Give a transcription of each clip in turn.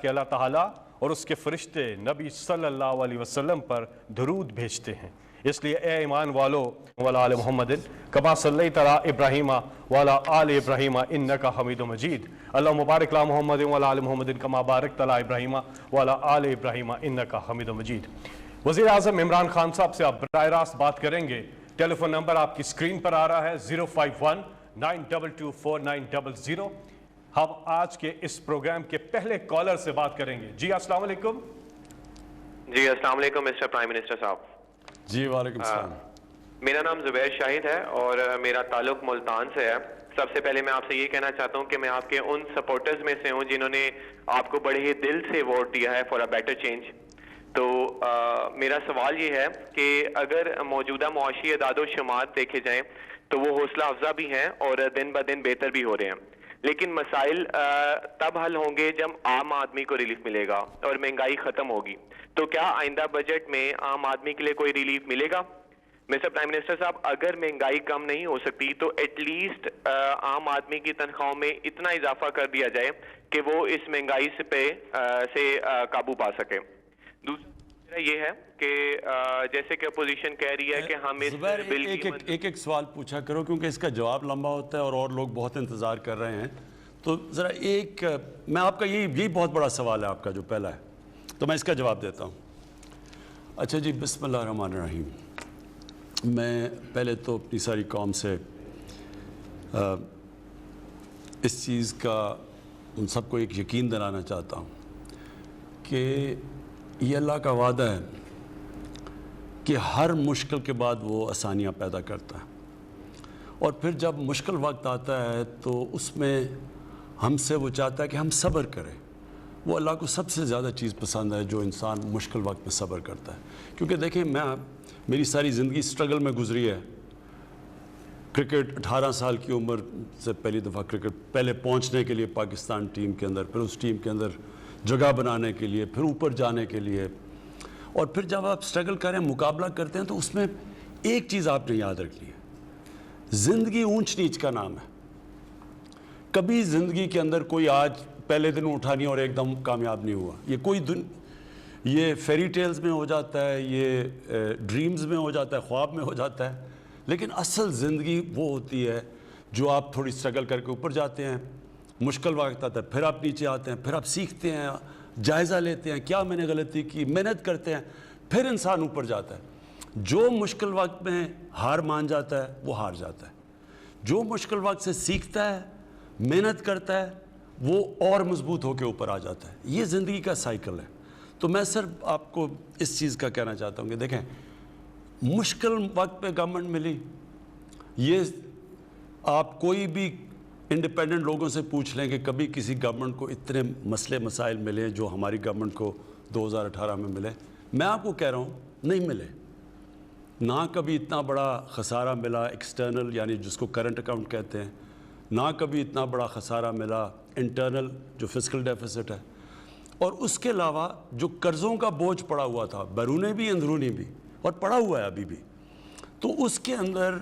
کہ اللہ تعالیٰ اور اس کے فرشتے نبی صلی اللہ علیہ وسلم پر درود بھیجتے ہیں۔ اس لیے اے ایمان والو وعلی آل محمد کما صلیت علی ابراہیم وعلی آل ابراہیم انک حمید مجید اللہم بارک علی محمد وعلی آل محمد کما بارکت علی ابراہیم وعلی آل ابراہیم انک حمید مجید۔ وزیر اعظم عمران خان صاحب سے آپ براہ راست بات کریں گے۔ ٹیلی فون نمبر آپ کی اسکرین پر آ رہا ہے 051-922-4900۔ ہم آج کے اس پروگرام کے پہلے کالر سے بات کریں گے۔ جی السلام علیکم۔ جی السلام علیکم مسٹر پرائم منسٹر صاحب۔ جی وعلیکم السلام۔ میرا نام زبیر شاہد ہے اور میرا تعلق ملتان سے ہے۔ سب سے پہلے میں آپ سے یہ کہنا چاہتا ہوں کہ میں آپ کے ان سپورٹرز میں سے ہوں جنہوں نے آپ کو بڑے ہی دل سے ووٹ دیا ہے فار اے بیٹر چینج۔ تو میرا سوال یہ ہے کہ اگر موجودہ معاشی اعداد و شمار دیکھے جائیں تو وہ حوصلہ افزا بھی ہیں اور دن بہ دن بہتر بھی ہو رہے ہیں، لیکن مسائل تب حل ہوں گے جب عام آدمی کو ریلیف ملے گا اور مہنگائی ختم ہوگی۔ تو کیا آئندہ بجٹ میں عام آدمی کے لیے کوئی ریلیف ملے گا؟ مسٹر پرائم منسٹر صاحب، اگر مہنگائی کم نہیں ہو سکتی تو ایٹ لیسٹ عام آدمی کی تنخواہوں میں اتنا اضافہ کر دیا جائے کہ وہ اس مہنگائی سے قابو پا سکے۔ دوسرا یہ ہے کہ جیسے کہ اپوزیشن کہہ رہی ہے کہ ہم اس بل کی ایک سوال پوچھا کرو کیونکہ اس کا جواب لمبا ہوتا ہے اور لوگ بہت انتظار کر رہے ہیں، تو ذرا میں آپ کا یہی بہت بڑا سوال ہے آپ کا جو پہلا ہے، تو میں اس کا جواب دیتا ہوں۔ اچھا جی، بسم اللہ الرحمن الرحیم۔ میں پہلے تو اپنی ساری قوم سے اس چیز کا ان سب کو ایک یقین دلانا چاہتا ہوں کہ یہ اللہ کا وعدہ ہے کہ ہر مشکل کے بعد وہ آسانیاں پیدا کرتا ہے، اور پھر جب مشکل وقت آتا ہے تو اس میں ہم سے وہ چاہتا ہے کہ ہم صبر کریں۔ وہ اللہ کو سب سے زیادہ چیز پسند ہے جو انسان مشکل وقت میں صبر کرتا ہے، کیونکہ دیکھیں میری ساری زندگی سٹرگل میں گزری ہے۔ کرکٹ 18 سال کی عمر سے پہلی دفعہ کرکٹ پہلے پہنچنے کے لیے پاکستان ٹیم کے اندر، پھر اس ٹیم کے اندر جگہ بنانے کے لیے، پھر اوپر جانے کے لیے، اور پھر جب آپ سٹرگل کریں، مقابلہ کرتے ہیں، تو اس میں ایک چیز آپ نے یاد رکھنی ہے، زندگی اونچ نیچ کا نام ہے۔ کبھی زندگی کے اندر کوئی آج پہلے دن اٹھا نہیں اور ایک دم کامیاب نہیں ہوا۔ یہ فیری ٹیلز میں ہو جاتا ہے، یہ ڈریمز میں ہو جاتا ہے، خواب میں ہو جاتا ہے، لیکن اصل زندگی وہ ہوتی ہے جو آپ تھوڑی سٹرگل کر کے اوپر جاتے ہیں، مشکل وقت آتا ہے، پھر آپ نیچے آتے ہیں، پھر آپ سیکھتے ہیں، جائزہ لیتے ہیں کیا میں نے غلطی کی، محنت کرتے ہیں، پھر انسان اوپر جاتا ہے۔ جو مشکل وقت میں ہار مان جاتا ہے وہ ہار جاتا ہے، جو مشکل وقت سے سیکھتا ہے، محنت کرتا ہے، وہ اور مضبوط ہو کے اوپر آ جاتا ہے۔ یہ زندگی کا سائیکل ہے۔ تو میں صرف آپ کو اس چیز کا کہنا چاہتا ہوں کہ دیکھیں، مشکل وقت پہ گورنمنٹ ملی، یہ آپ کوئی بھی انڈیپینڈنٹ لوگوں سے پوچھ لیں کہ کبھی کسی گورنمنٹ کو اتنے مسئلے مسائل ملے جو ہماری گورنمنٹ کو 2018 میں ملے؟ میں آپ کو کہہ رہا ہوں نہیں ملے۔ نہ کبھی اتنا بڑا خسارہ ملا ایکسٹرنل، یعنی جس کو کرنٹ اکاؤنٹ کہتے ہیں، نہ کبھی اتنا بڑا خسارہ ملا انٹرنل جو فسکل ڈیفیسٹ ہے، اور اس کے علاوہ جو قرضوں کا بوجھ پڑا ہوا تھا، بیرونی بھی اندرونی بھی، اور پڑا ہوا ہے ابھی بھی، تو اس کے اندر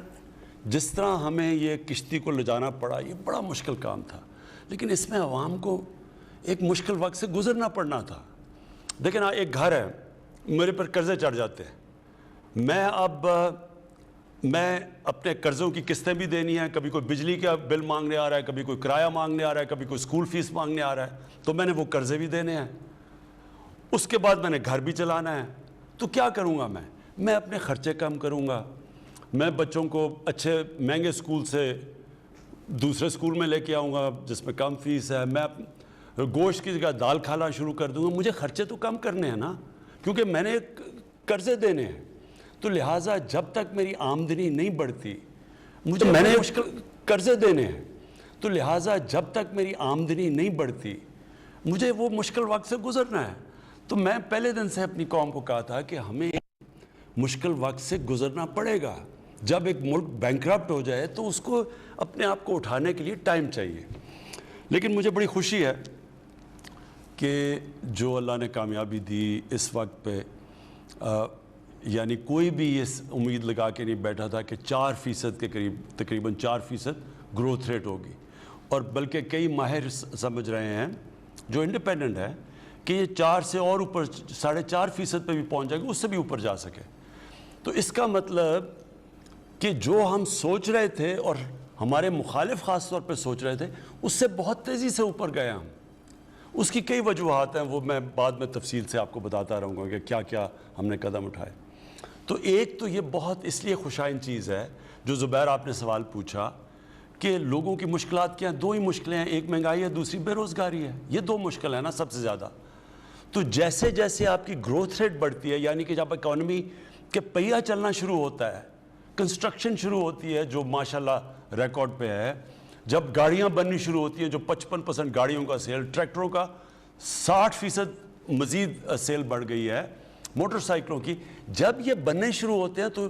جس طرح ہمیں یہ کشتی کو لے جانا پڑا، یہ بڑا مشکل کام تھا، لیکن اس میں عوام کو ایک مشکل وقت سے گزرنا پڑنا تھا۔ دیکھیں نا، ایک گھر ہے، میرے پر قرضے چڑھ جاتے ہیں، میں اپنے قرضوں کی قسطیں بھی دینی ہیں، کبھی کوئی بجلی کا بل مانگنے آ رہا ہے، کبھی کوئی کرایہ مانگنے آ رہا ہے، کبھی کوئی اسکول فیس مانگنے آ رہا ہے، تو میں نے وہ قرضے بھی دینے ہیں، اس کے بعد میں نے گھر بھی چلانا ہے۔ تو کیا کروں گا میں اپنے خرچے کم کروں گا، میں بچوں کو اچھے مہنگے اسکول سے دوسرے اسکول میں لے کے آؤں گا جس میں کم فیس ہے، میں گوشت کی جگہ دال کھانا شروع کر دوں گا۔ مجھے خرچے تو کم کرنے ہیں نا، کیونکہ میں نے قرضے دینے ہیں۔ تو لہٰذا جب تک میری آمدنی نہیں بڑھتی، میں نے مشکل قرضے دینے ہیں، تو لہٰذا جب تک میری آمدنی نہیں بڑھتی مجھے وہ مشکل وقت سے گزرنا ہے۔ تو میں پہلے دن سے اپنی قوم کو کہا تھا کہ ہمیں مشکل وقت سے گزرنا پڑے گا۔ جب ایک ملک بینکرپٹ ہو جائے تو اس کو اپنے آپ کو اٹھانے کے لیے ٹائم چاہیے۔ لیکن مجھے بڑی خوشی ہے کہ جو اللہ نے کامیابی دی اس وقت پہ، یعنی کوئی بھی اس امید لگا کے نہیں بیٹھا تھا کہ 4% کے قریب، تقریباً 4% گروتھ ریٹ ہوگی، اور بلکہ کئی ماہر سمجھ رہے ہیں جو انڈیپینڈنٹ ہے کہ یہ 4 سے اور اوپر 4.5% پہ بھی پہنچ جائے گا, اس سے بھی اوپر جا سکے. تو اس کا مطلب کہ جو ہم سوچ رہے تھے اور ہمارے مخالف خاص طور پہ سوچ رہے تھے, اس سے بہت تیزی سے اوپر گئے ہم. اس کی کئی وجوہات ہیں, وہ میں بعد میں تفصیل سے آپ کو بتاتا رہوں گا کہ کیا کیا ہم نے قدم اٹھائے. تو ایک تو یہ بہت اس لیے خوشائن چیز ہے جو زبیر آپ نے سوال پوچھا کہ لوگوں کی مشکلات کیا ہیں. 2 ہی مشکلیں ہیں, ایک مہنگائی ہے, دوسری بے روزگاری ہے. یہ 2 مشکل ہیں نا سب سے زیادہ. تو جیسے جیسے آپ کی گروتھ ریٹ بڑھتی ہے, یعنی کہ جب اکانومی کے پہیہ چلنا شروع ہوتا ہے, کنسٹرکشن شروع ہوتی ہے جو ماشاءاللہ ریکارڈ پہ ہے, جب گاڑیاں بننی شروع ہوتی ہیں جو 55% گاڑیوں کا سیل, ٹریکٹروں کا 60% مزید سیل بڑھ گئی ہے, موٹر سائیکلوں کی, جب یہ بننے شروع ہوتے ہیں تو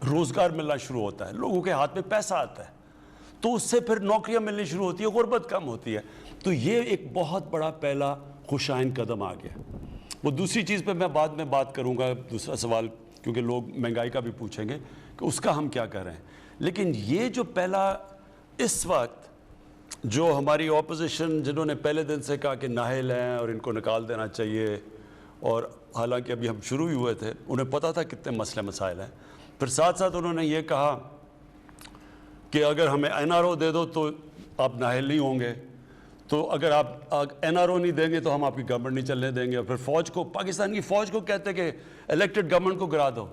روزگار ملنا شروع ہوتا ہے, لوگوں کے ہاتھ میں پیسہ آتا ہے, تو اس سے پھر نوکریاں ملنی شروع ہوتی ہیں, غربت کم ہوتی ہے. تو یہ ایک بہت بڑا پہلا خوشائن قدم آ گیا. وہ دوسری چیز پہ میں بعد میں بات کروں گا, دوسرا سوال, کیونکہ لوگ مہنگائی کا بھی پوچھیں گے کہ اس کا ہم کیا کر رہے ہیں. لیکن یہ جو پہلا اس وقت جو ہماری اپوزیشن جنہوں نے پہلے دن سے کہا کہ نااہل ہیں اور ان کو نکال دینا چاہیے, اور حالانکہ ابھی ہم شروع ہی ہوئے تھے, انہیں پتہ تھا کتنے مسئلے مسائل ہیں, پھر ساتھ ساتھ انہوں نے یہ کہا کہ اگر ہمیں NRO دے دو تو آپ نااہل نہیں ہوں گے, تو اگر آپ NRO نہیں دیں گے تو ہم آپ کی گورنمنٹ نہیں چلنے دیں گے. اور پھر فوج کو, پاکستان کی فوج کو کہتے کہ الیکٹڈ گورنمنٹ کو گرا دو.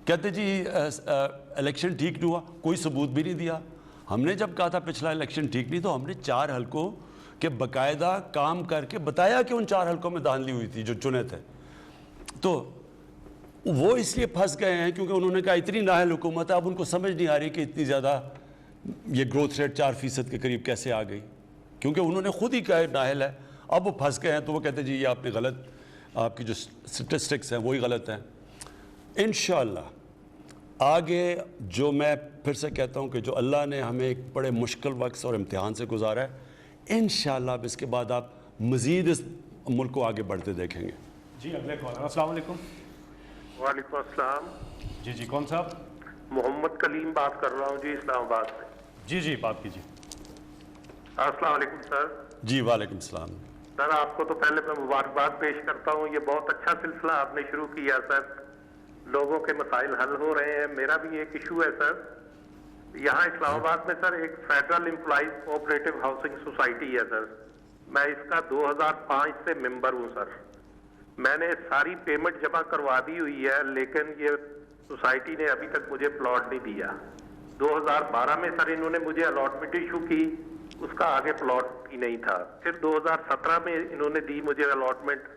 کہتے جی الیکشن ٹھیک نہیں ہوا, کوئی ثبوت بھی نہیں دیا. ہم نے جب کہا تھا پچھلا الیکشن ٹھیک نہیں, تو ہم نے 4 حلقوں کے باقاعدہ کام کر کے بتایا کہ ان 4 حلقوں میں دھاندلی ہوئی تھی جو چنے تھے. تو وہ اس لیے پھنس گئے ہیں کیونکہ انہوں نے کہا اتنی نااہل حکومت ہے, اب ان کو سمجھ نہیں آ رہی کہ اتنی زیادہ یہ گروتھ ریٹ 4% کے قریب کیسے آ گئی, کیونکہ انہوں نے خود ہی کہا نااہل ہے. اب وہ پھنس گئے ہیں, تو وہ کہتے ہیں جی یہ آپ نے غلط, آپ کی جو سٹیٹسٹکس ہیں وہی غلط ہیں. انشاءاللہ آگے جو میں پھر سے کہتا ہوں کہ جو اللہ نے ہمیں ایک بڑے مشکل وقت اور امتحان سے گزارا ہے, انشاءاللہ اب اس کے بعد آپ مزید اس ملک کو آگے بڑھتے دیکھیں گے. جی اگلے کالر. السلام علیکم. وعلیکم السلام. جی کون صاحب؟ محمد کلیم بات کر رہا ہوں جی, اسلام آباد سے. جی بات کیجیے. السلام علیکم سر. جی وعلیکم السلام. سر آپ کو تو پہلے میں مبارکباد پیش کرتا ہوں, یہ بہت اچھا سلسلہ آپ نے شروع کیا سر, لوگوں کے مسائل حل ہو رہے ہیں. میرا بھی ایک ایشو ہے سر, یہاں اسلام آباد میں سر ایک federal employees cooperative housing society ہے سر, میں اس کا 2005 سے ممبر ہوں سر. میں نے ساری پیمنٹ جمع کروا دی ہوئی ہے, لیکن یہ سوسائٹی نے ابھی تک مجھے پلاٹ نہیں دیا. 2012 میں سر انہوں نے مجھے الاٹمنٹ ایشو کی, اس کا آگے پلاٹ ہی نہیں تھا. پھر 2017 میں انہوں نے دی مجھے الاٹمنٹ,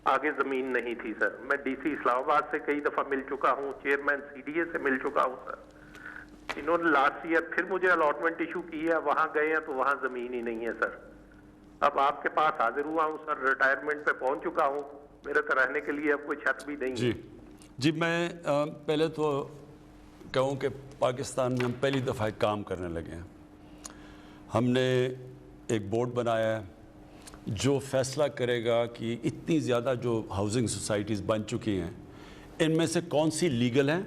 آگے زمین نہیں تھی سر. میں ڈی سی اسلام آباد سے کئی دفعہ مل چکا ہوں, چیئرمین CDA سے مل چکا ہوں سر. انہوں نے لاسٹ ایئر پھر مجھے الاٹمنٹ ایشو کی ہے, وہاں گئے ہیں تو وہاں زمین ہی نہیں ہے سر. اب آپ کے پاس حاضر ہوا ہوں سر, ریٹائرمنٹ پہ پہنچ چکا ہوں, میرے تو رہنے کے لیے اب کوئی چھت بھی نہیں ہے. جی میں پہلے تو کہوں کہ پاکستان میں ہم پہلی دفعہ ایک کام کرنے لگے ہیں. ہم نے ایک بورڈ بنایا ہے جو فیصلہ کرے گا کہ اتنی زیادہ جو ہاؤسنگ سوسائٹیز بن چکی ہیں ان میں سے کون سی لیگل ہیں.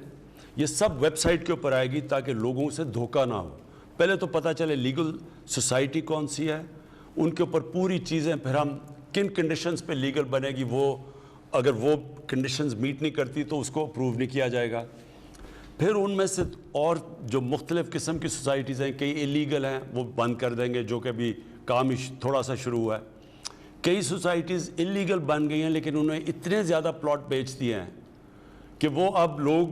یہ سب ویب سائٹ کے اوپر آئے گی تاکہ لوگوں سے دھوکہ نہ ہو. پہلے تو پتہ چلے لیگل سوسائٹی کون سی ہے, ان کے اوپر پوری چیزیں, پھر ہم کن کنڈیشنز پہ لیگل بنے گی, وہ اگر وہ کنڈیشنز میٹ نہیں کرتی تو اس کو اپروو نہیں کیا جائے گا. پھر ان میں سے اور جو مختلف قسم کی سوسائٹیز ہیں, کئی اللیگل ہیں وہ بند کر دیں گے, جو کہ ابھی کام ہی تھوڑا سا شروع ہوا ہے. کئی سوسائٹیز اللیگل بن گئی ہیں لیکن انہوں نے اتنے زیادہ پلاٹ بیچ دیے ہیں کہ وہ اب لوگ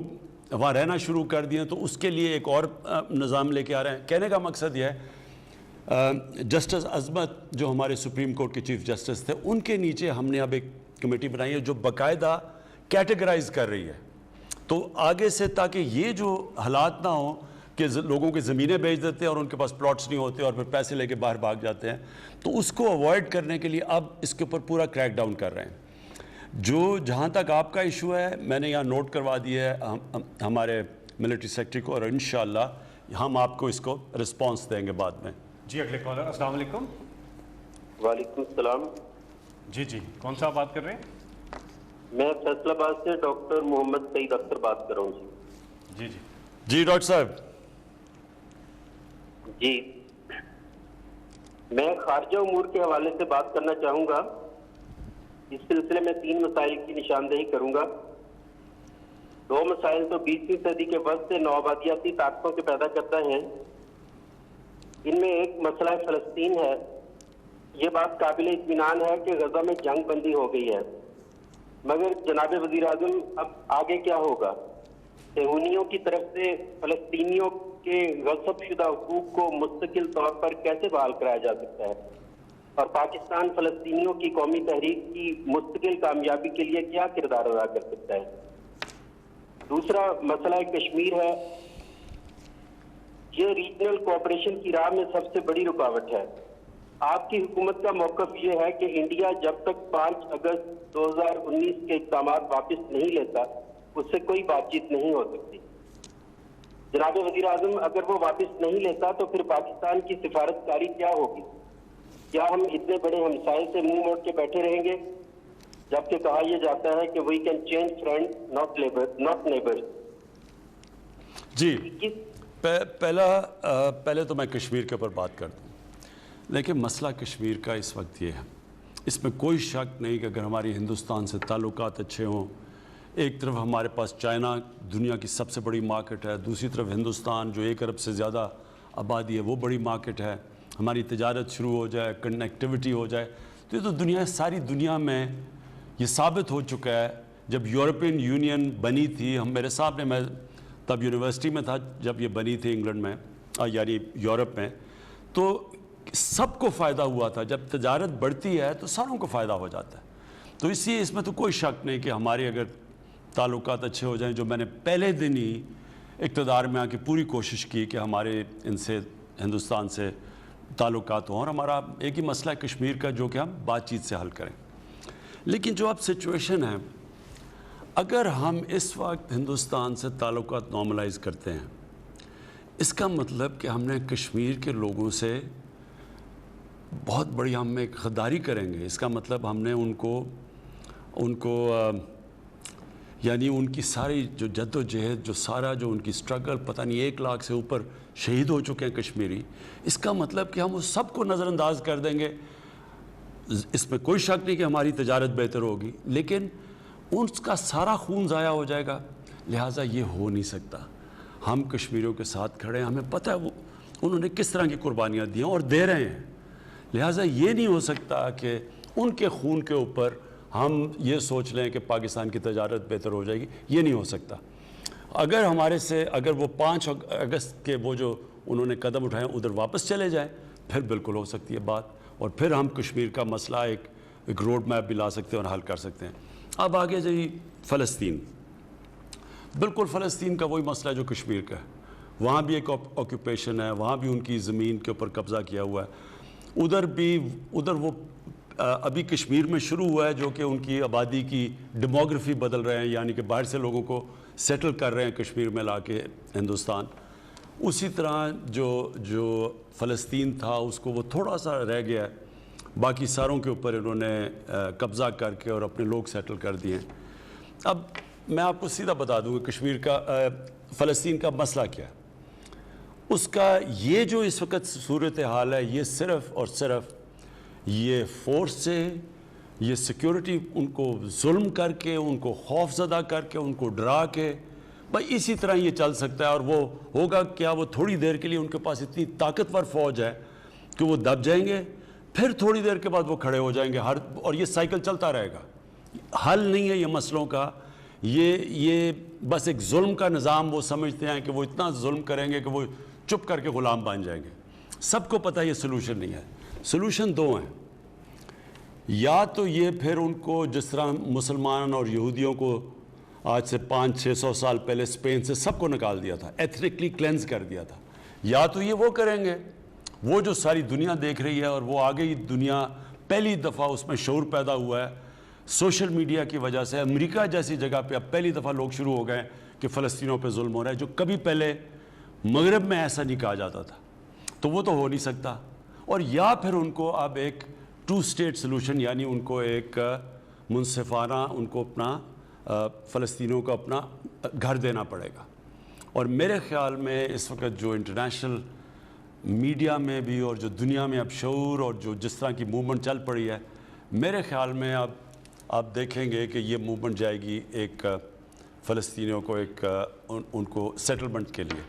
وہاں رہنا شروع کر دیے ہیں. تو اس کے لیے ایک اور نظام لے کے آ رہے ہیں. کہنے کا مقصد یہ ہے, جسٹس عظمت جو ہمارے سپریم کورٹ کے چیف جسٹس تھے, ان کے نیچے ہم نے اب ایک کمیٹی بنائی ہے جو باقاعدہ کیٹیگرائز کر رہی ہے. تو آگے سے تاکہ یہ جو حالات نہ ہوں کہ لوگوں کی زمینیں بیچ دیتے ہیں اور ان کے پاس پلاٹس نہیں ہوتے اور پھر پیسے لے کے باہر بھاگ جاتے ہیں, تو اس کو اوائڈ کرنے کے لیے اب اس کے اوپر پورا کریک ڈاؤن کر رہے ہیں. جو جہاں تک آپ کا ایشو ہے میں نے یہاں نوٹ کروا دیا ہے ہمارے ملٹری سیکٹری کو, اور انشاءاللہ ہم آپ کو اس کو رسپانس دیں گے بعد میں. جی اگلے کالر. السلام علیکم. وعلیکم السلام. جی کون صاحب بات کر رہے ہیں؟ میں فیصل آباد سے ڈاکٹر محمد سعید اختر بات کر رہا ہوں. جی ڈاکٹر صاحب. جی میں خارجہ امور کے حوالے سے بات کرنا چاہوں گا. اس سلسلے میں 3 مسائل کی نشاندہی کروں گا۔ 2 مسائل تو 20ویں صدی کے وسط سے نوآبادیاتی طاقتوں کے پیدا کرتا ہے۔ ان میں ایک مسئلہ فلسطین ہے۔ یہ بات قابل اطمینان ہے کہ غزہ میں جنگ بندی ہو گئی ہے، مگر جناب وزیر اعظم اب آگے کیا ہوگا؟ صہیونیوں کی طرف سے فلسطینیوں کے غصب شدہ حقوق کو مستقل طور پر کیسے بحال کرایا جا سکتا ہے؟ اور پاکستان فلسطینیوں کی قومی تحریک کی مستقل کامیابی کے لیے کیا کردار ادا کر سکتا ہے؟ دوسرا مسئلہ کشمیر ہے۔ یہ ریجنل کوآپریشن کی راہ میں سب سے بڑی رکاوٹ ہے۔ آپ کی حکومت کا موقف یہ ہے کہ انڈیا جب تک 5 اگست 2019 کے اقدامات واپس نہیں لیتا اس سے کوئی بات چیت نہیں ہو سکتی۔ جناب وزیر اعظم، اگر وہ واپس نہیں لیتا تو پھر پاکستان کی سفارتکاری کیا ہوگی؟ کیا ہم اتنے بڑے ہمسائے سے منہ موڑ کے بیٹھے رہیں گے جبکہ کہا یہ جاتا ہے کہ we can change friend not neighbours? جی، پہلے تو میں کشمیر کے اوپر بات کر دوں، لیکن مسئلہ کشمیر کا اس وقت یہ ہے، اس میں کوئی شک نہیں کہ اگر ہماری ہندوستان سے تعلقات اچھے ہوں، ایک طرف ہمارے پاس چائنا دنیا کی سب سے بڑی مارکیٹ ہے، دوسری طرف ہندوستان جو 1 ارب سے زیادہ آبادی ہے وہ بڑی مارکیٹ ہے، ہماری تجارت شروع ہو جائے، کنیکٹیوٹی ہو جائے، تو یہ تو ساری دنیا میں یہ ثابت ہو چکا ہے۔ جب یورپین یونین بنی تھی، میرے صاحب نے، میں تب یونیورسٹی میں تھا جب یہ بنی تھی انگلینڈ میں، یعنی یورپ میں، تو سب کو فائدہ ہوا تھا۔ جب تجارت بڑھتی ہے تو ساروں کو فائدہ ہو جاتا ہے، تو اس لیے اس میں تو کوئی شک نہیں کہ ہمارے اگر تعلقات اچھے ہو جائیں، جو میں نے پہلے دن ہی اقتدار میں آ کے پوری کوشش کی کہ ہمارے ان سے، ہندوستان سے تعلقات ہوں، اور ہمارا ایک ہی مسئلہ ہے کشمیر کا جو کہ ہم بات چیت سے حل کریں۔ لیکن جو اب سچویشن ہے، اگر ہم اس وقت ہندوستان سے تعلقات نارملائز کرتے ہیں، اس کا مطلب کہ ہم نے کشمیر کے لوگوں سے بہت بڑی ہم ایک غداری کریں گے۔ اس کا مطلب ہم نے ان کو یعنی ان کی ساری جو جد و جہد، جو سارا جو ان کی سٹرگل، پتہ نہیں 1 لاکھ سے اوپر شہید ہو چکے ہیں کشمیری، اس کا مطلب کہ ہم اس سب کو نظر انداز کر دیں گے۔ اس میں کوئی شک نہیں کہ ہماری تجارت بہتر ہوگی، لیکن ان کا سارا خون ضائع ہو جائے گا، لہٰذا یہ ہو نہیں سکتا۔ ہم کشمیریوں کے ساتھ کھڑے ہیں، ہمیں پتہ ہے انہوں نے کس طرح کی قربانیاں دی ہیں اور دے رہے ہیں، لہٰذا یہ نہیں ہو سکتا کہ ان کے خون کے اوپر ہم یہ سوچ لیں کہ پاکستان کی تجارت بہتر ہو جائے گی، یہ نہیں ہو سکتا۔ اگر ہمارے سے، اگر وہ 5 اگست کے وہ جو انہوں نے قدم اٹھائے ادھر واپس چلے جائیں، پھر بالکل ہو سکتی ہے بات، اور پھر ہم کشمیر کا مسئلہ ایک روڈ میپ بھی لا سکتے ہیں اور حل کر سکتے ہیں۔ اب آگے جی فلسطین، بالکل فلسطین کا وہی مسئلہ جو کشمیر کا ہے، وہاں بھی ایک آکوپیشن ہے، وہاں بھی ان کی زمین کے اوپر قبضہ کیا ہوا ہے، ادھر وہ ابھی کشمیر میں شروع ہوا ہے جو کہ ان کی آبادی کی ڈیموگرافی بدل رہے ہیں، یعنی کہ باہر سے لوگوں کو سیٹل کر رہے ہیں کشمیر میں لا کے ہندوستان۔ اسی طرح جو فلسطین تھا اس کو وہ تھوڑا سا رہ گیا ہے، باقی ساروں کے اوپر انہوں نے قبضہ کر کے اور اپنے لوگ سیٹل کر دیے ہیں۔ اب میں آپ کو سیدھا بتا دوں کہ کشمیر کا، فلسطین کا مسئلہ کیا ہے۔ اس کا یہ جو اس وقت صورتحال ہے، یہ صرف اور صرف یہ فورس سے، یہ سیکیورٹی ان کو ظلم کر کے، ان کو خوف زدہ کر کے، ان کو ڈرا کے، بھائی اسی طرح یہ چل سکتا ہے۔ اور وہ ہوگا کیا، وہ تھوڑی دیر کے لیے ان کے پاس اتنی طاقتور فوج ہے کہ وہ دب جائیں گے، پھر تھوڑی دیر کے بعد وہ کھڑے ہو جائیں گے، اور یہ سائیکل چلتا رہے گا۔ حل نہیں ہے یہ مسئلوں کا، یہ بس ایک ظلم کا نظام وہ سمجھتے ہیں کہ وہ اتنا ظلم کریں گے کہ وہ چپ کر کے غلام بن جائیں گے۔ سب کو پتہ ہے یہ سلوشن نہیں ہے۔ سلوشن 2 ہیں، یا تو یہ پھر ان کو جس طرح مسلمان اور یہودیوں کو آج سے 500-600 سال پہلے اسپین سے سب کو نکال دیا تھا، ایتھنکلی کلینز کر دیا تھا، یا تو یہ وہ کریں گے وہ جو ساری دنیا دیکھ رہی ہے، اور وہ آگے ہی دنیا پہلی دفعہ اس میں شعور پیدا ہوا ہے سوشل میڈیا کی وجہ سے۔ امریکہ جیسی جگہ پہ اب پہلی دفعہ لوگ شروع ہو گئے کہ فلسطینیوں پہ ظلم ہو رہا ہے، جو کبھی پہلے مغرب میں ایسا نہیں کہا جاتا تھا، تو وہ تو ہو نہیں سکتا۔ اور یا پھر ان کو اب ایک 2 اسٹیٹ سلوشن، یعنی ان کو ایک منصفانہ، ان کو اپنا فلسطینیوں کو اپنا گھر دینا پڑے گا۔ اور میرے خیال میں اس وقت جو انٹرنیشنل میڈیا میں بھی اور جو دنیا میں اب شعور اور جو جس طرح کی موومنٹ چل پڑی ہے، میرے خیال میں اب آپ دیکھیں گے کہ یہ موومنٹ جائے گی ایک فلسطینیوں کو ایک ان کو سیٹلمنٹ کے لیے،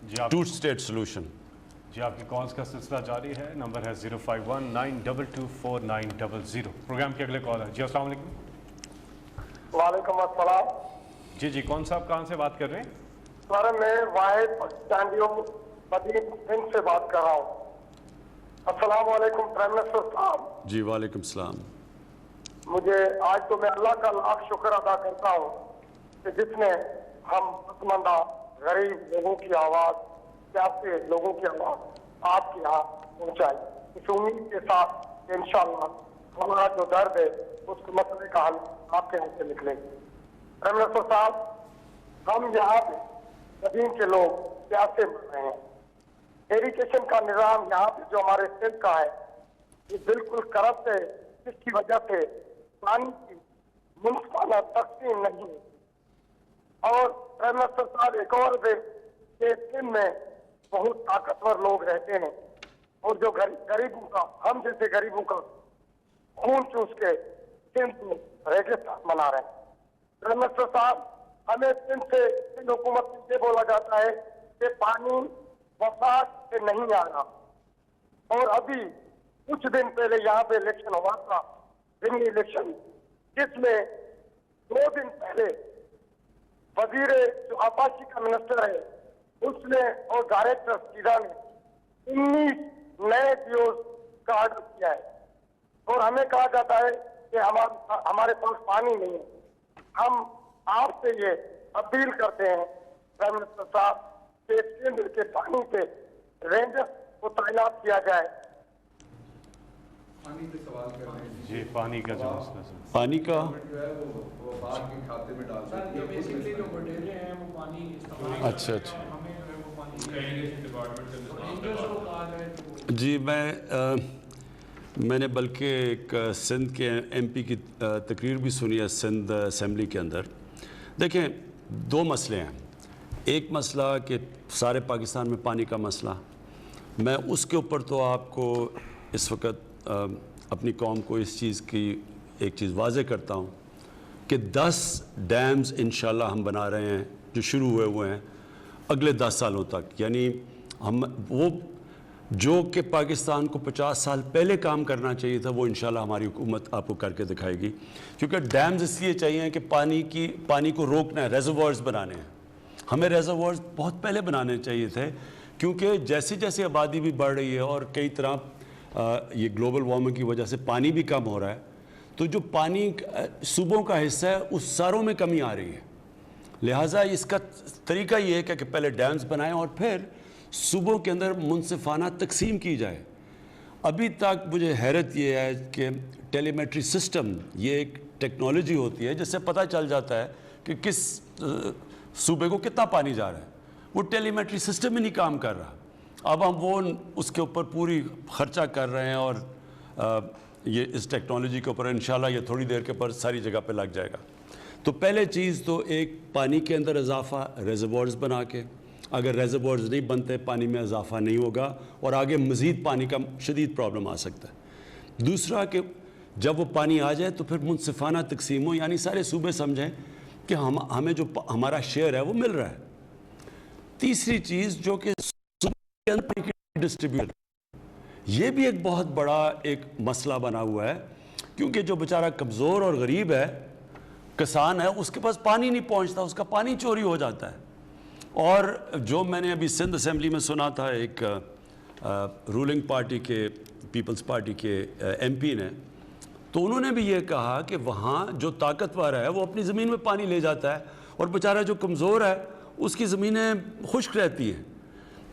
جی آپ 2 اسٹیٹ سولوشن۔ جی آپ کی کالز کا سلسلہ جاری ہے، نمبر ہے 05192249000۔ پروگرام کے اگلے کال ہے۔ جی السلام علیکم۔ وعلیکم السلام جی کون صاحب کہاں سے بات کر رہے ہیں؟ سر میں واحد پاکستانیوں مدین سندھ سے بات کر رہا ہوں۔ السلام علیکم پرائم منسٹر صاحب۔ جی وعلیکم السلام۔ مجھے آج تو میں اللہ کا لاکھ شکر ادا کرتا ہوں کہ جس نے ہم پسماندہ غریب لوگوں کی آواز، پیاسے لوگوں کی آواز آپ کے یہاں پہنچائی، اس امید کے ساتھ کہ انشاءاللہ ہمارا جو درد ہے اس مسئلے کا حل آپ کے یہاں سے نکلے گا۔ پرائم منسٹر صاحب، ہم یہاں پہ مدین کے لوگ پیاسے مر رہے ہیں۔ ایریگیشن کا نظام یہاں پہ جو ہمارے سندھ کا ہے یہ بالکل کرپٹ ہے، جس کی وجہ سے پانی کی منصفانہ تقسیم نہیں ہے۔ اور پرائم منسٹر صاحب ایک اور ہے کہ سندھ میں بہت طاقتور لوگ رہتے ہیں اور جو غریبوں کا، ہم جیسے غریبوں کا خون چوس کے سندھ میں ریگستان بنا رہے ہیں۔ پرائم منسٹر صاحب، ہمیں سندھ سے سندھ حکومت سے یہ بولا جاتا ہے کہ پانی وفاق سے نہیں آ رہا، اور ابھی کچھ دن پہلے یہاں پہ الیکشن ہوا تھا، ضمنی الیکشن، جس میں 2 دن پہلے وزیر جو آبادی کا منسٹر ہے اس نے اور ڈائریکٹر سیدھا نے 19 نئے دیوز کا آرڈر کیا ہے، اور ہمیں کہا جاتا ہے کہ ہمارے پاس پانی نہیں ہے۔ ہم آپ سے یہ اپیل کرتے ہیں پرائم منسٹر صاحب کہ سندھ کے پانی پہ رینجر کو تعینات کیا جائے۔ پانی پہ سوال کر رہے ہیں جی پانی کا جو مسئلہ ہے پانی کا جو ہے وہ باغ کے کھاتے میں ڈال سر دیتی جو ہے۔ بیسکلی جو بٹیرے ہیں وہ پانی استعمال اچھا اچھا۔ ہمیں جو ہے وہ پانی رینجرز کو کہا جائے تو جی میں نے بلکہ ایک سندھ کے ایم پی کی تقریر بھی سنی ہے سندھ اسمبلی کے اندر۔ دیکھیں 2 مسئلے ہیں، ایک مسئلہ کہ سارے پاکستان میں پانی کا مسئلہ، میں اس کے اوپر تو آپ کو اس وقت اپنی قوم کو اس چیز کی ایک چیز واضح کرتا ہوں کہ 10 ڈیمز انشاءاللہ ہم بنا رہے ہیں جو شروع ہوئے ہیں اگلے 10 سالوں تک، یعنی ہم وہ جو کہ پاکستان کو 50 سال پہلے کام کرنا چاہیے تھا وہ انشاءاللہ ہماری حکومت آپ کو کر کے دکھائے گی، کیونکہ ڈیمز اس لیے چاہیے کہ پانی کو روکنا ہے، ریزروائرز بنانے ہیں۔ ہمیں ریزروائرز بہت پہلے بنانے چاہیے تھے، کیونکہ جیسے جیسے آبادی بھی بڑھ رہی ہے اور کئی طرح یہ گلوبل وارمنگ کی وجہ سے پانی بھی کم ہو رہا ہے، تو جو پانی صوبوں کا حصہ ہے اس ساروں میں کمی آ رہی ہے۔ لہٰذا اس کا طریقہ یہ ہے کہ پہلے ڈیمز بنائیں اور پھر صوبوں کے اندر منصفانہ تقسیم کی جائے۔ ابھی تک مجھے حیرت یہ ہے کہ ٹیلی میٹری سسٹم یہ ایک ٹیکنالوجی ہوتی ہے جس سے پتہ چل جاتا ہے کہ کس صوبے کو کتنا پانی جا رہا ہے، وہ ٹیلی میٹری سسٹم ہی نہیں کام کر رہا۔ اب ہم وہ اس کے اوپر پوری خرچہ کر رہے ہیں اور یہ اس ٹیکنالوجی کے اوپر انشاءاللہ یہ تھوڑی دیر کے اوپر ساری جگہ پہ لگ جائے گا۔ تو پہلے چیز تو ایک پانی کے اندر اضافہ، ریزروائرز بنا کے، اگر ریزروائرز نہیں بنتے پانی میں اضافہ نہیں ہوگا اور آگے مزید پانی کا شدید پرابلم آ سکتا ہے۔ دوسرا کہ جب وہ پانی آ جائے تو پھر منصفانہ تقسیم ہو، یعنی سارے صوبے سمجھیں کہ ہمیں جو ہمارا شیئر ہے وہ مل رہا ہے۔ تیسری چیز جو کہ ڈسٹریبیوٹ، یہ بھی ایک بہت بڑا ایک مسئلہ بنا ہوا ہے، کیونکہ جو بیچارہ کمزور اور غریب ہے، کسان ہے، اس کے پاس پانی نہیں پہنچتا، اس کا پانی چوری ہو جاتا ہے۔ اور جو میں نے ابھی سندھ اسمبلی میں سنا تھا ایک رولنگ پارٹی کے، پیپلز پارٹی کے ایم پی نے، تو انہوں نے بھی یہ کہا کہ وہاں جو طاقتور ہے وہ اپنی زمین میں پانی لے جاتا ہے اور بیچارہ جو کمزور ہے اس کی زمینیں خشک رہتی ہیں۔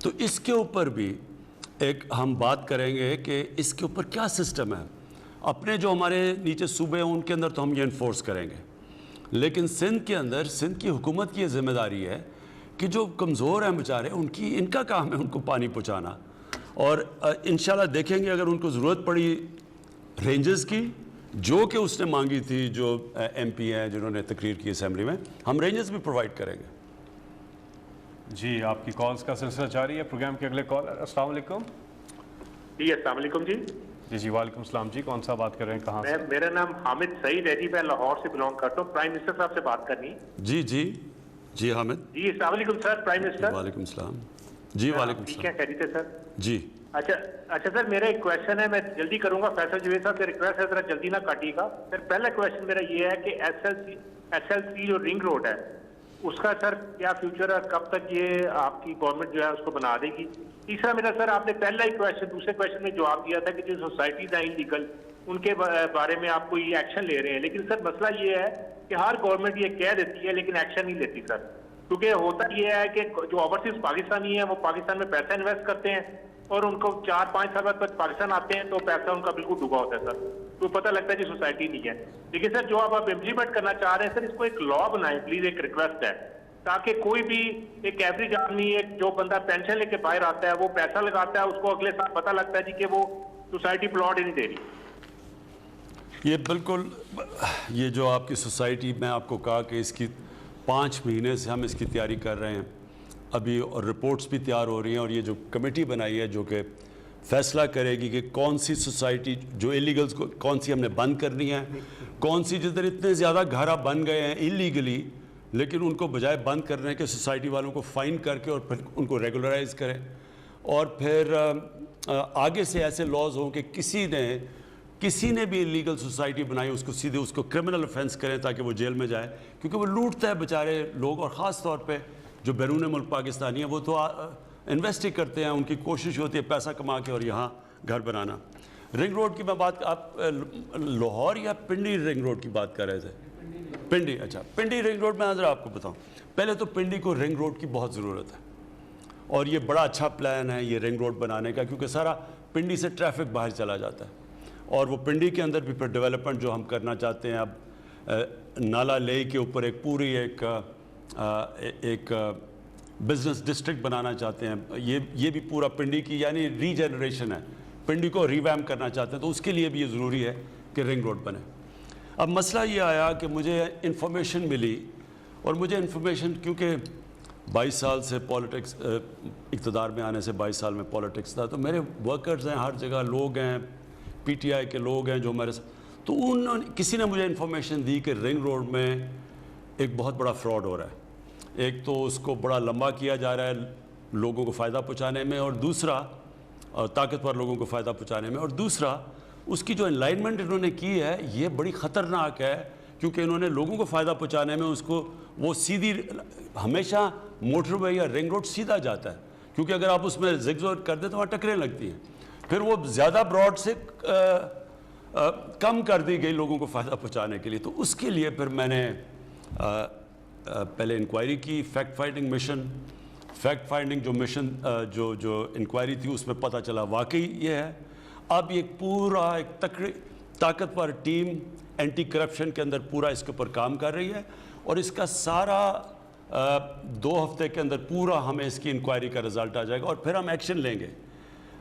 تو اس کے اوپر بھی ایک ہم بات کریں گے کہ اس کے اوپر کیا سسٹم ہے۔ اپنے جو ہمارے نیچے صوبے ہیں ان کے اندر تو ہم یہ انفورس کریں گے، لیکن سندھ کے اندر سندھ کی حکومت کی یہ ذمہ داری ہے کہ جو کمزور ہیں بیچارے ان کا کام ہے ان کو پانی پہنچانا، اور انشاءاللہ دیکھیں گے اگر ان کو ضرورت پڑی رینجز کی جو کہ اس نے مانگی تھی، جو ایم پی ہیں جنہوں نے تقریر کی اسمبلی میں، ہم رینجز بھی پرووائڈ کریں گے۔ جی آپ کی کالز کا سلسلہ جاری ہے، پروگرام کے اگلے کالر۔ السلام علیکم۔ جی السلام علیکم۔ جی جی جی وعلیکم السلام جی، کون سا بات کر رہے ہیں، کہاں سے؟ میرا نام حامد سعید ہے جی، میں لاہور سے بلانگ کرتا ہوں. پرائم منسٹر صاحب سے بات کرنی. جی جی جی حامد. جی السلام علیکم سر. Prime minister. وعلیکم السلام. جی وعلیکم ٹھیک ہے، السلام. خیریت ہے سر. جی اچھا سر، میرا ایک کویشچن ہے، میں جلدی کروں گا. فیصل جوید صاحب سے ریکویسٹ ہے ذرا جلدی نہ کاٹیے گا. سر پہلا کویشچن میرا یہ ہے کہ ایس ایل سی جو رنگ روڈ ہے اس کا سر کیا فیوچر ہے، کب تک یہ آپ کی گورنمنٹ جو ہے اس کو بنا دے گی. تیسرا میرا سر، آپ نے پہلا ہی کویشچن دوسرے کویشچن میں جواب دیا تھا کہ جو سوسائٹیز ہیں انلیگل ان کے بارے میں آپ کوئی ایکشن لے رہے ہیں، لیکن سر مسئلہ یہ ہے کہ ہر گورنمنٹ یہ کہہ دیتی ہے لیکن ایکشن نہیں لیتی سر. کیونکہ ہوتا یہ ہے کہ جو اوورسیز پاکستانی ہیں وہ پاکستان میں پیسہ انویسٹ کرتے ہیں اور ان کو 4-5 سال بعد پاکستان آتے ہیں تو پیسہ ان کا بالکل ڈوبا ہوتا ہے سر. تو پتہ لگتا ہے کہ سوسائٹی نہیں ہے. لیکن سر جو آپ امپلیمنٹ کرنا چاہ رہے ہیں سر، اس کو ایک لا بنائیں پلیز، ایک ریکویسٹ ہے، تاکہ کوئی بھی ایک ایوریج آدمی، ایک جو بندہ پینشن لے کے باہر آتا ہے وہ پیسہ لگاتا ہے، اس کو اگلے سال پتہ لگتا ہے جی کہ وہ سوسائٹی پلاٹ ہی نہیں دے رہی. یہ بالکل، یہ جو آپ کی سوسائٹی، میں آپ کو کہا کہ اس کی 5 مہینے سے ہم اس کی تیاری کر رہے ہیں ابھی، اور رپورٹس بھی تیار ہو رہی ہیں، اور یہ جو کمیٹی بنائی ہے جو کہ فیصلہ کرے گی کہ کون سی سوسائٹی جو ایلیگلز کو کون سی ہم نے بند کرنی ہے، کون سی جدھر اتنے زیادہ گھر اب بن گئے ہیں ایلیگلی، لیکن ان کو بجائے بند کرنے کے سوسائٹی والوں کو فائن کر کے اور پھر ان کو ریگولرائز کریں، اور پھر آگے سے ایسے لاز ہوں کہ کسی نے بھی ایلیگل سوسائٹی بنائی اس کو سیدھے اس کو کرمنل افینس کریں تاکہ وہ جیل میں جائے، کیونکہ وہ لوٹتا ہے بیچارے لوگ، اور خاص طور پہ جو بیرون ملک پاکستانی ہیں وہ تو انویسٹ ہی کرتے ہیں، ان کی کوشش ہوتی ہے پیسہ کما کے اور یہاں گھر بنانا. رنگ روڈ کی میں بات، آپ لاہور یا پنڈی رنگ روڈ کی بات کر رہے تھے؟ پنڈی. اچھا، پنڈی رنگ روڈ میں ذرا آپ کو بتاؤں، پہلے تو پنڈی کو رنگ روڈ کی بہت ضرورت ہے، اور یہ بڑا اچھا پلان ہے یہ رنگ روڈ بنانے کا، کیونکہ سارا پنڈی سے ٹریفک باہر چلا جاتا ہے، اور وہ پنڈی کے اندر بھی پھر ڈیولپمنٹ جو ہم کرنا چاہتے ہیں اب نالا لے کے اوپر ایک پوری ایک بزنس ڈسٹرکٹ بنانا چاہتے ہیں. یہ بھی پورا پنڈی کی یعنی ری جنریشن ہے، پنڈی کو ریویمپ کرنا چاہتے ہیں، تو اس کے لیے بھی یہ ضروری ہے کہ رنگ روڈ بنے. اب مسئلہ یہ آیا کہ مجھے انفارمیشن ملی، اور مجھے انفارمیشن کیونکہ 22 سال سے پالیٹکس، اقتدار میں آنے سے 22 سال میں پالیٹکس تھا، تو میرے ورکرز ہیں ہر جگہ، لوگ ہیں پی ٹی آئی کے لوگ ہیں جو ہمارے ساتھ، تو کسی نے مجھے انفارمیشن دی کہ رنگ روڈ میں ایک بہت بڑا فراڈ ہو رہا ہے. ایک تو اس کو بڑا لمبا کیا جا رہا ہے لوگوں کو فائدہ پہنچانے میں، اور دوسرا طاقتور لوگوں کو فائدہ پہنچانے میں، اور دوسرا اس کی جو الائنمنٹ انہوں نے کی ہے یہ بڑی خطرناک ہے، کیونکہ انہوں نے لوگوں کو فائدہ پہنچانے میں اس کو وہ سیدھی، ہمیشہ موٹر وے یا رنگ روڈ سیدھا جاتا ہے، کیونکہ اگر آپ اس میں زگزگ کر دیں تو وہاں ٹکریں لگتی ہیں، پھر وہ زیادہ براڈ سے کم کر دی گئی لوگوں کو فائدہ پہنچانے کے لیے. تو اس کے لیے پھر میں نے پہلے انکوائری کی، فیکٹ فائنڈنگ جو مشن جو انکوائری تھی اس میں پتہ چلا واقعی یہ ہے. اب یہ پورا ایک طاقتور ٹیم اینٹی کرپشن کے اندر پورا اس کے اوپر کام کر رہی ہے، اور اس کا سارا 2 ہفتے کے اندر پورا ہمیں اس کی انکوائری کا رزلٹ آ جائے گا، اور پھر ہم ایکشن لیں گے.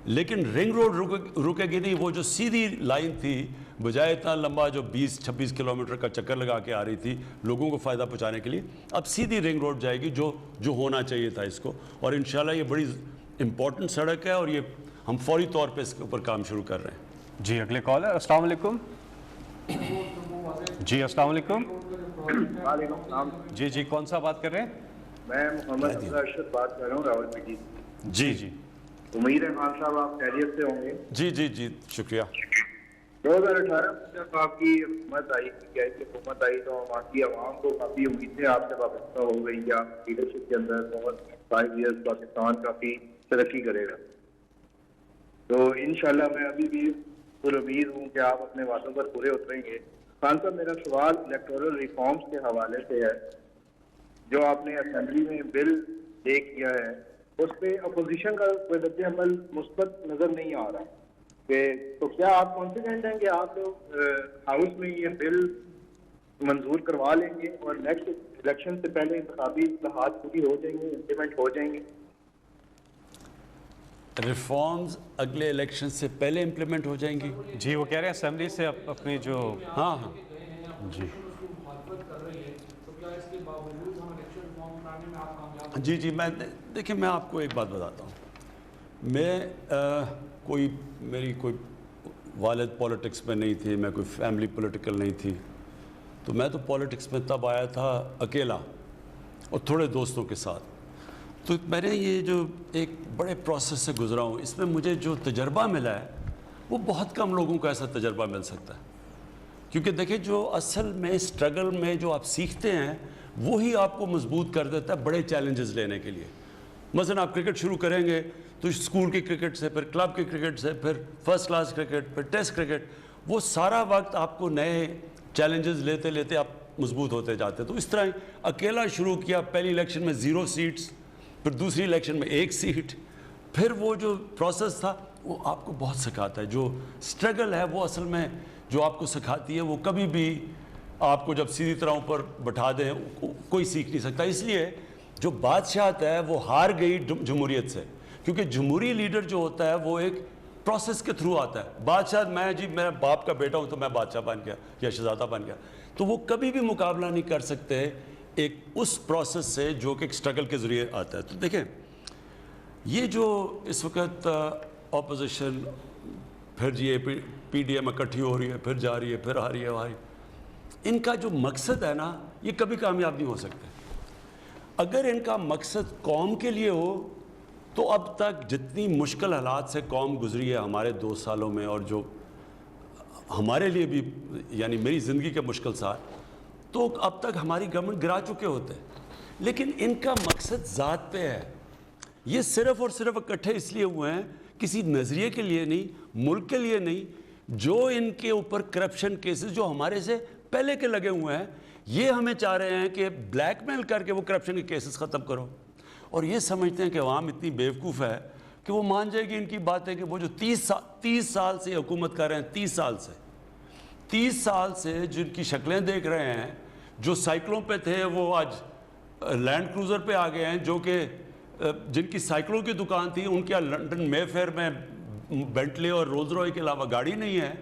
لیکن رنگ روڈ رکے گی نہیں، وہ جو سیدھی لائن تھی بجائے اتنا لمبا جو 20-26 کلومیٹر کا چکر لگا کے آ رہی تھی لوگوں کو فائدہ پہنچانے کے لیے، اب سیدھی رنگ روڈ جائے گی جو ہونا چاہیے تھا اس کو. اور انشاءاللہ یہ بڑی امپورٹنٹ سڑک ہے، اور یہ ہم فوری طور پہ اس کے اوپر کام شروع کر رہے ہیں. جی اگلے کال ہے. السلام علیکم. جی السلام علیکم. وعلیکم السلام. جی کون سا بات کر رہے ہیں؟ میں محمد افضل ارشد بات کر رہا ہوں راولپنڈی. جی امید ہے خان صاحب آپ خیریت سے ہوں گے. جی شکریہ. 2018 میں جب آپ کی حکومت آئی، حکومت آئی تو وہاں کی عوام کو کافی امیدیں آپ سے وابستہ ہو گئی کہ آپ لیڈرشپ کے اندر 5 ایئرس پاکستان کافی ترقی کرے گا. تو انشاءاللہ میں ابھی بھی پر امید ہوں کہ آپ اپنے وعدوں پر پورے اتریں گے. خان صاحب میرا سوال الیکٹورل ریفارمز کے حوالے سے ہے. جو آپ نے اسمبلی میں بل لے کیا ہے اس پہ اپوزیشن کا کوئی رد عمل مثبت نظر نہیں آ رہا کہ تو کیا آپ کانفیڈنٹ ہیں کہ آپ لوگ ہاؤس میں یہ بل منظور کروا لیں گے اور نیکسٹ الیکشن سے پہلے انتخابی اصلاحات پوری ہو جائیں گے، امپلیمنٹ ہو جائیں گے؟ ریفارمز اگلے الیکشن سے پہلے امپلیمنٹ ہو جائیں گی؟ جی وہ کہہ رہے ہیں اسمبلی سے اپنی جو ہاں جی میں دیکھیں میں آپ کو ایک بات بتاتا ہوں. میں میری کوئی والد پولیٹکس میں نہیں تھے، میں کوئی فیملی پولیٹیکل نہیں تھی، تو میں تو پولیٹکس میں تب آیا تھا اکیلا اور تھوڑے دوستوں کے ساتھ. تو میں نے یہ جو ایک بڑے پروسیس سے گزرا ہوں، اس میں مجھے جو تجربہ ملا ہے وہ بہت کم لوگوں کو ایسا تجربہ مل سکتا ہے. کیونکہ دیکھیں جو اصل میں اسٹرگل میں جو آپ سیکھتے ہیں وہی آپ کو مضبوط کر دیتا ہے بڑے چیلنجز لینے کے لیے. مثلا آپ کرکٹ شروع کریں گے تو اسکول کی کرکٹ سے، پھر کلب کی کرکٹ سے، پھر فرسٹ کلاس کرکٹ، پھر ٹیسٹ کرکٹ، وہ سارا وقت آپ کو نئے چیلنجز لیتے لیتے آپ مضبوط ہوتے جاتے ہیں. تو اس طرح اکیلا شروع کیا، پہلی الیکشن میں 0 سیٹس، پھر دوسری الیکشن میں 1 سیٹ. پھر وہ جو پروسیس تھا وہ آپ کو بہت سکھاتا ہے. جو اسٹرگل ہے وہ اصل میں جو آپ کو سکھاتی ہے وہ کبھی بھی آپ کو جب سیدھی طرح اوپر بٹھا دیں کوئی سیکھ نہیں سکتا. اس لیے جو بادشاہت ہے وہ ہار گئی جمہوریت سے، کیونکہ جمہوری لیڈر جو ہوتا ہے وہ ایک پروسیس کے تھرو آتا ہے. بادشاہ میں باپ کا بیٹا ہوں تو میں بادشاہ بن گیا یا شہزادہ بن گیا، تو وہ کبھی بھی مقابلہ نہیں کر سکتے ایک اس پروسیس سے جو کہ ایک اسٹرگل کے ذریعے آتا ہے. تو دیکھیں یہ جو اس وقت اپوزیشن پھر یہ پی ڈی ایم اکٹھی ہو رہی ہے، پھر جا رہی ہے، پھر آ رہی ہے، ان کا جو مقصد ہے نا یہ کبھی کامیاب نہیں ہو سکتے. اگر ان کا مقصد قوم کے لیے ہو تو اب تک جتنی مشکل حالات سے قوم گزری ہے ہمارے 2 سالوں میں، اور جو ہمارے لیے بھی یعنی میری زندگی کے مشکل سال، تو اب تک ہماری گورنمنٹ گرا چکے ہوتے ہیں. لیکن ان کا مقصد ذات پہ ہے. یہ صرف اور صرف اکٹھے اس لیے ہوئے ہیں، کسی نظریے کے لیے نہیں، ملک کے لیے نہیں. جو ان کے اوپر کرپشن کیسز جو ہمارے سے پہلے کے لگے ہوئے ہیں، یہ ہمیں چاہ رہے ہیں کہ بلیک میل کر کے وہ کرپشن کے کیسز ختم کرو. اور یہ سمجھتے ہیں کہ عوام اتنی بیوقوف ہے کہ وہ مان جائے گی ان کی باتیں کہ وہ جو 30 سال سے حکومت کر رہے ہیں، 30 سال سے جن کی شکلیں دیکھ رہے ہیں، جو سائیکلوں پہ تھے وہ آج لینڈ کروزر پہ آ گئے ہیں، جو کہ جن کی سائیکلوں کی دکان تھی ان کے لنڈن مے فیئر میں بینٹلے اور رولز رائس کے علاوہ گاڑی نہیں ہے.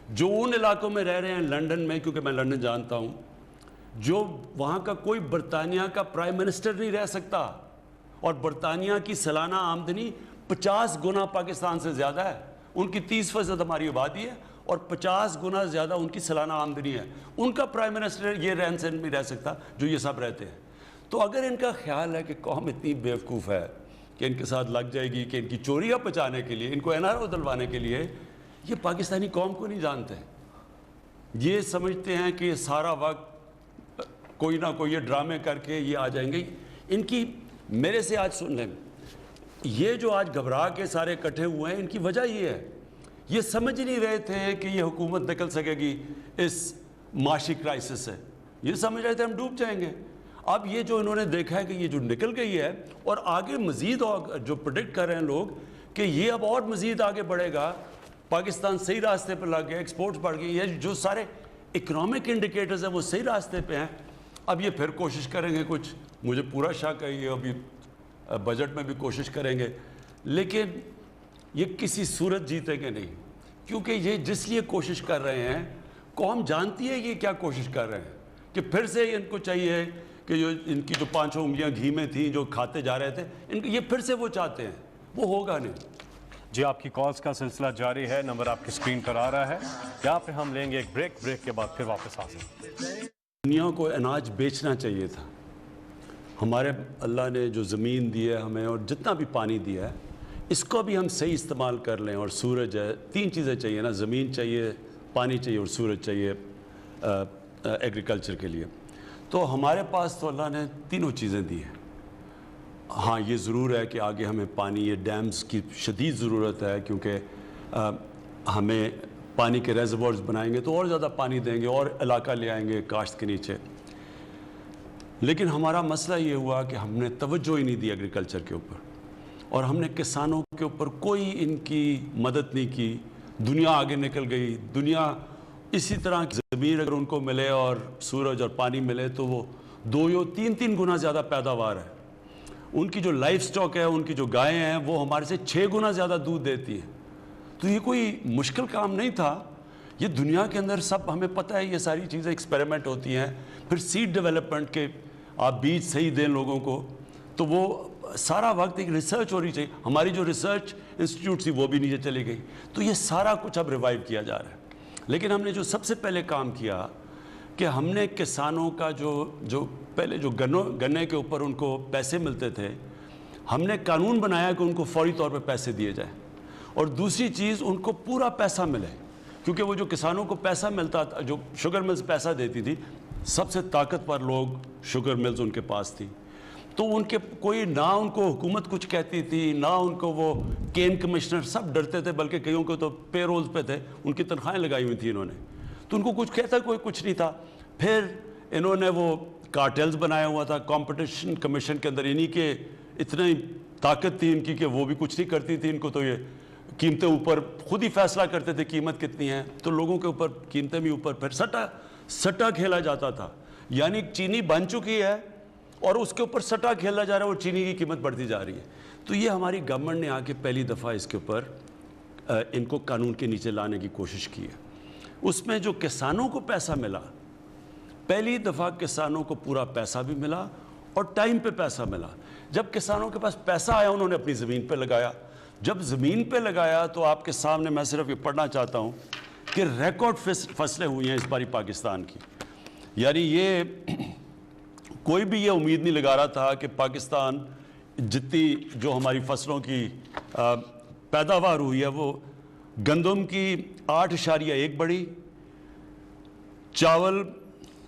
جو ان علاقوں میں رہ رہے ہیں لنڈن میں، کیونکہ میں لنڈن جانتا ہوں، جو وہاں کا کوئی برطانیہ کا پرائم منسٹر نہیں رہ سکتا، اور برطانیہ کی سالانہ آمدنی 50 گنا پاکستان سے زیادہ ہے. ان کی 30% ہماری آبادی ہے اور 50 گنا زیادہ ان کی سالانہ آمدنی ہے. ان کا پرائم منسٹر یہ رہن سہن میں رہ سکتا جو یہ سب رہتے ہیں. تو اگر ان کا خیال ہے کہ قوم اتنی بیوقوف ہے کہ ان کے ساتھ لگ جائے گی کہ ان کی چوریاں پچانے کے لیے، ان کو NRO دلوانے کے لیے، یہ پاکستانی قوم کو نہیں جانتے. یہ سمجھتے ہیں کہ یہ سارا وقت کوئی نہ کوئی یہ ڈرامے کر کے یہ آ جائیں گے. ان کی میرے سے آج سن لیں، یہ جو آج گھبرا کے سارے اکٹھے ہوئے ہیں، ان کی وجہ یہ ہے، یہ سمجھ نہیں رہے تھے کہ یہ حکومت نکل سکے گی اس معاشی کرائسس سے. یہ سمجھ رہے تھے ہم ڈوب جائیں گے. اب یہ جو انہوں نے دیکھا ہے کہ یہ جو نکل گئی ہے، اور آگے مزید جو پریڈکٹ کر رہے ہیں لوگ کہ یہ اب اور مزید آگے بڑھے گا، پاکستان صحیح راستے پر لگ گیا، ایکسپورٹس بڑھ گئی، یہ جو سارے اکنامک انڈیکیٹرز ہیں وہ صحیح راستے پہ ہیں. اب یہ پھر کوشش کریں گے کچھ، مجھے پورا شک ہے یہ ابھی بجٹ میں بھی کوشش کریں گے، لیکن یہ کسی صورت جیتیں گے نہیں. کیونکہ یہ جس لیے کوشش کر رہے ہیں، قوم جانتی ہے یہ کیا کوشش کر رہے ہیں، کہ پھر سے ان کو چاہیے کہ جو ان کی جو 5 انگلیاں گھی میں تھیں جو کھاتے جا رہے تھے، یہ پھر سے وہ چاہتے ہیں. وہ ہوگا نہیں. جی آپ کی کالز کا سلسلہ جاری ہے، نمبر آپ کی اسکرین پر آ رہا ہے. یہاں پہ ہم لیں گے ایک بریک کے بعد پھر واپس آ سکتے ہیں. دنیا کو اناج بیچنا چاہیے تھا. ہمارے اللہ نے جو زمین دی ہے ہمیں اور جتنا بھی پانی دیا ہے، اس کو بھی ہم صحیح استعمال کر لیں. اور سورج ہے، 3 چیزیں چاہیے نا، زمین چاہیے، پانی چاہیے اور سورج چاہیے ایگریکلچر کے لیے. تو ہمارے پاس تو اللہ نے تینوں چیزیں دی ہیں. ہاں یہ ضرور ہے کہ آگے ہمیں پانی، یہ ڈیمز کی شدید ضرورت ہے، کیونکہ ہمیں پانی کے ریزروارز بنائیں گے تو اور زیادہ پانی دیں گے اور علاقہ لے آئیں گے کاشت کے نیچے. لیکن ہمارا مسئلہ یہ ہوا کہ ہم نے توجہ ہی نہیں دی ایگریکلچر کے اوپر، اور ہم نے کسانوں کے اوپر کوئی ان کی مدد نہیں کی. دنیا آگے نکل گئی. دنیا اسی طرح زمین اگر ان کو ملے اور سورج اور پانی ملے تو وہ 2 یا 3 گنا زیادہ پیداوار ہے. ان کی جو لائف سٹاک ہے، ان کی جو گائیں ہیں، وہ ہمارے سے 6 گنا زیادہ دودھ دیتی ہیں. تو یہ کوئی مشکل کام نہیں تھا. یہ دنیا کے اندر سب ہمیں پتہ ہے، یہ ساری چیزیں ایکسپیریمنٹ ہوتی ہیں. پھر سیڈ ڈیولپمنٹ کے آپ بیج صحیح دیں لوگوں کو تو وہ سارا وقت ایک ریسرچ ہونی چاہیے. ہماری جو ریسرچ انسٹیٹیوٹ تھی وہ بھی نیچے چلی گئی. تو یہ سارا کچھ اب ریوائیو کیا جا رہا ہے. لیکن ہم نے جو سب سے پہلے کام کیا کہ ہم نے کسانوں کا جو پہلے جو گنے کے اوپر ان کو پیسے ملتے تھے, ہم نے قانون بنایا کہ ان کو فوری طور پہ پیسے دیے جائیں. اور دوسری چیز, ان کو پورا پیسہ ملے, کیونکہ وہ جو کسانوں کو پیسہ ملتا تھا, جو شوگر ملز پیسہ دیتی تھی, سب سے طاقتور لوگ شوگر ملز ان کے پاس تھی. تو ان کے کوئی نہ ان کو حکومت کچھ کہتی تھی, نہ ان کو وہ کین کمشنر, سب ڈرتے تھے, بلکہ کئیوں کو تو پے رولز پہ تھے, ان کی تنخواہیں لگائی ہوئی تھیں انہوں نے, تو ان کو کچھ کہتا کوئی کچھ نہیں تھا. پھر انہوں نے وہ کارٹیلز بنایا ہوا تھا کمپٹیشن کمیشن کے اندر, انہی کے اتنی طاقت تھی ان کی کہ وہ بھی کچھ نہیں کرتی تھی. ان کو تو یہ قیمتیں اوپر خود ہی فیصلہ کرتے تھے قیمت کتنی ہے, تو لوگوں کے اوپر قیمتیں بھی اوپر. پھر سٹا کھیلا جاتا تھا, یعنی چینی بن چکی ہے اور اس کے اوپر سٹا کھیلا جا رہا ہے اور چینی کی قیمت بڑھتی جا رہی ہے. تو یہ ہماری گورنمنٹ نے آ کے پہلی دفعہ اس کے اوپر ان کو قانون کے نیچے لانے کی کوشش کی ہے. اس میں جو کسانوں کو پیسہ ملا, پہلی دفعہ کسانوں کو پورا پیسہ بھی ملا اور ٹائم پہ پیسہ ملا. جب کسانوں کے پاس پیسہ آیا انہوں نے اپنی زمین پہ لگایا. جب زمین پہ لگایا تو آپ کے سامنے میں صرف یہ پڑھنا چاہتا ہوں کہ ریکارڈ فصلیں ہوئی ہیں اس باری پاکستان کی. یعنی یہ کوئی بھی یہ امید نہیں لگا رہا تھا کہ پاکستان جتنی جو ہماری فصلوں کی پیداوار ہوئی ہے, وہ گندم کی 8.1 بڑھی, چاول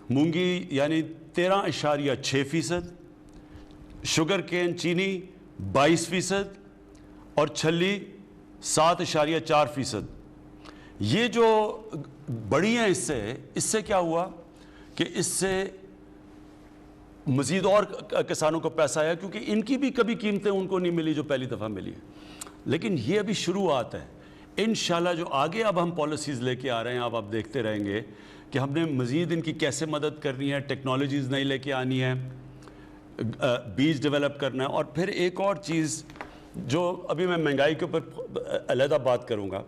مونگی یعنی 13.6%, شوگر کین چینی 22% اور چھلی 7.4%. یہ جو بڑی ہیں اس سے کیا ہوا کہ اس سے مزید اور کسانوں کو پیسہ آیا, کیونکہ ان کی بھی کبھی قیمتیں ان کو نہیں ملی جو پہلی دفعہ ملی ہے. لیکن یہ ابھی شروعات ہے. انشاءاللہ جو آگے اب ہم پالیسیز لے کے آ رہے ہیں, اب آپ دیکھتے رہیں گے کہ ہم نے مزید ان کی کیسے مدد کرنی ہے, ٹیکنالوجیز نئی لے کے آنی ہے, بیج ڈیولپ کرنا ہے. اور پھر ایک اور چیز جو ابھی میں مہنگائی کے اوپر علیحدہ بات کروں گا,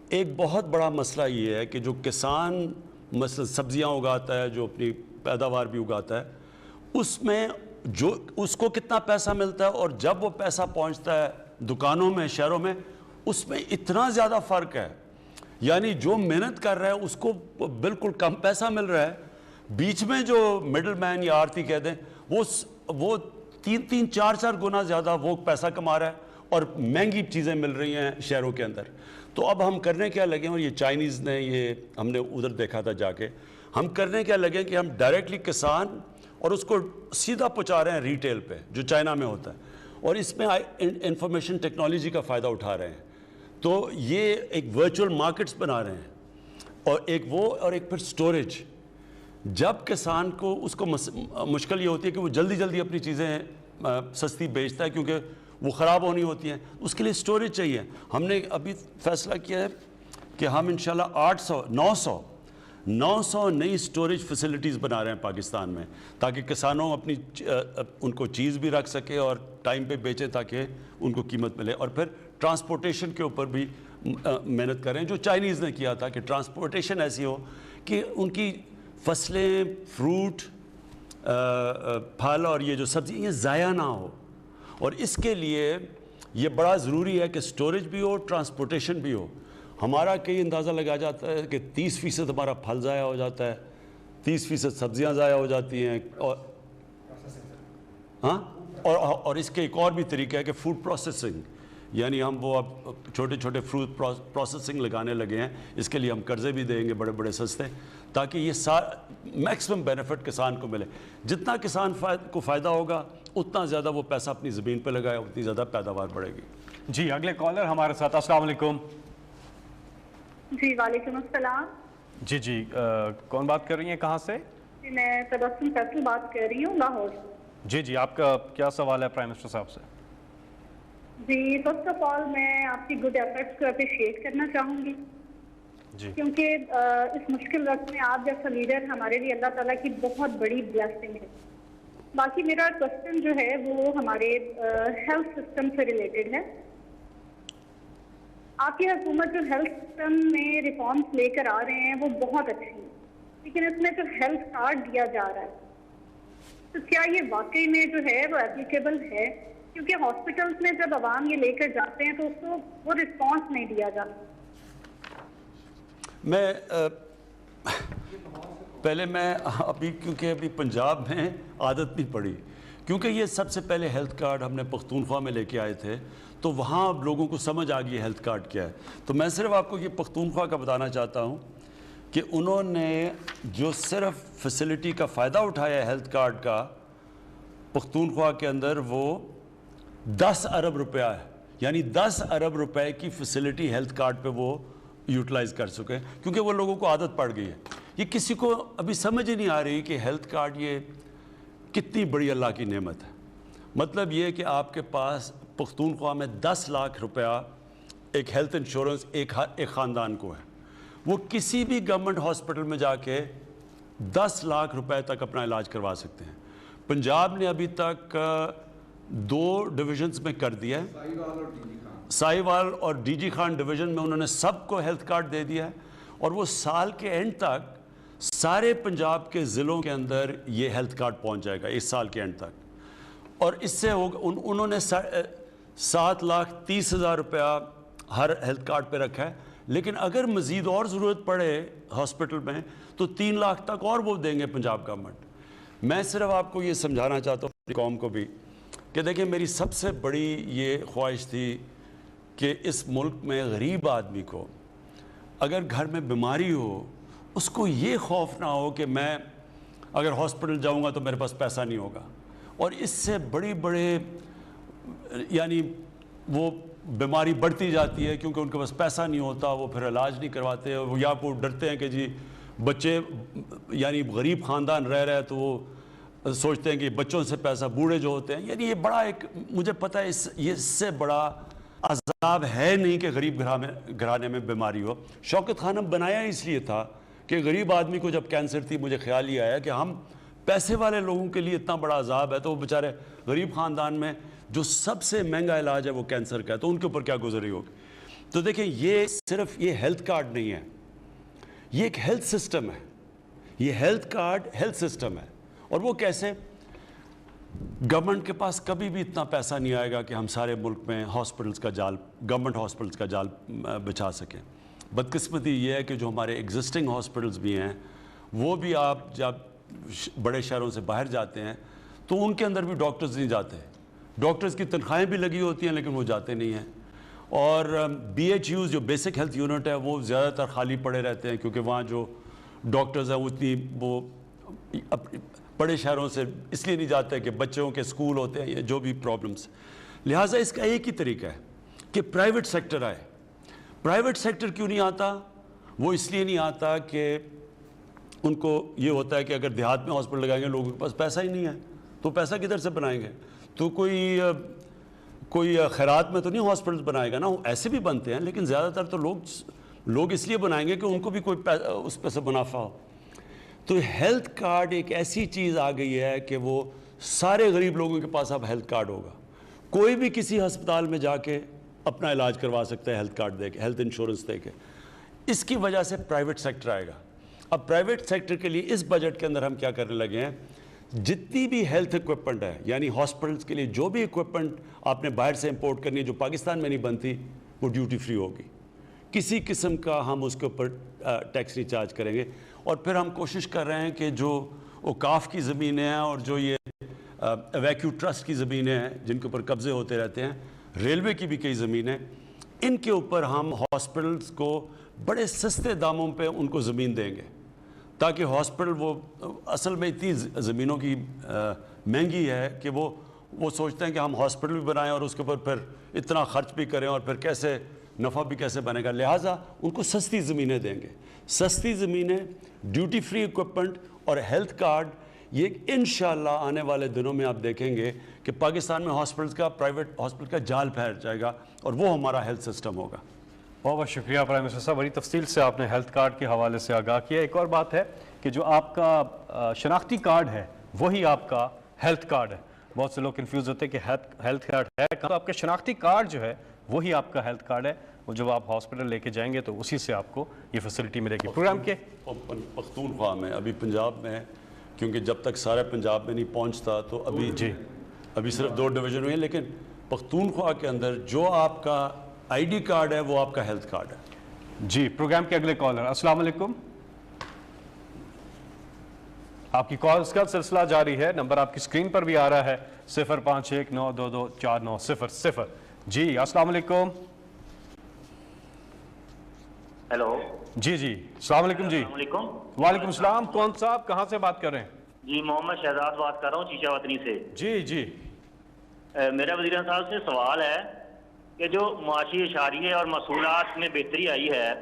ایک بہت بڑا مسئلہ یہ ہے کہ جو کسان مثلا سبزیاں اگاتا ہے, جو اپنی پیداوار بھی اگاتا ہے, اس میں جو اس کو کتنا پیسہ ملتا ہے اور جب وہ پیسہ پہنچتا ہے دکانوں میں, شہروں میں, اس میں اتنا زیادہ فرق ہے. یعنی جو محنت کر رہا ہے اس کو بالکل کم پیسہ مل رہا ہے, بیچ میں جو مڈل مین یا آرتی کہہ دیں وہ 3-4 گنا زیادہ وہ پیسہ کما رہا ہے اور مہنگی چیزیں مل رہی ہیں شہروں کے اندر. تو اب ہم کرنے کیا لگے, اور یہ چائنیز نے, یہ ہم نے ادھر دیکھا تھا جا کے, ہم کرنے کیا لگے کہ ہم ڈائریکٹلی کسان اور اس کو سیدھا پہنچا رہے ہیں ریٹیل پہ جو چائنا میں ہوتا ہے, اور اس میں انفارمیشن ٹیکنالوجی کا فائدہ اٹھا رہے ہیں. تو یہ ایک ورچوئل مارکیٹس بنا رہے ہیں, اور ایک وہ اور ایک پھر سٹوریج. جب کسان کو اس کو مشکل یہ ہوتی ہے کہ وہ جلدی جلدی اپنی چیزیں سستی بیچتا ہے کیونکہ وہ خراب ہونی ہوتی ہیں, اس کے لیے سٹوریج چاہیے. ہم نے ابھی فیصلہ کیا ہے کہ ہم انشاءاللہ 900 نئی سٹوریج فیسلٹیز بنا رہے ہیں پاکستان میں, تاکہ کسانوں اپنی ان کو چیز بھی رکھ سکے اور ٹائم پہ بیچیں تاکہ ان کو قیمت ملے. اور پھر ٹرانسپورٹیشن کے اوپر بھی محنت کریں, جو چائنیز نے کیا تھا کہ ٹرانسپورٹیشن ایسی ہو کہ ان کی فصلیں, فروٹ, پھل اور یہ جو سبزی یہ ضائع نہ ہو. اور اس کے لیے یہ بڑا ضروری ہے کہ سٹوریج بھی ہو, ٹرانسپورٹیشن بھی ہو. ہمارا کئی اندازہ لگا جاتا ہے کہ 30% ہمارا پھل ضائع ہو جاتا ہے, 30% سبزیاں ضائع ہو جاتی ہیں. اور اس کے ایک اور بھی طریقہ ہے کہ فوڈ پروسیسنگ, یعنی ہم وہ اب چھوٹے چھوٹے فوڈ پروسیسنگ لگانے لگے ہیں. اس کے لیے ہم قرضے بھی دیں گے بڑے بڑے سستے, تاکہ یہ میکسیمم بینیفٹ کسان کو ملے. جتنا کسان کو فائدہ ہوگا اتنا زیادہ وہ پیسہ اپنی زمین پہ لگائے, اتنی زیادہ پیداوار بڑھے گی. جی اگلے کالر ہمارے ساتھ. السلام علیکم. جی وعلیکم السلام. جی کون بات کر رہی ہیں, کہاں سے؟ جی میں تبسم فیصل بات کر رہی ہوں لاہور. جی آپ کا کیا سوال ہے پرائم منسٹر صاحب سے؟ جی فرسٹ آف آل میں آپ کی گڈ ایفرٹس کو اپریشیٹ کرنا چاہوں گی, کیونکہ اس مشکل وقت میں آپ جیسا لیڈر ہمارے لیے اللہ تعالیٰ کی بہت بڑی بلیسنگ ہے. باقی میرا کوشچن جو ہے وہ ہمارے ہیلتھ سسٹم سے ریلیٹڈ ہے. آپ کی حکومت جو ہیلتھ سسٹم میں ریفارمس لے کر آ رہے ہیں وہ بہت اچھی ہیں, لیکن اس میں جو ہیلتھ کارڈ دیا جا رہا ہے تو کیا یہ واقعی میں جو ہے وہ اپلیکیبل ہے؟ کیونکہ ہاسپٹلس میں جب عوام یہ لے کر جاتے ہیں تو اس کو وہ رسپانس نہیں دیا جاتا. میں پہلے میں کیونکہ ابھی پنجاب میں عادت نہیں پڑی، کیونکہ یہ سب سے پہلے ہیلتھ کارڈ ہم نے پختونخوا میں لے کے آئے تھے، تو وہاں اب لوگوں کو سمجھ آ گئی ہے ہیلتھ کارڈ کیا ہے. تو میں صرف آپ کو یہ پختونخوا کا بتانا چاہتا ہوں کہ انہوں نے جو صرف فیسلٹی کا فائدہ اٹھایا ہے ہیلتھ کارڈ کا پختونخوا کے اندر، وہ 10 ارب روپیہ ہے. یعنی 10 ارب روپے کی فیسلٹی ہیلتھ کارڈ پہ وہ یوٹیلائز کر سکے، کیونکہ وہ لوگوں کو عادت پڑ گئی ہے. یہ کسی کو ابھی سمجھ ہی نہیں آ رہی کہ ہیلتھ کارڈ یہ کتنی بڑی اللہ کی نعمت ہے. مطلب یہ کہ آپ کے پاس پختونخوا میں 10 لاکھ روپیہ ایک ہیلتھ انشورنس ایک خاندان کو ہے. وہ کسی بھی گورنمنٹ ہاسپٹل میں جا کے 10 لاکھ روپے تک اپنا علاج کروا سکتے ہیں. پنجاب نے ابھی تک 2 ڈویژنز میں کر دیا ہے، سائیوال اور ڈی جی خان ڈویژن میں انہوں نے سب کو ہیلتھ کارڈ دے دیا ہے، اور وہ سال کے اینڈ تک سارے پنجاب کے ضلعوں کے اندر یہ ہیلتھ کارڈ پہنچ جائے گا اس سال کے اینڈ تک. اور اس سے انہوں نے 7,30,000 روپیہ ہر ہیلتھ کارڈ پہ رکھا ہے. لیکن اگر مزید اور ضرورت پڑے ہاسپٹل میں تو 3 لاکھ تک اور وہ دیں گے پنجاب گورنمنٹ. میں صرف آپ کو یہ سمجھانا چاہتا ہوں اپنی قوم کو بھی کہ دیکھیں میری سب سے بڑی یہ خواہش تھی کہ اس ملک میں غریب آدمی کو اگر گھر میں بیماری ہو اس کو یہ خوف نہ ہو کہ میں اگر ہاسپٹل جاؤں گا تو میرے پاس پیسہ نہیں ہوگا. اور اس سے بڑے یعنی وہ بیماری بڑھتی جاتی ہے کیونکہ ان کے پاس پیسہ نہیں ہوتا، وہ پھر علاج نہیں کرواتے. وہ یا وہ ڈرتے ہیں کہ جی بچے یعنی غریب خاندان رہ رہے تو وہ سوچتے ہیں کہ بچوں سے پیسہ، بوڑھے جو ہوتے ہیں. یعنی یہ بڑا ایک مجھے پتہ ہے اس سے بڑا عذاب ہے نہیں کہ غریب گھرانے میں بیماری ہو. شوکت خانم بنایا اس لیے تھا کہ غریب آدمی کو جب کینسر تھی مجھے خیال یہ آیا کہ ہم پیسے والے لوگوں کے لیے اتنا بڑا عذاب ہے تو وہ بیچارے غریب خاندان میں جو سب سے مہنگا علاج ہے وہ کینسر کا ہے تو ان کے اوپر کیا گزری ہوگی. تو دیکھیں یہ صرف یہ ہیلتھ کارڈ نہیں ہے، یہ ایک ہیلتھ سسٹم ہے. یہ ہیلتھ کارڈ ہیلتھ سسٹم ہے. اور وہ کیسے؟ گورنمنٹ کے پاس کبھی بھی اتنا پیسہ نہیں آئے گا کہ ہم سارے ملک میں ہاسپٹلس کا جال، گورنمنٹ ہاسپٹلس کا جال بچھا سکیں. بدقسمتی یہ ہے کہ جو ہمارے ایگزسٹنگ ہاسپٹلس بھی ہیں وہ بھی آپ جب بڑے شہروں سے باہر جاتے ہیں تو ان کے اندر بھی ڈاکٹرز نہیں جاتے. ڈاکٹرز کی تنخواہیں بھی لگی ہوتی ہیں لیکن وہ جاتے نہیں ہیں. اور BHUs جو بیسک ہیلتھ یونٹ ہے وہ زیادہ تر خالی پڑے رہتے ہیں کیونکہ وہاں جو ڈاکٹرز ہیں وہ بڑے شہروں سے اس لیے نہیں جاتے کہ بچوں کے اسکول ہوتے ہیں یا جو بھی پرابلمس. لہٰذا اس کا ایک ہی طریقہ ہے کہ پرائیویٹ سیکٹر آئے. پرائیویٹ سیکٹر کیوں نہیں آتا؟ وہ اس لیے نہیں آتا کہ ان کو یہ ہوتا ہے کہ اگر دیہات میں ہاسپٹل لگائیں گے لوگوں کے پاس پیسہ ہی نہیں ہے تو پیسہ کدھر سے بنائیں گے. تو کوئی خیرات میں تو نہیں ہاسپٹل بنائے گا نا. ایسے بھی بنتے ہیں لیکن زیادہ تر تو لوگ اس لیے بنائیں گے کہ ان کو بھی کوئی اس پہ سے منافع ہو. تو ہیلتھ کارڈ ایک ایسی چیز آ گئی ہے کہ وہ سارے غریب لوگوں کے پاس اب ہیلتھ کارڈ ہوگا. کوئی بھی کسی ہسپتال میں جا کے اپنا علاج کروا سکتا ہے ہیلتھ کارڈ دے کے، ہیلتھ انشورنس دے کے. اس کی وجہ سے پرائیویٹ سیکٹر آئے گا. اب پرائیویٹ سیکٹر کے لیے اس بجٹ کے اندر ہم کیا کرنے لگے ہیں، جتنی بھی ہیلتھ اکوپمنٹ ہے یعنی ہاسپٹلس کے لیے جو بھی اکوپمنٹ آپ نے باہر سے امپورٹ کرنی ہے جو پاکستان میں نہیں بنتی وہ ڈیوٹی فری ہوگی. کسی قسم کا ہم اس کے اوپر ٹیکس نہیں چارج کریں گے. اور پھر ہم کوشش کر رہے ہیں کہ جو اوقاف کی زمینیں ہیں اور جو یہ ویکیو ٹرسٹ کی زمینیں ہیں جن کے اوپر قبضے ہوتے رہتے ہیں، ریلوے کی بھی کئی زمینیں، ان کے اوپر ہم ہاسپٹلس کو بڑے سستے داموں پہ ان کو زمین دیں گے تاکہ ہاسپٹل وہ اصل میں اتنی زمینوں کی مہنگی ہے کہ وہ سوچتے ہیں کہ ہم ہاسپٹل بھی بنائیں اور اس کے اوپر پھر اتنا خرچ بھی کریں اور پھر کیسے نفع بھی کیسے بنے گا. لہٰذا ان کو سستی زمینیں دیں گے. سستی زمینیں، ڈیوٹی فری اکوپمنٹ اور ہیلتھ کارڈ، یہ انشاءاللہ آنے والے دنوں میں آپ دیکھیں گے کہ پاکستان میں ہاسپٹلس کا، پرائیویٹ ہاسپٹل کا جال پھیل جائے گا اور وہ ہمارا ہیلتھ سسٹم ہوگا. بہت بہت شکریہ پرائم منسٹر صاحب، بڑی تفصیل سے آپ نے ہیلتھ کارڈ کے حوالے سے آگاہ کیا. ایک اور بات ہے کہ جو آپ کا شناختی کارڈ ہے وہی آپ کا ہیلتھ کارڈ ہے. بہت سے لوگ کنفیوز ہوتے ہیں کہ ہیلتھ کارڈ ہے تو آپ کا شناختی کارڈ جو ہے وہی آپ کا ہیلتھ کارڈ ہے. وہ جب آپ ہاسپٹل لے کے جائیں گے تو اسی سے آپ کو یہ فیسلٹی ملے گی. پروگرام کے پختونخوا میں ابھی پنجاب میں کیونکہ جب تک سارے پنجاب میں نہیں پہنچتا تو ابھی جی ابھی صرف 2 ڈویژن ہوئے ہیں، لیکن پختونخوا کے اندر جو آپ کا آئی ڈی کارڈ ہے وہ آپ کا ہیلتھ کارڈ ہے. جی پروگرام کے اگلے کالر، السلام علیکم. آپ کی کالز کا سلسلہ جاری ہے. نمبر آپ کی اسکرین پر بھی آ رہا ہے 0519224900. جی السلام علیکم. ہیلو جی جی السلام علیکم. جی السلام علیکم. وعلیکم السلام. کون صاحب کہاں سے بات کر رہے ہیں؟ جی محمد شہزاد بات کر رہا ہوں چیچا وطنی سے. جی جی میرا وزیر اعظم صاحب سے سوال ہے کہ جو معاشی اشاریے اور محصولات میں بہتری آئی ہے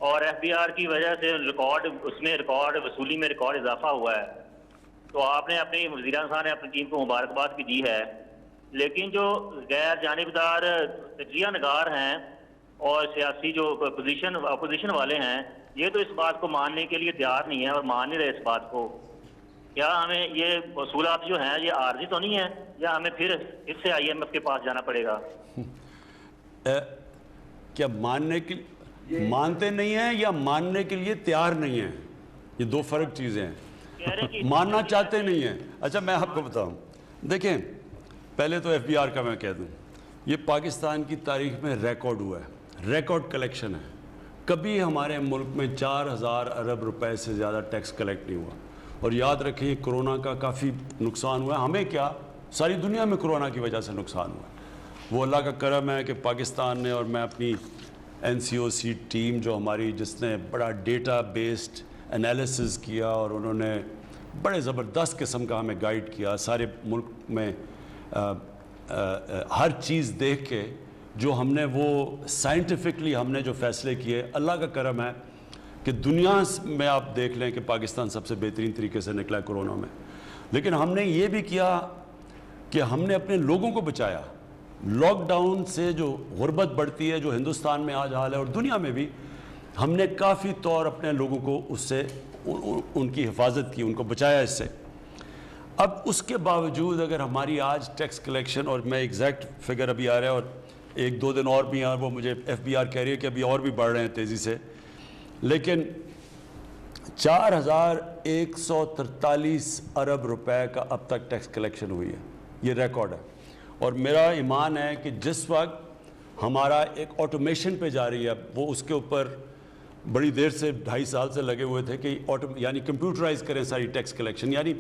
اور ایف بی آر کی وجہ سے ریکارڈ وصولی میں ریکارڈ اضافہ ہوا ہے، تو آپ نے اپنی وزیر اعظم صاحب نے اپنی ٹیم کو مبارکباد بھی دی ہے، لیکن جو غیر جانبدار تجزیہ نگار ہیں اور سیاسی جو اپوزیشن والے ہیں، یہ تو اس بات کو ماننے کے لیے تیار نہیں ہے اور مان نہیں رہے اس بات کو. کیا ہمیں یہ وصولات جو ہیں یہ عارضی تو نہیں ہے یا ہمیں پھر سے آئی ایم ایف کے پاس جانا پڑے گا؟ کیا مانتے نہیں ہیں یا ماننے کے لیے تیار نہیں ہیں؟ یہ 2 فرق چیزیں ہیں. ماننا چاہتے نہیں ہیں. اچھا میں آپ کو بتاؤں، دیکھیں پہلے تو ایف بی آر کا میں کہہ دوں، یہ پاکستان کی تاریخ میں ریکارڈ ہوا ہے، ریکارڈ کلیکشن ہے. کبھی ہمارے ملک میں 4000 ارب روپے سے زیادہ ٹیکس کلیکٹ نہیں ہوا. اور یاد رکھیں کرونا کا کافی نقصان ہوا ہے. ہمیں کیا، ساری دنیا میں کرونا کی وجہ سے نقصان ہوا ہے. وہ اللہ کا کرم ہے کہ پاکستان نے، اور میں اپنی NCOC ٹیم جو ہماری، جس نے بڑا ڈیٹا بیسڈ انالیسز کیا اور انہوں نے بڑے زبردست قسم کا ہمیں گائیڈ کیا سارے ملک میں، ہر چیز دیکھ کے جو ہم نے وہ سائنٹیفکلی ہم نے جو فیصلے کیے، اللہ کا کرم ہے کہ دنیا میں آپ دیکھ لیں کہ پاکستان سب سے بہترین طریقے سے نکلا ہے کرونا میں. لیکن ہم نے یہ بھی کیا کہ ہم نے اپنے لوگوں کو بچایا. لاک ڈاؤن سے جو غربت بڑھتی ہے، جو ہندوستان میں آج حال ہے اور دنیا میں بھی، ہم نے کافی طور اپنے لوگوں کو اس سے ان کی حفاظت کی، ان کو بچایا اس سے. اب اس کے باوجود اگر ہماری آج ٹیکس کلیکشن، اور میں ایگزیکٹ فگر ابھی آ رہا ہے اور 1-2 دن اور بھی ہیں، وہ مجھے ایف بی آر کہہ رہی ہے کہ ابھی اور بھی بڑھ رہے ہیں تیزی سے، لیکن 4143 ارب روپے کا اب تک ٹیکس کلیکشن ہوئی ہے. یہ ریکارڈ ہے. اور میرا ایمان ہے کہ جس وقت ہمارا ایک آٹومیشن پہ جا رہی ہے، وہ اس کے اوپر بڑی دیر سے 2.5 سال سے لگے ہوئے تھے کہ یعنی کمپیوٹرائز کریں ساری ٹیکس کلیکشن، یعنی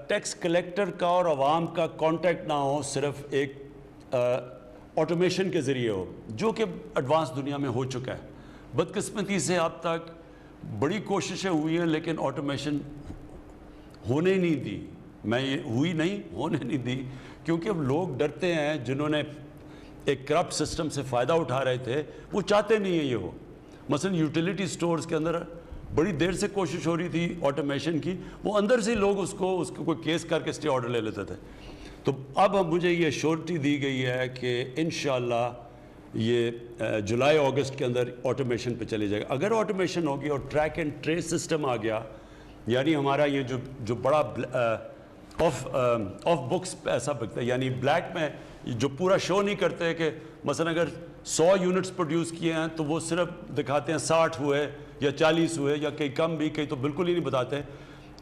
ٹیکس کلیکٹر کا اور عوام کا کانٹیکٹ نہ ہو، صرف ایک آٹومیشن کے ذریعے ہو، جو کہ ایڈوانس دنیا میں ہو چکا ہے. بدقسمتی سے اب تک بڑی کوششیں ہوئی ہیں لیکن آٹومیشن ہونے نہیں دی. میں یہ ہونے نہیں دی کیونکہ اب لوگ ڈرتے ہیں. جنہوں نے ایک کرپٹ سسٹم سے فائدہ اٹھا رہے تھے وہ چاہتے نہیں ہیں یہ ہو. مثلا یوٹیلیٹی سٹورز کے اندر بڑی دیر سے کوشش ہو رہی تھی آٹومیشن کی، وہ اندر سے لوگ اس کو کوئی کیس کر کے اسٹے آرڈر لے لیتے تھے. تو اب مجھے یہ شیورٹی دی گئی ہے کہ انشاءاللہ یہ جولائی اگست کے اندر آٹومیشن پہ چلے جائے گا. اگر آٹومیشن ہوگی اور ٹریک اینڈ ٹریس سسٹم آ گیا، یعنی ہمارا یہ جو بڑا آف بکس ایسا بکتا ہے، یعنی بلیک میں جو پورا شو نہیں کرتے کہ مثلا اگر 100 یونٹس پروڈیوس کیے ہیں تو وہ صرف دکھاتے ہیں 60 ہوئے یا 40 ہوئے یا کئی کم بھی، کئی تو بالکل ہی نہیں بتاتے،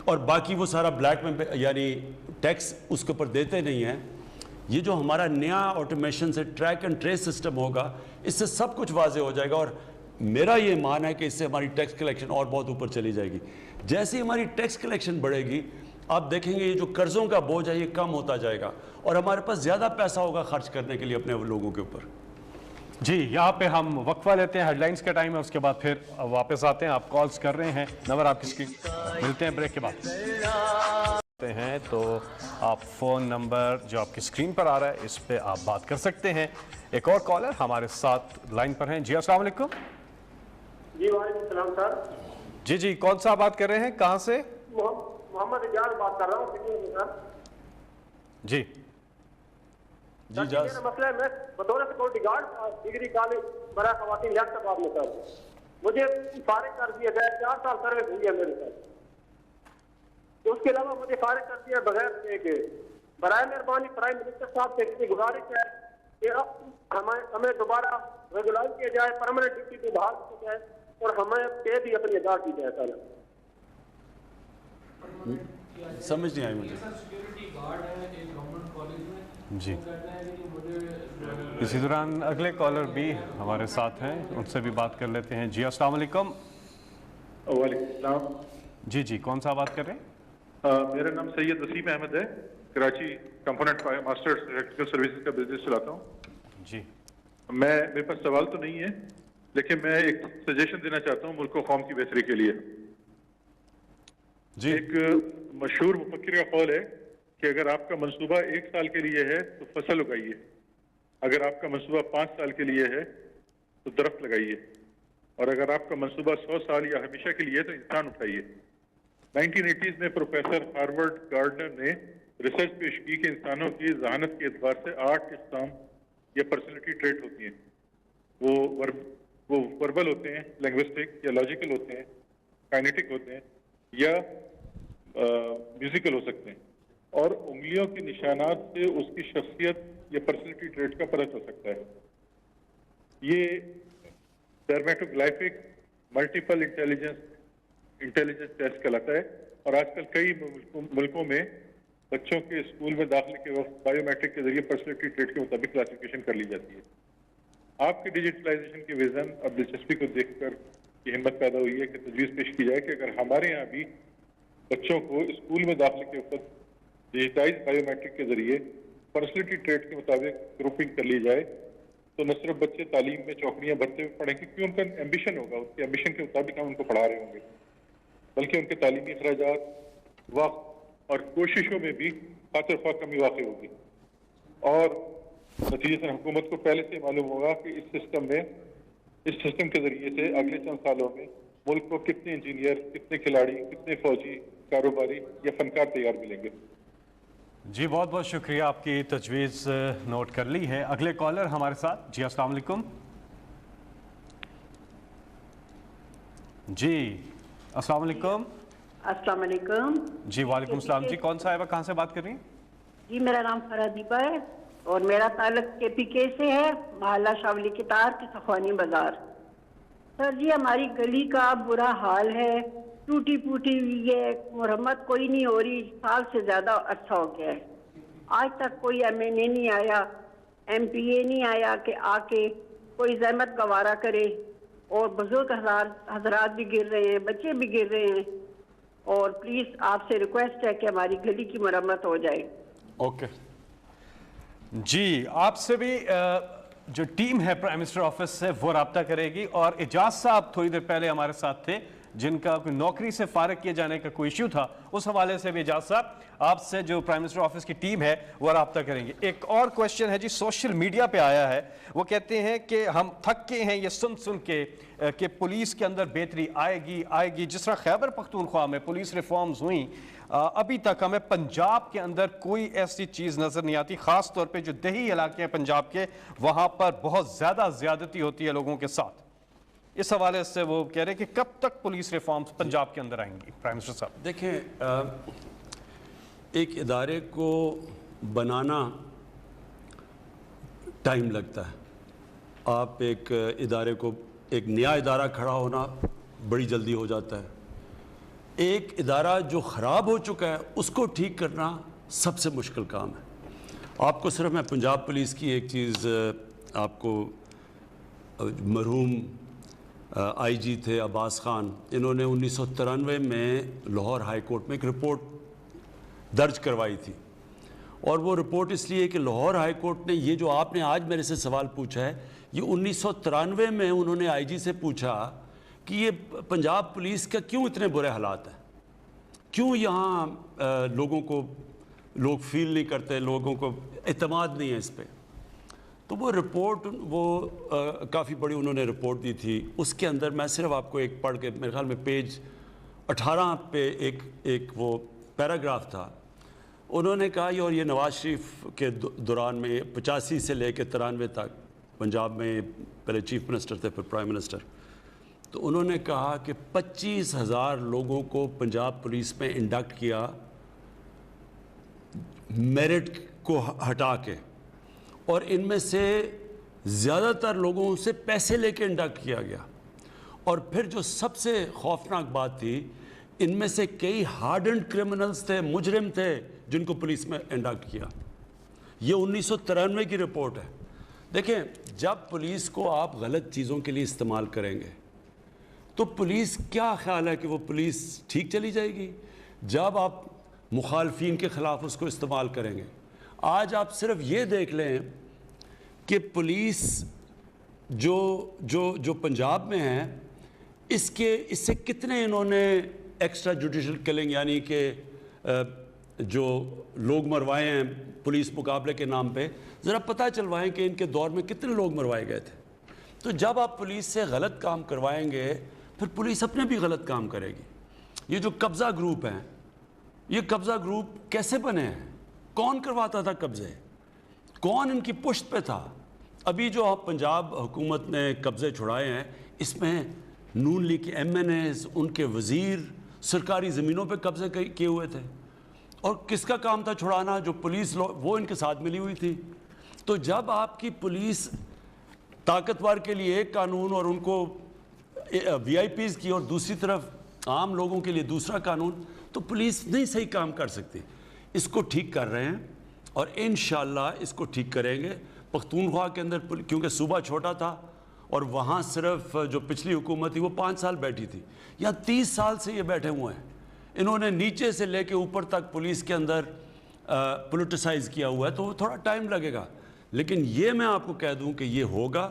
اور باقی وہ سارا بلیک میں یعنی ٹیکس اس کے اوپر دیتے نہیں ہیں. یہ جو ہمارا نیا آٹومیشن سے ٹریک اینڈ ٹریس سسٹم ہوگا، اس سے سب کچھ واضح ہو جائے گا. اور میرا یہ مان ہے کہ اس سے ہماری ٹیکس کلیکشن اور بہت اوپر چلی جائے گی. جیسے ہی ہماری ٹیکس کلیکشن بڑھے گی، آپ دیکھیں گے یہ جو قرضوں کا بوجھ ہے یہ کم ہوتا جائے گا اور ہمارے پاس زیادہ پیسہ ہوگا خرچ کرنے کے لیے اپنے لوگوں کے اوپر. جی یہاں پہ ہم وقفہ لیتے ہیں، ہیڈ لائنز کا ٹائم ہے، اس کے بعد پھر واپس آتے ہیں. آپ کالز کر رہے ہیں، نمبر آپ کی اسکرین. ملتے ہیں بریک کے بعد ہیں. تو آپ فون نمبر جو آپ کی اسکرین پر آ رہا ہے اس پہ آپ بات کر سکتے ہیں. ایک اور کالر ہمارے ساتھ لائن پر ہیں. جی السلام علیکم. جی وعلیکم السلام سر. جی کون سا بات کر رہے ہیں، کہاں سے؟ محمد اجاز بات کر رہا ہوں سر. جی میرا مسئلہ ہے، میں بطور سیکورٹی گارڈ ڈگری کالج برائے خواتین لیاقت میں سر مجھے فارغ کر دیا گیا. 4 سال سروس ہوئی ہے میرے ساتھ. اس کے علاوہ مجھے فارغ کر دیا بغیر کہ برائے مہربانی پرائم منسٹر صاحب سے اتنی گزارش ہے کہ ہمیں دوبارہ ریگولائز کیا جائے، پرماننٹ ڈیوٹی پہ بحال کیا جائے اور ہمیں پے بھی اپنی ادا کی جائے. سر سمجھ نہیں آئی مجھے. سیکورٹی گارڈ ہے ایک گورنمنٹ کالج میں، جی وہ کہتا ہے کہ مجھے اسی دوران اگلے کالر بھی ہمارے ساتھ ہیں، ان سے بھی بات کر لیتے ہیں. جی السلام علیکم. وعلیکم السلام. جی جی کون سا بات کر رہے ہیں؟ میرا نام سید وسیم احمد ہے، Karachi component masters electrical services کا بزنس چلاتا ہوں. جی میرے پاس سوال تو نہیں ہے، لیکن میں ایک سجیشن دینا چاہتا ہوں ملک و قوم کی بہتری کے لیے. جی ایک مشہور مفکر کا قول ہے کہ اگر آپ کا منصوبہ 1 سال کے لیے ہے تو فصل اگائیے، اگر آپ کا منصوبہ 5 سال کے لیے ہے تو درخت لگائیے، اور اگر آپ کا منصوبہ 100 سال یا ہمیشہ کے لیے ہے تو انسان اٹھائیے. 1980s میں پروفیسر ہارورڈ گارڈنر نے ریسرچ پیش کی کہ انسانوں کی ذہانت کے اعتبار سے 8 اقسام یا پرسنالٹی ٹریٹ ہوتی ہیں. وہ وربل ہوتے ہیں، لینگوسٹک یا لاجیکل ہوتے ہیں، کائنیٹک ہوتے ہیں، یا میوزیکل ہو سکتے ہیں. اور انگلیوں کے نشانات سے اس کی شخصیت یا پرسنالٹی ٹریٹ کا پتہ چل سکتا ہے. یہ ڈرمیٹوگلائفک ملٹیپل انٹیلیجنس ٹیسٹ کہلاتا ہے، اور آج کل کئی ملکوں میں بچوں کے اسکول میں داخلے کے وقت بایو میٹرک کے ذریعے پرسنالٹی ٹریٹ کے مطابق کلاسیفیکیشن کر لی جاتی ہے. آپ کے ڈیجیٹلائزیشن کے ویژن اور دلچسپی کو دیکھ کر یہ ہمت پیدا ہوئی ہے کہ تجویز پیش کی جائے کہ اگر ہمارے یہاں بھی بچوں کو اسکول میں داخلے کے وقت ڈیجیٹائز بایو میٹرک کے ذریعے پرسنالٹی ٹریٹ کے مطابق گروپنگ کر لی جائے تو نہ صرف بچے تعلیم میں چوکڑیاں بھرتے ہوئے پڑھیں گے کیونکہ ان کا ایمبیشن ہوگا، اس کے ایمبیشن کے مطابق ہم ان کو پڑھا رہے ہوں گے، بلکہ ان کے تعلیمی اخراجات، وقت اور کوششوں میں بھی خاطر خواہ کمی واقع ہوگی. اور نتیجتاً حکومت کو پہلے سے معلوم ہوگا کہ اس سسٹم کے ذریعے سے اگلے چند سالوں میں ملک کو کتنے انجینئر، کتنے کھلاڑی، کتنے فوجی، کاروباری یا فنکار تیار ملیں گے. جی بہت بہت شکریہ، آپ کی تجویز نوٹ کر لی ہے. اگلے کالر ہمارے ساتھ. جی السلام علیکم. جی السلام علیکم. السلام علیکم. جی وعلیکم السلام. جی کون صاحبہ کہاں سے بات کر رہی ہیں؟ جی میرا نام فرح دیپا ہے اور میرا تعلق کے پی کے سے ہے، محلہ شاولی کتار کے سخوانی بازار. سر جی ہماری گلی کا برا حال ہے، ٹوٹی پوٹی ہوئی ہے، مرمت کوئی نہیں ہو رہی، سال سے زیادہ عرصہ ہو گیا ہے. آج تک کوئی ایم این اے نہیں آیا، ایم پی اے نہیں آیا کہ آ کے کوئی زحمت گوارا کرے. اور بزرگ حضرات بھی گر رہے ہیں، بچے بھی گر رہے ہیں، اور پلیز آپ سے ریکویسٹ ہے کہ ہماری گلی کی مرمت ہو جائے. اوکے جی، آپ سے بھی جو ٹیم ہے پرائم منسٹر آفس سے وہ رابطہ کرے گی. اور اعجاز صاحب تھوڑی دیر پہلے ہمارے ساتھ تھے جن کا کوئی نوکری سے فارغ کیے جانے کا کوئی ایشو تھا، اس حوالے سے بھی اعجاز صاحب آپ سے جو پرائم منسٹر آفس کی ٹیم ہے وہ رابطہ کریں گے. ایک اور کویشچن ہے جی، سوشل میڈیا پہ آیا ہے، وہ کہتے ہیں کہ ہم تھک کے ہیں یہ سن کے کہ پولیس کے اندر بہتری آئے گی. جس طرح خیبر پختونخوا میں پولیس ریفارمز ہوئیں، ابھی تک ہمیں پنجاب کے اندر کوئی ایسی چیز نظر نہیں آتی. خاص طور پہ جو دیہی علاقے ہیں پنجاب کے، وہاں پر بہت زیادہ زیادتی ہوتی ہے لوگوں کے ساتھ. اس حوالے سے وہ کہہ رہے ہیں کہ کب تک پولیس ریفارمز پنجاب کے اندر آئیں گی؟ پرائم منسٹر صاحب دیکھیں، ایک ادارے کو بنانا ٹائم لگتا ہے. آپ ایک ادارے کو، ایک نیا ادارہ کھڑا ہونا بڑی جلدی ہو جاتا ہے. ایک ادارہ جو خراب ہو چکا ہے اس کو ٹھیک کرنا سب سے مشکل کام ہے. آپ کو صرف میں پنجاب پولیس کی ایک چیز آپ کو، مرحوم آئی جی تھے عباس خان، انہوں نے 1993 میں لاہور ہائی کورٹ میں ایک رپورٹ درج کروائی تھی. اور وہ رپورٹ اس لیے کہ لاہور ہائی کورٹ نے یہ جو آپ نے آج میرے سے سوال پوچھا ہے، یہ 1993 میں انہوں نے آئی جی سے پوچھا کہ یہ پنجاب پولیس کا کیوں اتنے برے حالات ہیں، کیوں یہاں لوگ فیل نہیں کرتے، لوگوں کو اعتماد نہیں ہے اس پہ. تو وہ رپورٹ، وہ کافی بڑی انہوں نے رپورٹ دی تھی. اس کے اندر میں صرف آپ کو ایک پڑھ کے، میرے خیال میں پیج 18 پہ ایک وہ پیراگراف تھا. انہوں نے کہا اور یہ نواز شریف کے دوران میں 85 سے لے کے 93 تک پنجاب میں پہلے چیف منسٹر تھے پھر پرائم منسٹر، تو انہوں نے کہا کہ 25,000 لوگوں کو پنجاب پولیس میں انڈکٹ کیا میرٹ کو ہٹا کے، اور ان میں سے زیادہ تر لوگوں سے پیسے لے کے انڈکٹ کیا گیا. اور پھر جو سب سے خوفناک بات تھی ان میں سے کئی ہارڈنڈ کرمنلز تھے, مجرم تھے جن کو پولیس میں انڈکٹ کیا. یہ 1993 کی رپورٹ ہے. دیکھیں, جب پولیس کو آپ غلط چیزوں کے لیے استعمال کریں گے تو پولیس کیا خیال ہے کہ وہ پولیس ٹھیک چلی جائے گی؟ جب آپ مخالفین کے خلاف اس کو استعمال کریں گے. آج آپ صرف یہ دیکھ لیں کہ پولیس جو پنجاب میں ہے, اس سے کتنے انہوں نے ایکسٹرا جوڈیشل کلنگ یعنی کہ جو لوگ مروائے ہیں پولیس مقابلے کے نام پہ, ذرا پتہ چلوائیں کہ ان کے دور میں کتنے لوگ مروائے گئے تھے. تو جب آپ پولیس سے غلط کام کروائیں گے پھر پولیس اپنے بھی غلط کام کرے گی. یہ جو قبضہ گروپ ہیں, یہ قبضہ گروپ کیسے بنے ہیں؟ کون کرواتا تھا قبضے؟ کون ان کی پشت پہ تھا؟ ابھی جو پنجاب حکومت نے قبضے چھڑائے ہیں, اس میں نون لیگ کے ایم این ایز, ان کے وزیر سرکاری زمینوں پہ قبضے کیے ہوئے تھے. اور کس کا کام تھا چھڑانا؟ جو پولیس وہ ان کے ساتھ ملی ہوئی تھی. تو جب آپ کی پولیس طاقتور کے لیے ایک قانون اور ان کو وی آئی پیز کی اور دوسری طرف عام لوگوں کے لیے دوسرا قانون, تو پولیس نہیں صحیح کام کر سکتی. اس کو ٹھیک کر رہے ہیں اور انشاءاللہ اس کو ٹھیک کریں گے. پختونخوا کے اندر کیونکہ صوبہ چھوٹا تھا اور وہاں صرف جو پچھلی حکومت تھی وہ 5 سال بیٹھی تھی, یا 30 سال سے یہ بیٹھے ہوئے ہیں. انہوں نے نیچے سے لے کے اوپر تک پولیس کے اندر پولیٹیسائز کیا ہوا ہے, تو تھوڑا ٹائم لگے گا. لیکن یہ میں آپ کو کہہ دوں کہ یہ ہوگا.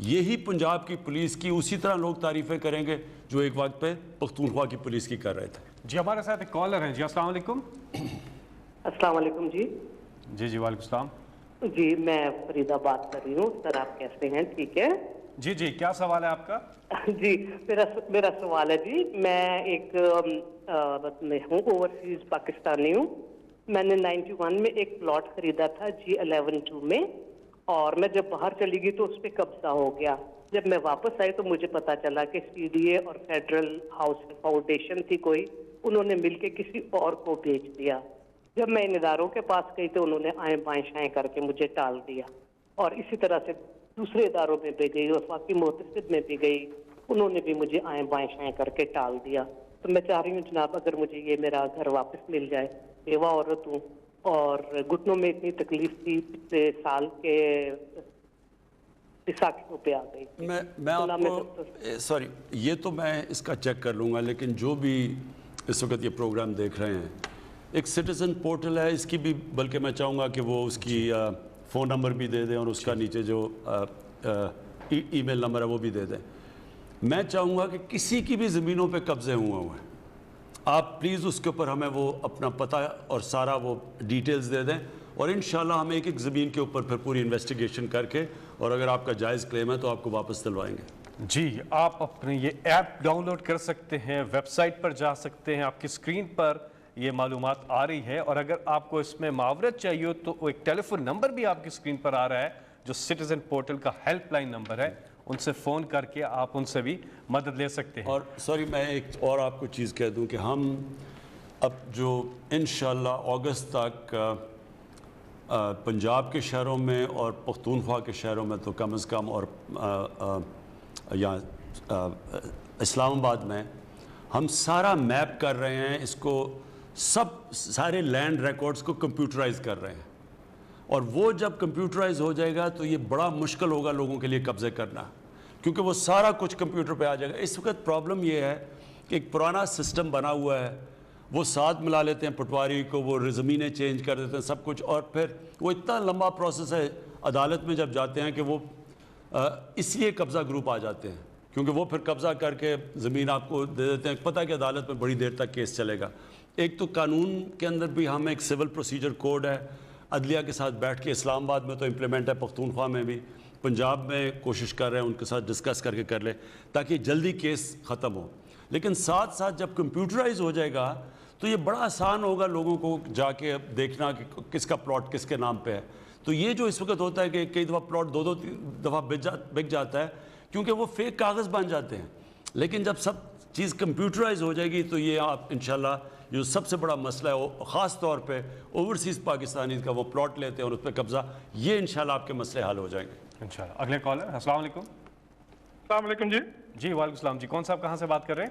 یہی پنجاب کی پولیس کی اسی طرح لوگ تعریفیں کریں گے جو ایک وقت پہ پختونخوا کی پولیس کی کر رہے تھے. جی ہمارے ساتھ ایک کالر ہیں. جی السلام علیکم. السلام علیکم. جی جی وعلیکم السلام. جی میں فریدہ بات کر رہی ہوں. سر آپ کیسے ہیں؟ ٹھیک ہے. جی کیا سوال ہے آپ کا؟ جی میرا سوال ہے جی, میں ایک میں ہوں اوورسیز پاکستانی ہوں. میں نے 91 میں ایک پلاٹ خریدا تھا G11-2 میں, اور میں جب باہر چلی گئی تو اس پہ قبضہ ہو گیا. جب میں واپس آئی تو مجھے پتا چلا کہ CDA اور فیڈرل ہاؤس فاؤنڈیشن تھی کوئی, انہوں نے مل کے کسی اور کو بیچ دیا. جب میں ان اداروں کے پاس گئی تو انہوں نے آئیں بائیں شائیں کر کے مجھے ٹال دیا, اور اسی طرح سے دوسرے اداروں میں بھی گئی, وفاقی محتسب میں بھی گئی, انہوں نے بھی مجھے آئیں بائیں شائیں کر کے ٹال دیا. تو میں چاہ رہی ہوں جناب اگر مجھے یہ میرا گھر واپس مل جائے. بیوہ عورت ہوں اور گھٹنوں میں اتنی تکلیف تھی پچھلے سال کے بیساکھیوں پہ آ گئی. میں آپ کو سوری, یہ تو میں اس کا چیک کر لوں گا, لیکن جو بھی اس وقت یہ پروگرام دیکھ رہے ہیں, ایک سٹیزن پورٹل ہے, اس کی بھی بلکہ میں چاہوں گا کہ وہ اس کی فون نمبر بھی دے دیں اور اس کا نیچے جو ای میل نمبر ہے وہ بھی دے دیں. میں چاہوں گا کہ کسی کی بھی زمینوں پہ قبضے ہوئے ہیں, آپ پلیز اس کے اوپر ہمیں وہ اپنا پتہ اور سارا وہ ڈیٹیلز دے دیں, اور انشاءاللہ ہم ایک زمین کے اوپر پھر پوری انویسٹیگیشن کر کے, اور اگر آپ کا جائز کلیم ہے تو آپ کو واپس دلوائیں گے. جی آپ اپنے یہ ایپ ڈاؤن لوڈ کر سکتے ہیں, ویب سائٹ پر جا سکتے ہیں, آپ کی اسکرین پر یہ معلومات آ رہی ہے. اور اگر آپ کو اس میں معاورت چاہیے ہو تو ایک ٹیلی فون نمبر بھی آپ کی اسکرین پر آ رہا ہے جو سٹیزن پورٹل کا ہیلپ لائن نمبر ہے, ان سے فون کر کے آپ ان سے بھی مدد لے سکتے ہیں. اور سوری میں ایک اور آپ کو چیز کہہ دوں کہ ہم اب جو انشاءاللہ اگست تک پنجاب کے شہروں میں اور پختونخوا کے شہروں میں تو کم از کم, اور یا اسلام آباد میں ہم سارا میپ کر رہے ہیں, اس کو سارے لینڈ ریکارڈز کو کمپیوٹرائز کر رہے ہیں. اور وہ جب کمپیوٹرائز ہو جائے گا تو یہ بڑا مشکل ہوگا لوگوں کے لیے قبضے کرنا, کیونکہ وہ سارا کچھ کمپیوٹر پہ آ جائے گا. اس وقت پرابلم یہ ہے کہ ایک پرانا سسٹم بنا ہوا ہے, وہ ساتھ ملا لیتے ہیں پٹواری کو, وہ زمینیں چینج کر دیتے ہیں سب کچھ, اور پھر وہ اتنا لمبا پروسیس ہے. عدالت میں جب جاتے ہیں کہ وہ اس لیے قبضہ گروپ آ جاتے ہیں کیونکہ وہ پھر قبضہ کر کے زمین آپ کو دے دیتے ہیں. پتہ ہے کہ عدالت میں بڑی دیر تک کیس چلے گا. ایک تو قانون کے اندر بھی ہم ایک سول پروسیجر کوڈ ہے, عدلیہ کے ساتھ بیٹھ کے, اسلام آباد میں تو امپلیمنٹ ہے, پختونخوا میں بھی, پنجاب میں کوشش کر رہے ہیں ان کے ساتھ ڈسکس کر کے کر لیں تاکہ جلدی کیس ختم ہو. لیکن ساتھ ساتھ جب کمپیوٹرائز ہو جائے گا تو یہ بڑا آسان ہوگا لوگوں کو جا کے دیکھنا کہ کس کا پلاٹ کس کے نام پہ ہے. تو یہ جو اس وقت ہوتا ہے کہ کئی دفعہ پلاٹ دو دفعہ بک جاتا ہے کیونکہ وہ فیک کاغذ بن جاتے ہیں. لیکن جب سب چیز کمپیوٹرائز ہو جائے گی تو یہ آپ انشاءاللہ جو سب سے بڑا مسئلہ ہے خاص طور پہ اوورسیز پاکستانی کا وہ پلاٹ لیتے ہیں اور اس پہ قبضہ, یہ انشاءاللہ آپ کے مسئلے حل ہو جائیں گے انشاءاللہ. اگلے کالر. السلام علیکم. السلام علیکم. جی وعلیکم السلام. جی کون صاحب کہاں سے بات کر رہے ہیں؟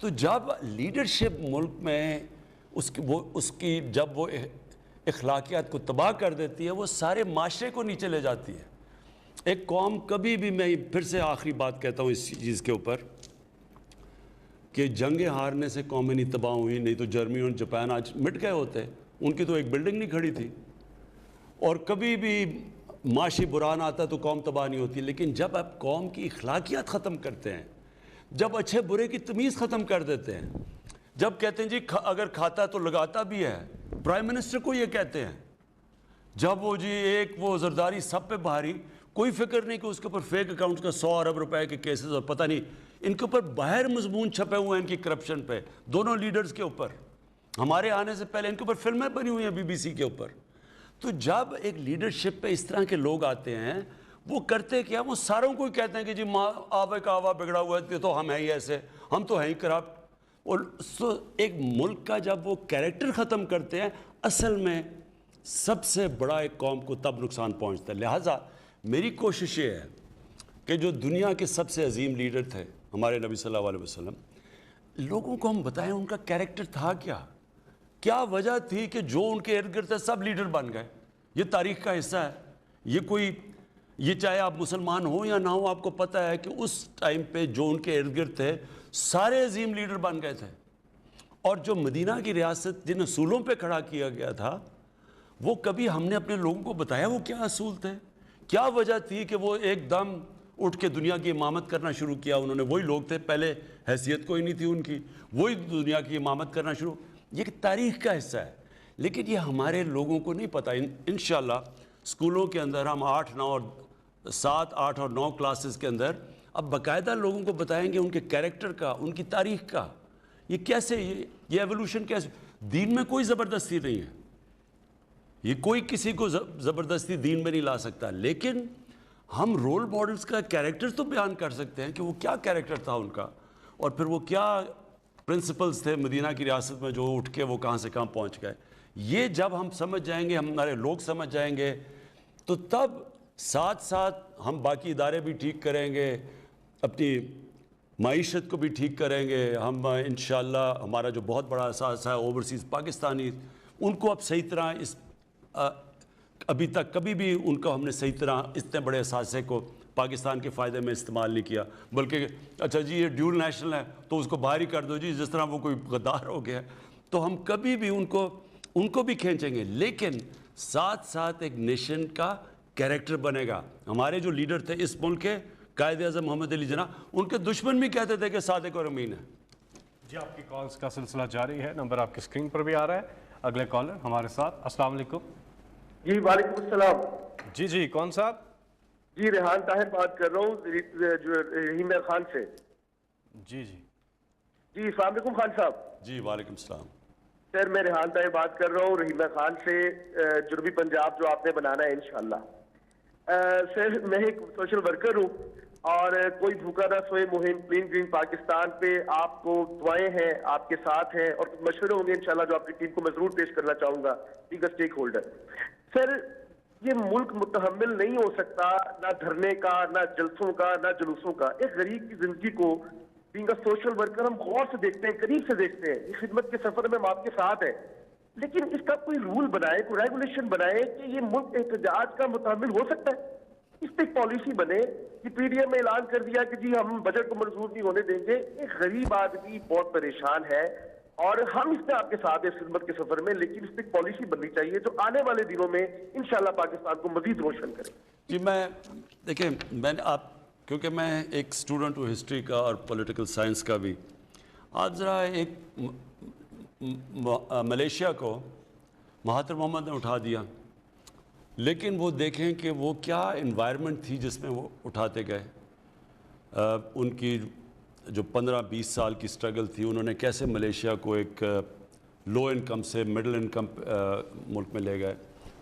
تو جب لیڈرشپ ملک میں اس کی جب وہ اخلاقیات کو تباہ کر دیتی ہے، وہ سارے معاشرے کو نیچے لے جاتی ہے۔ ایک قوم کبھی بھی، میں پھر سے آخری بات کہتا ہوں اس چیز کے اوپر، کہ جنگیں ہارنے سے قومیں نہیں تباہ ہوئی، نہیں تو جرمنی اور جاپان آج مٹ گئے ہوتے، ان کی تو ایک بلڈنگ نہیں کھڑی تھی۔ اور کبھی بھی معاشی بحران آتا تو قوم تباہ نہیں ہوتی، لیکن جب آپ قوم کی اخلاقیات ختم کرتے ہیں، جب اچھے برے کی تمیز ختم کر دیتے ہیں، جب کہتے ہیں جی اگر کھاتا تو لگاتا بھی ہے، پرائم منسٹر کو یہ کہتے ہیں، جب وہ جی ایک وہ زرداری سب پہ بھاری، کوئی فکر نہیں کہ اس کے اوپر فیک اکاؤنٹس کا 100 ارب روپے کے کیسز اور پتہ نہیں ان کے اوپر باہر مضمون چھپے ہوئے ہیں ان کی کرپشن پہ، دونوں لیڈرز کے اوپر، ہمارے آنے سے پہلے ان کے اوپر فلمیں بنی ہوئی ہیں BBC کے اوپر۔ تو جب ایک لیڈرشپ پہ اس طرح کے لوگ آتے ہیں، وہ کرتے کیا؟ وہ ساروں کو کہتے ہیں کہ جی آوے کا آوا بگڑا ہوا ہے تو ہم ہیں ہی ایسے، ہم تو ہیں ہی کرپٹ۔ اور ایک ملک کا جب وہ کیریکٹر ختم کرتے ہیں، اصل میں سب سے بڑا ایک قوم کو تب نقصان پہنچتا ہے۔ لہٰذا میری کوشش یہ ہے کہ جو دنیا کے سب سے عظیم لیڈر تھے ہمارے نبی صلی اللہ علیہ وسلم، لوگوں کو ہم بتائیں ان کا کیریکٹر تھا کیا وجہ تھی کہ جو ان کے ارد گرد تھے سب لیڈر بن گئے۔ یہ تاریخ کا حصہ ہے، یہ چاہے آپ مسلمان ہوں یا نہ ہوں، آپ کو پتہ ہے کہ اس ٹائم پہ جو ان کے ارد گرد تھے سارے عظیم لیڈر بن گئے تھے۔ اور جو مدینہ کی ریاست جن اصولوں پہ کھڑا کیا گیا تھا، وہ کبھی ہم نے اپنے لوگوں کو بتایا وہ کیا اصول تھے؟ کیا وجہ تھی کہ وہ ایک دم اٹھ کے دنیا کی امامت کرنا شروع کیا؟ انہوں نے وہی لوگ تھے، پہلے حیثیت کوئی نہیں تھی ان کی، وہی دنیا کی امامت کرنا شروع۔ یہ تاریخ کا حصہ ہے، لیکن یہ ہمارے لوگوں کو نہیں پتہ۔ انشاءاللہ اسکولوں کے اندر ہم 7، 8 اور 9 کلاسز کے اندر اب باقاعدہ لوگوں کو بتائیں گے ان کے کیریکٹر کا، ان کی تاریخ کا، یہ کیسے، یہ ایولیوشن کیسے۔ دین میں کوئی زبردستی نہیں ہے، یہ کوئی کسی کو زبردستی دین میں نہیں لا سکتا، لیکن ہم رول ماڈلز کا کیریکٹر تو بیان کر سکتے ہیں کہ وہ کیا کیریکٹر تھا ان کا، اور پھر وہ کیا پرنسپلز تھے مدینہ کی ریاست میں جو اٹھ کے وہ کہاں سے کہاں پہنچ گئے۔ یہ جب ہم سمجھ جائیں گے، ہمارے لوگ سمجھ جائیں گے، تو تب ساتھ ساتھ ہم باقی ادارے بھی ٹھیک کریں گے، اپنی معیشت کو بھی ٹھیک کریں گے۔ ہم انشاءاللہ ہمارا جو بہت بڑا اثاثہ ہے اوورسیز پاکستانی، ان کو اب صحیح طرح ابھی تک کبھی بھی ان کو ہم نے صحیح طرح اتنے بڑے اثاثے کو پاکستان کے فائدے میں استعمال نہیں کیا، بلکہ اچھا جی یہ ڈیول نیشنل ہے تو اس کو باہر ہی کر دو جی، جس طرح وہ کوئی غدار ہو گیا۔ تو ہم کبھی بھی ان کو بھی کھینچیں گے، لیکن ساتھ ساتھ ایک نیشن کا کیریکٹر بنے گا۔ ہمارے جو لیڈر تھے اس ملک کے، قائد اعظم محمد علی جناح، ان کے دشمن بھی کہتے تھے کہ صادق اور امین ہے۔ جی آپ کی کالز کا سلسلہ جاری ہے، نمبر آپ کی اسکرین پر بھی آ رہا ہے۔ اگلے کالر ہمارے ساتھ، السلام علیکم۔ جی وعلیکم السلام۔ جی کون صاحب؟ جی ریحان طاہر بات کر رہا ہوں جو رحیم خان سے۔ جی السلام علیکم خان صاحب۔ جی وعلیکم السلام سر، میں ریحان طاہر بات کر رہا ہوں رحیم خان سے، جنوبی پنجاب جو آپ نے بنانا ہے انشاءاللہ۔ سر میں ایک سوشل ورکر ہوں، اور کوئی بھوکا نہ سوئے مہم کلین گرین پاکستان پہ آپ کو دعائیں ہیں، آپ کے ساتھ ہیں، اور کچھ مشورے ہوں گے انشاءاللہ جو آپ کی ٹیم کو میں ضرور پیش کرنا چاہوں گا، ٹھیک ہے اسٹیک ہولڈر۔ سر یہ ملک متحمل نہیں ہو سکتا نہ دھرنے کا، نہ جلسوں کا، نہ جلوسوں کا۔ ایک غریب کی زندگی کو بینگ اے سوشل ورکر ہم غور سے دیکھتے ہیں، قریب سے دیکھتے ہیں، یہ خدمت کے سفر میں ہم آپ کے ساتھ ہیں، لیکن اس کا کوئی رول بنائے، کوئی ریگولیشن بنائے کہ یہ ملک احتجاج کا متحمل ہو سکتا ہے۔ اس پہ ایک پالیسی بنے کہ پی ڈی ایم میں اعلان کر دیا کہ جی ہم بجٹ کو منظور نہیں ہونے دیں گے۔ ایک غریب آدمی بہت پریشان ہے، اور ہم اس میں آپ کے ساتھ ہیں اس خدمت کے سفر میں، لیکن اس پہ ایک پالیسی بننی چاہیے جو آنے والے دنوں میں انشاءاللہ پاکستان کو مزید روشن کرے۔ جی دیکھیں میں نے کیونکہ میں ایک اسٹوڈنٹ ہوں ہسٹری کا اور پولیٹیکل سائنس کا بھی، آپ ذرا ایک ملیشیا کو مہاتر محمد نے اٹھا دیا، لیکن وہ دیکھیں کہ وہ کیا انوائرمنٹ تھی جس میں وہ اٹھاتے گئے۔ ان کی جو 15-20 سال کی سٹرگل تھی، انہوں نے کیسے ملیشیا کو ایک لو انکم سے مڈل انکم ملک میں لے گئے۔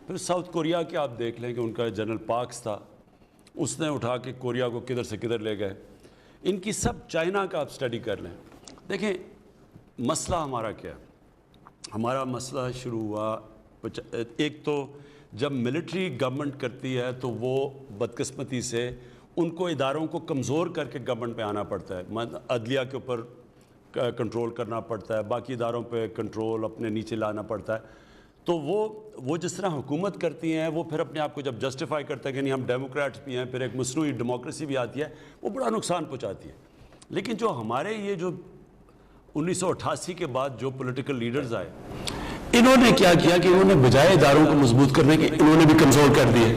پھر ساؤتھ کوریا کے آپ دیکھ لیں کہ ان کا جنرل پارکس تھا، اس نے اٹھا کے کوریا کو کدھر سے کدھر لے گئے۔ ان کی سب، چائنا کا آپ اسٹڈی کر لیں۔ دیکھیں مسئلہ ہمارا کیا ہے، ہمارا مسئلہ شروع ہوا ایک تو جب ملٹری گورنمنٹ کرتی ہے تو وہ بدقسمتی سے ان کو اداروں کو کمزور کر کے گورنمنٹ پہ آنا پڑتا ہے۔ عدلیہ کے اوپر کنٹرول کرنا پڑتا ہے، باقی اداروں پہ کنٹرول اپنے نیچے لانا پڑتا ہے. تو وہ جس طرح حکومت کرتی ہیں وہ پھر اپنے آپ کو جب جسٹیفائی کرتا ہے کہ نہیں ہم ڈیموکریٹس بھی ہیں، پھر ایک مصنوعی ڈیموکریسی بھی آتی ہے، وہ بڑا نقصان پہنچاتی ہے. لیکن جو ہمارے یہ جو 1988 کے بعد جو پولیٹیکل لیڈرز آئے، انہوں نے کیا کیا کہ انہوں نے بجائے اداروں کو مضبوط کرنے کے انہوں نے بھی کمزور کر دیے.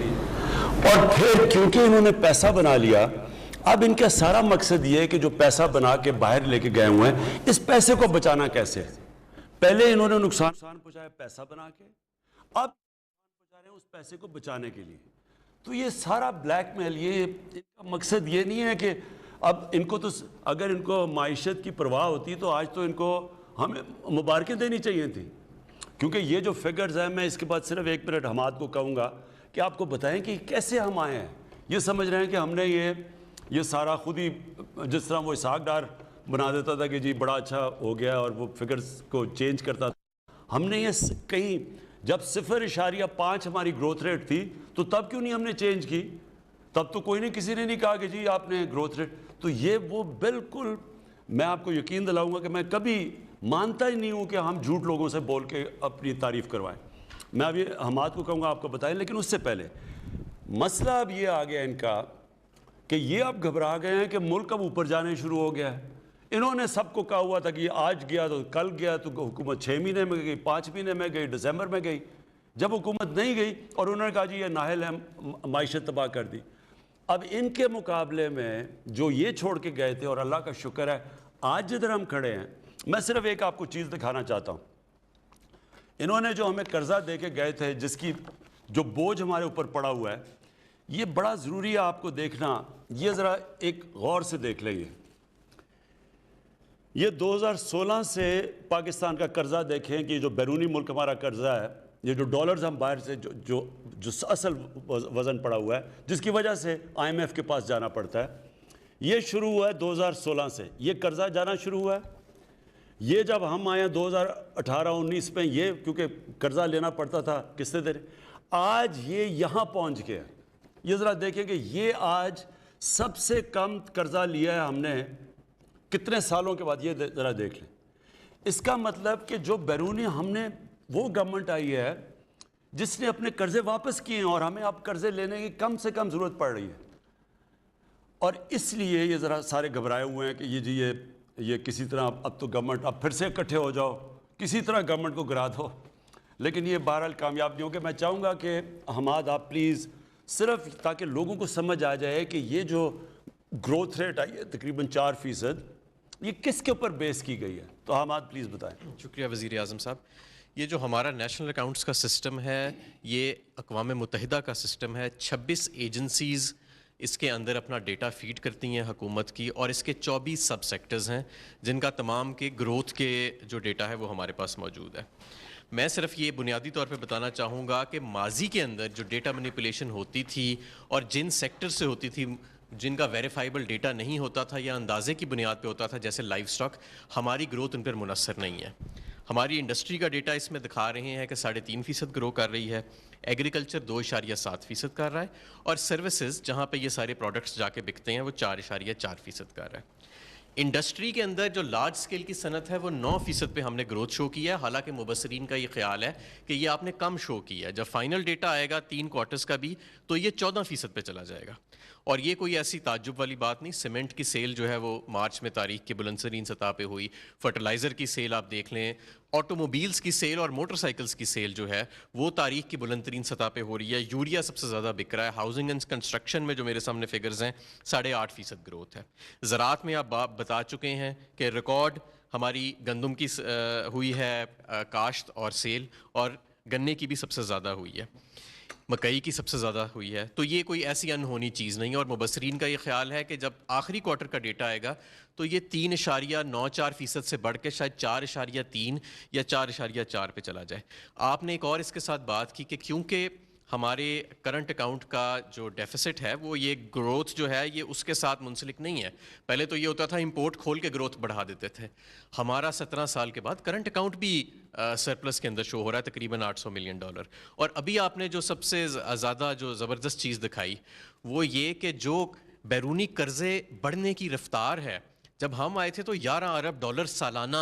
اور پھر کیونکہ انہوں نے پیسہ بنا لیا، اب ان کا سارا مقصد یہ ہے کہ جو پیسہ بنا کے باہر لے کے گئے ہوئے ہیں، اس پیسے کو بچانا کیسے ہے. پہلے انہوں نے نقصان پہنچایا پیسہ بنا کے، اب پہنچا رہے ہیں اس پیسے کو بچانے کے لیے. تو یہ سارا بلیک میل، یہ ان کا مقصد یہ نہیں ہے کہ اب ان کو تو اگر ان کو معیشت کی پرواہ ہوتی تو آج تو ان کو ہمیں مبارکیں دینی چاہیے تھیں. کیونکہ یہ جو فگرز ہیں، میں اس کے بعد صرف 1 منٹ حماد کو کہوں گا کہ آپ کو بتائیں کہ کیسے ہم آئے ہیں. یہ سمجھ رہے ہیں کہ ہم نے یہ سارا خود ہی، جس طرح وہ اسحاق ڈار بنا دیتا تھا کہ جی بڑا اچھا ہو گیا اور وہ فگرز کو چینج کرتا تھا. ہم نے یہ کہیں جب 0.5 ہماری گروتھ ریٹ تھی تو تب کیوں نہیں ہم نے چینج کی؟ تب تو کوئی نہیں، کسی نے نہیں کہا کہ جی آپ نے گروتھ ریٹ. تو یہ وہ بالکل میں آپ کو یقین دلاؤں گا کہ میں کبھی مانتا ہی نہیں ہوں کہ ہم جھوٹ لوگوں سے بول کے اپنی تعریف کروائیں. میں ابھی حماد کو کہوں گا آپ کو بتائیں، لیکن اس سے پہلے مسئلہ اب یہ آ گیا ان کا کہ یہ اب گھبرا گئے ہیں کہ ملک اب اوپر جانے شروع ہو گیا ہے. انہوں نے سب کو کہا ہوا تھا کہ یہ آج گیا تو کل گیا، تو حکومت 6 مہینے میں گئی، 5 مہینے میں گئی، دسمبر میں گئی. جب حکومت نہیں گئی اور انہوں نے کہا جی یہ نااہل ہے، معیشت تباہ کر دی. اب ان کے مقابلے میں جو یہ چھوڑ کے گئے تھے، اور اللہ کا شکر ہے آج جدھر ہم کھڑے ہیں، میں صرف ایک آپ کو چیز دکھانا چاہتا ہوں. انہوں نے جو ہمیں قرضہ دے کے گئے تھے، جس کی جو بوجھ ہمارے اوپر پڑا ہوا ہے، یہ بڑا ضروری ہے آپ کو دیکھنا. یہ ذرا ایک غور سے دیکھ لیں. یہ 2016 سے پاکستان کا قرضہ دیکھیں کہ جو بیرونی ملک ہمارا قرضہ ہے، یہ جو ڈالرز ہم باہر سے جو اصل وزن پڑا ہوا ہے، جس کی وجہ سے IMF کے پاس جانا پڑتا ہے، یہ شروع ہوا ہے 2016 سے. یہ قرضہ جانا شروع ہوا ہے. یہ جب ہم آئے 2018-19 میں، یہ کیونکہ قرضہ لینا پڑتا تھا قسطیں دینے، آج یہ یہاں پہنچ گیا. یہ ذرا دیکھیں کہ یہ آج سب سے کم قرضہ لیا ہے ہم نے کتنے سالوں کے بعد. یہ ذرا دیکھ لیں. اس کا مطلب کہ جو بیرونی ہم نے، وہ گورنمنٹ آئی ہے جس نے اپنے قرضے واپس کیے ہیں، اور ہمیں اب قرضے لینے کی کم سے کم ضرورت پڑ رہی ہے. اور اس لیے یہ ذرا سارے گھبرائے ہوئے ہیں کہ یہ جی یہ کسی طرح اب تو گورنمنٹ اب پھر سے اکٹھے ہو جاؤ، کسی طرح گورنمنٹ کو گرا دو. لیکن یہ بہرحال کامیاب نہیں ہوگا. میں چاہوں گا کہ حماد آپ پلیز صرف تاکہ لوگوں کو سمجھ آ جائے کہ یہ جو گروتھ ریٹ آئی ہے تقریباً 4%، یہ کس کے اوپر بیس کی گئی ہے. تو حماد پلیز بتائیں. شکریہ وزیر اعظم صاحب. یہ جو ہمارا نیشنل اکاؤنٹس کا سسٹم ہے، یہ اقوام متحدہ کا سسٹم ہے. 26 ایجنسیز اس کے اندر اپنا ڈیٹا فیڈ کرتی ہیں حکومت کی، اور اس کے 24 سب سیکٹرز ہیں جن کا تمام کے گروتھ کے جو ڈیٹا ہے وہ ہمارے پاس موجود ہے. میں صرف یہ بنیادی طور پہ بتانا چاہوں گا کہ ماضی کے اندر جو ڈیٹا مینیپولیشن ہوتی تھی اور جن سیکٹر سے ہوتی تھی جن کا ویریفائبل ڈیٹا نہیں ہوتا تھا یا اندازے کی بنیاد پہ ہوتا تھا، جیسے لائف سٹاک، ہماری گروتھ ان پر منحصر نہیں ہے. ہماری انڈسٹری کا ڈیٹا اس میں دکھا رہے ہیں کہ 3.5% گرو کر رہی ہے، ایگریکلچر 2.7% کر رہا ہے، اور سروسز جہاں پہ یہ سارے پروڈکٹس جا کے بکتے ہیں وہ 4.4% کر رہا ہے. انڈسٹری کے اندر جو لارج سکیل کی صنعت ہے وہ 9% پہ ہم نے گروتھ شو کی ہے. حالانکہ مبصرین کا یہ خیال ہے کہ یہ آپ نے کم شو کی ہے. جب فائنل ڈیٹا آئے گا 3 کوارٹرز کا بھی تو یہ 14% پہ چلا جائے گا. اور یہ کوئی ایسی تعجب والی بات نہیں. سیمنٹ کی سیل جو ہے وہ مارچ میں تاریخ کی بلند ترین سطح پہ ہوئی. فرٹیلائزر کی سیل آپ دیکھ لیں، آٹو موبیلز کی سیل اور موٹر سائیکلز کی سیل جو ہے وہ تاریخ کی بلند ترین سطح پہ ہو رہی ہے. یوریا سب سے زیادہ بک رہا ہے. ہاؤسنگ اینڈ کنسٹرکشن میں جو میرے سامنے فگرز ہیں 8.5% گروتھ ہے. زراعت میں آپ بتا چکے ہیں کہ ریکارڈ ہماری گندم کی ہوئی ہے کاشت اور سیل، اور گنے کی بھی سب سے زیادہ ہوئی ہے، مکئی کی سب سے زیادہ ہوئی ہے. تو یہ کوئی ایسی انہونی چیز نہیں. اور مبصرین کا یہ خیال ہے کہ جب آخری کوارٹر کا ڈیٹا آئے گا تو یہ 3.94% سے بڑھ کے شاید 4.3 یا 4.4 پہ چلا جائے. آپ نے ایک اور اس کے ساتھ بات کی کہ کیونکہ ہمارے کرنٹ اکاؤنٹ کا جو ڈیفیسٹ ہے وہ یہ گروتھ جو ہے یہ اس کے ساتھ منسلک نہیں ہے. پہلے تو یہ ہوتا تھا امپورٹ کھول کے گروتھ بڑھا دیتے تھے. ہمارا 17 سال کے بعد کرنٹ اکاؤنٹ بھی سرپلس کے اندر شو ہو رہا ہے تقریباً $800 ملین. اور ابھی آپ نے جو سب سے زیادہ جو زبردست چیز دکھائی وہ یہ کہ جو بیرونی قرضے بڑھنے کی رفتار ہے جب ہم آئے تھے تو 11 ارب ڈالر سالانہ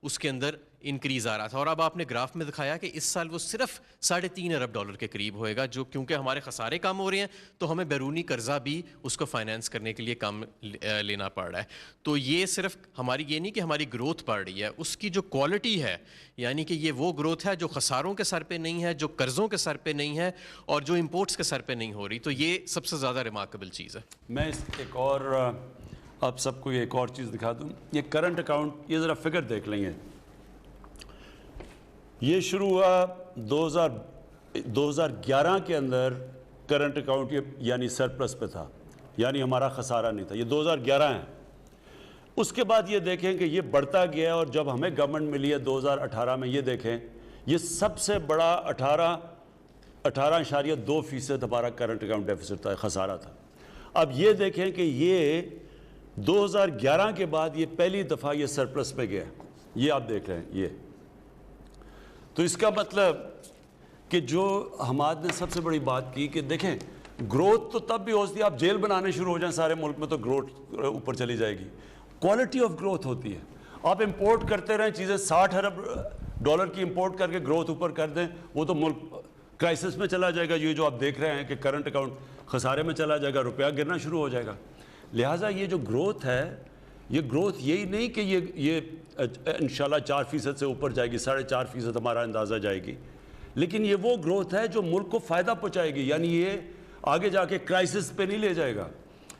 اس کے اندر انکریز آ رہا تھا، اور اب آپ نے گراف میں دکھایا کہ اس سال وہ صرف 3.5 ارب ڈالر کے قریب ہوئے گا، جو کیونکہ ہمارے خسارے کم ہو رہے ہیں تو ہمیں بیرونی قرضہ بھی اس کو فائنینس کرنے کے لیے کم لینا پڑ رہا ہے. تو یہ صرف ہماری یہ نہیں کہ ہماری گروتھ بڑھ رہی ہے، اس کی جو کوالٹی ہے، یعنی کہ یہ وہ گروتھ ہے جو خساروں کے سر پہ نہیں ہے، جو قرضوں کے سر پہ نہیں ہے، اور جو امپورٹس کے سر پہ نہیں ہو رہی. تو یہ سب سے زیادہ ریمارکیبل چیز ہے. میں ایک اور آپ سب کو ایک اور چیز دکھا دوں. یہ کرنٹ اکاؤنٹ، یہ ذرا فگر دیکھ لیں گے. یہ شروع ہوا 2011 کے اندر کرنٹ اکاؤنٹ یعنی سرپلس پہ تھا، یعنی ہمارا خسارہ نہیں تھا. یہ 2011 ہے. اس کے بعد یہ دیکھیں کہ یہ بڑھتا گیا، اور جب ہمیں گورنمنٹ ملی ہے 2018 میں، یہ دیکھیں یہ سب سے بڑا 18.2% ہمارا کرنٹ اکاؤنٹ ڈیفیسٹ تھا، خسارہ تھا. اب یہ دیکھیں کہ یہ 2011 کے بعد یہ پہلی دفعہ یہ سرپلس پہ گیا. یہ آپ دیکھ رہے ہیں. یہ تو اس کا مطلب کہ جو حماد نے سب سے بڑی بات کی کہ دیکھیں گروتھ تو تب بھی ہوتی ہے، آپ جیل بنانے شروع ہو جائیں سارے ملک میں تو گروتھ اوپر چلی جائے گی. کوالٹی آف گروتھ ہوتی ہے. آپ امپورٹ کرتے رہیں چیزیں، 60 ارب ڈالر کی امپورٹ کر کے گروتھ اوپر کر دیں، وہ تو ملک کرائسس میں چلا جائے گا. یہ جو آپ دیکھ رہے ہیں کہ کرنٹ اکاؤنٹ خسارے میں چلا جائے گا، روپیہ گرنا شروع ہو جائے گا. لہٰذا یہ جو گروتھ ہے، یہ گروتھ یہی نہیں کہ یہ انشاءاللہ 4% سے اوپر جائے گی، 4.5% ہمارا اندازہ جائے گی، لیکن یہ وہ گروتھ ہے جو ملک کو فائدہ پہنچائے گی. یعنی یہ آگے جا کے کرائسس پہ نہیں لے جائے گا.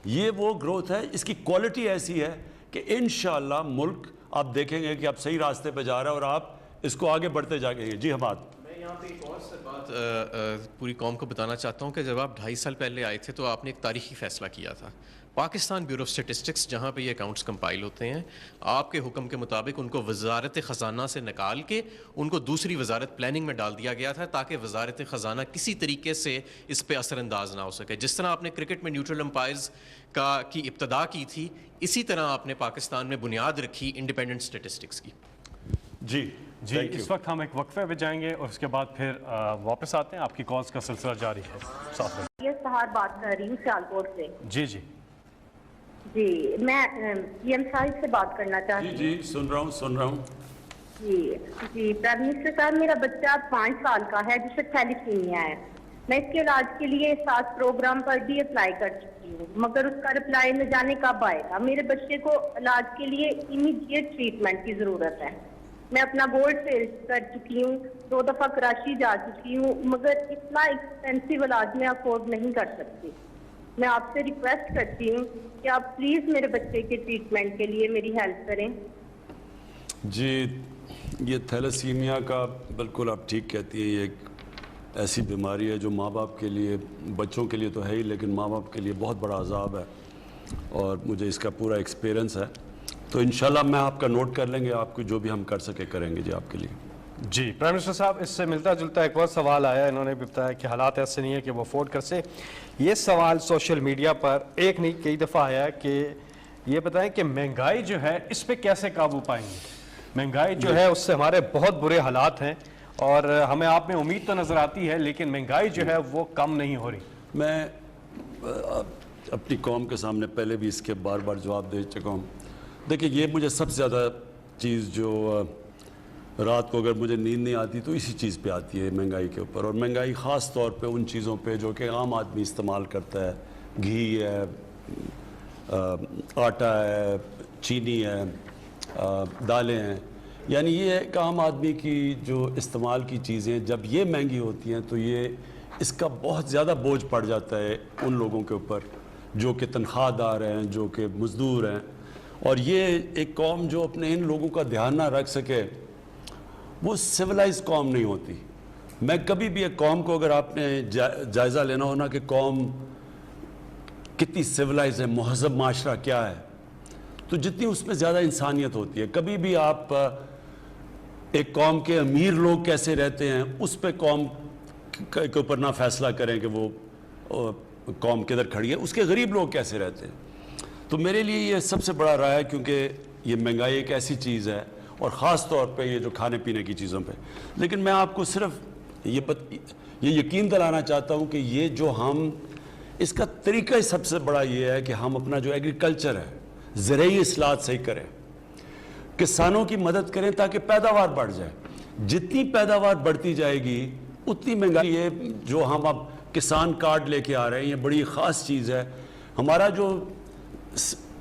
یہ وہ گروتھ ہے، اس کی کوالٹی ایسی ہے کہ انشاءاللہ ملک آپ دیکھیں گے کہ آپ صحیح راستے پہ جا رہا ہے اور آپ اس کو آگے بڑھتے جائیں گے. جی حماد. میں یہاں پہ ایک اور سے بات پوری قوم کو بتانا چاہتا ہوں کہ جب آپ 2.5 سال پہلے آئے تھے تو آپ نے ایک تاریخی فیصلہ کیا تھا. پاکستان بیورو آف اسٹیٹسٹکس جہاں پہ یہ اکاؤنٹس کمپائل ہوتے ہیں، آپ کے حکم کے مطابق ان کو وزارت خزانہ سے نکال کے ان کو دوسری وزارت پلاننگ میں ڈال دیا گیا تھا تاکہ وزارت خزانہ کسی طریقے سے اس پہ اثر انداز نہ ہو سکے. جس طرح آپ نے کرکٹ میں نیوٹرل امپائرز کی ابتدا کی تھی، اسی طرح آپ نے پاکستان میں بنیاد رکھی انڈیپینڈنٹ اسٹیٹسٹکس کی. جی اس وقت ہم ایک وقفے پہ جائیں گے اور اس کے بعد پھر واپس آتے ہیں. آپ کی کالز کا سلسلہ جاری ہے. ساتھ میں یہ سہار بات کر رہی ہوں سیالکوٹ سے. جی میں پی ایم صاحب سے بات کرنا چاہتی ہوں. جی سن رہا ہوں. جی پرائم منسٹر صاحب، میرا بچہ 5 سال کا ہے جسے تھیلیسیمیا ہے. میں اس کے علاج کے لیے ساتھ پروگرام پر بھی اپلائی کر چکی ہوں، مگر اس کا رپلائی میں جانے کب آئے گا؟ میرے بچے کو علاج کے لیے امیڈیٹ ٹریٹمنٹ کی ضرورت ہے. میں اپنا گولڈ سیل کر چکی ہوں، 2 دفعہ کراچی جا چکی ہوں، مگر اتنا ایکسپینسو علاج میں افورڈ نہیں کر سکتی. میں آپ سے ریکویسٹ کرتی ہوں کہ آپ پلیز میرے بچے کے ٹریٹمنٹ کے لیے میری ہیلپ کریں. جی یہ تھیلیسیمیا کا بالکل آپ ٹھیک کہتی ہیں. یہ ایک ایسی بیماری ہے جو ماں باپ کے لیے، بچوں کے لیے تو ہے ہی، لیکن ماں باپ کے لیے بہت بڑا عذاب ہے، اور مجھے اس کا پورا ایکسپیرنس ہے. تو انشاءاللہ میں آپ کا نوٹ کر لیں گے، آپ کو جو بھی ہم کر سکے کریں گے جی آپ کے لیے. جی پرائم منسٹر صاحب، اس سے ملتا جلتا ایک اور سوال آیا. انہوں نے بھی بتایا کہ حالات ایسے نہیں ہے کہ وہ افورڈ کر سے. یہ سوال سوشل میڈیا پر ایک نہیں کئی دفعہ آیا کہ یہ بتائیں کہ مہنگائی جو ہے اس پہ کیسے قابو پائیں گے؟ مہنگائی جو ہے اس سے ہمارے بہت برے حالات ہیں، اور ہمیں آپ میں امید تو نظر آتی ہے، لیکن مہنگائی جو ہے وہ کم نہیں ہو رہی. میں اپنی قوم کے سامنے پہلے بھی اس کے بار بار جواب دے چکا ہوں. دیکھیں یہ مجھے سب سے زیادہ چیز جو رات کو اگر مجھے نیند نہیں آتی تو اسی چیز پہ آتی ہے، مہنگائی کے اوپر. اور مہنگائی خاص طور پہ ان چیزوں پہ جو کہ عام آدمی استعمال کرتا ہے. گھی ہے، آٹا ہے، چینی ہے، دالیں ہیں. یعنی یہ ایک عام آدمی کی جو استعمال کی چیزیں جب یہ مہنگی ہوتی ہیں تو یہ اس کا بہت زیادہ بوجھ پڑ جاتا ہے ان لوگوں کے اوپر جو کہ تنخواہ دار ہیں، جو کہ مزدور ہیں. اور یہ ایک قوم جو اپنے ان لوگوں کا دھیان نہ رکھ سکے وہ سویلائز قوم نہیں ہوتی. میں کبھی بھی ایک قوم کو اگر آپ نے جائزہ لینا ہونا کہ قوم کتنی سویلائز ہے، مہذب معاشرہ کیا ہے، تو جتنی اس میں زیادہ انسانیت ہوتی ہے. کبھی بھی آپ ایک قوم کے امیر لوگ کیسے رہتے ہیں اس پہ قوم کے اوپر نہ فیصلہ کریں کہ وہ قوم کدھر کھڑی ہے، اس کے غریب لوگ کیسے رہتے ہیں. تو میرے لیے یہ سب سے بڑا رائے ہے، کیونکہ یہ مہنگائی ایک ایسی چیز ہے، اور خاص طور پہ یہ جو کھانے پینے کی چیزوں پہ. لیکن میں آپ کو صرف یہ یقین دلانا چاہتا ہوں کہ یہ جو ہم اس کا طریقہ سب سے بڑا یہ ہے کہ ہم اپنا جو ایگریکلچر ہے، زرعی اصلاحات صحیح کریں, کسانوں کی مدد کریں تاکہ پیداوار بڑھ جائے. جتنی پیداوار بڑھتی جائے گی اتنی مہنگائی. یہ جو ہم اب کسان کارڈ لے کے آ رہے ہیں یہ بڑی خاص چیز ہے. ہمارا جو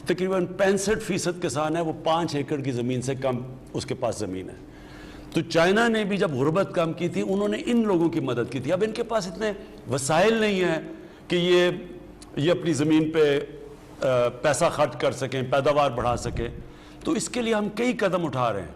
تقریباً 65% کسان ہے وہ 5 ایکڑ کی زمین سے کم اس کے پاس زمین ہے. تو چائنا نے بھی جب غربت کم کی تھی انہوں نے ان لوگوں کی مدد کی تھی. اب ان کے پاس اتنے وسائل نہیں ہیں کہ یہ اپنی زمین پہ پیسہ خرچ کر سکیں, پیداوار بڑھا سکیں. تو اس کے لیے ہم کئی قدم اٹھا رہے ہیں.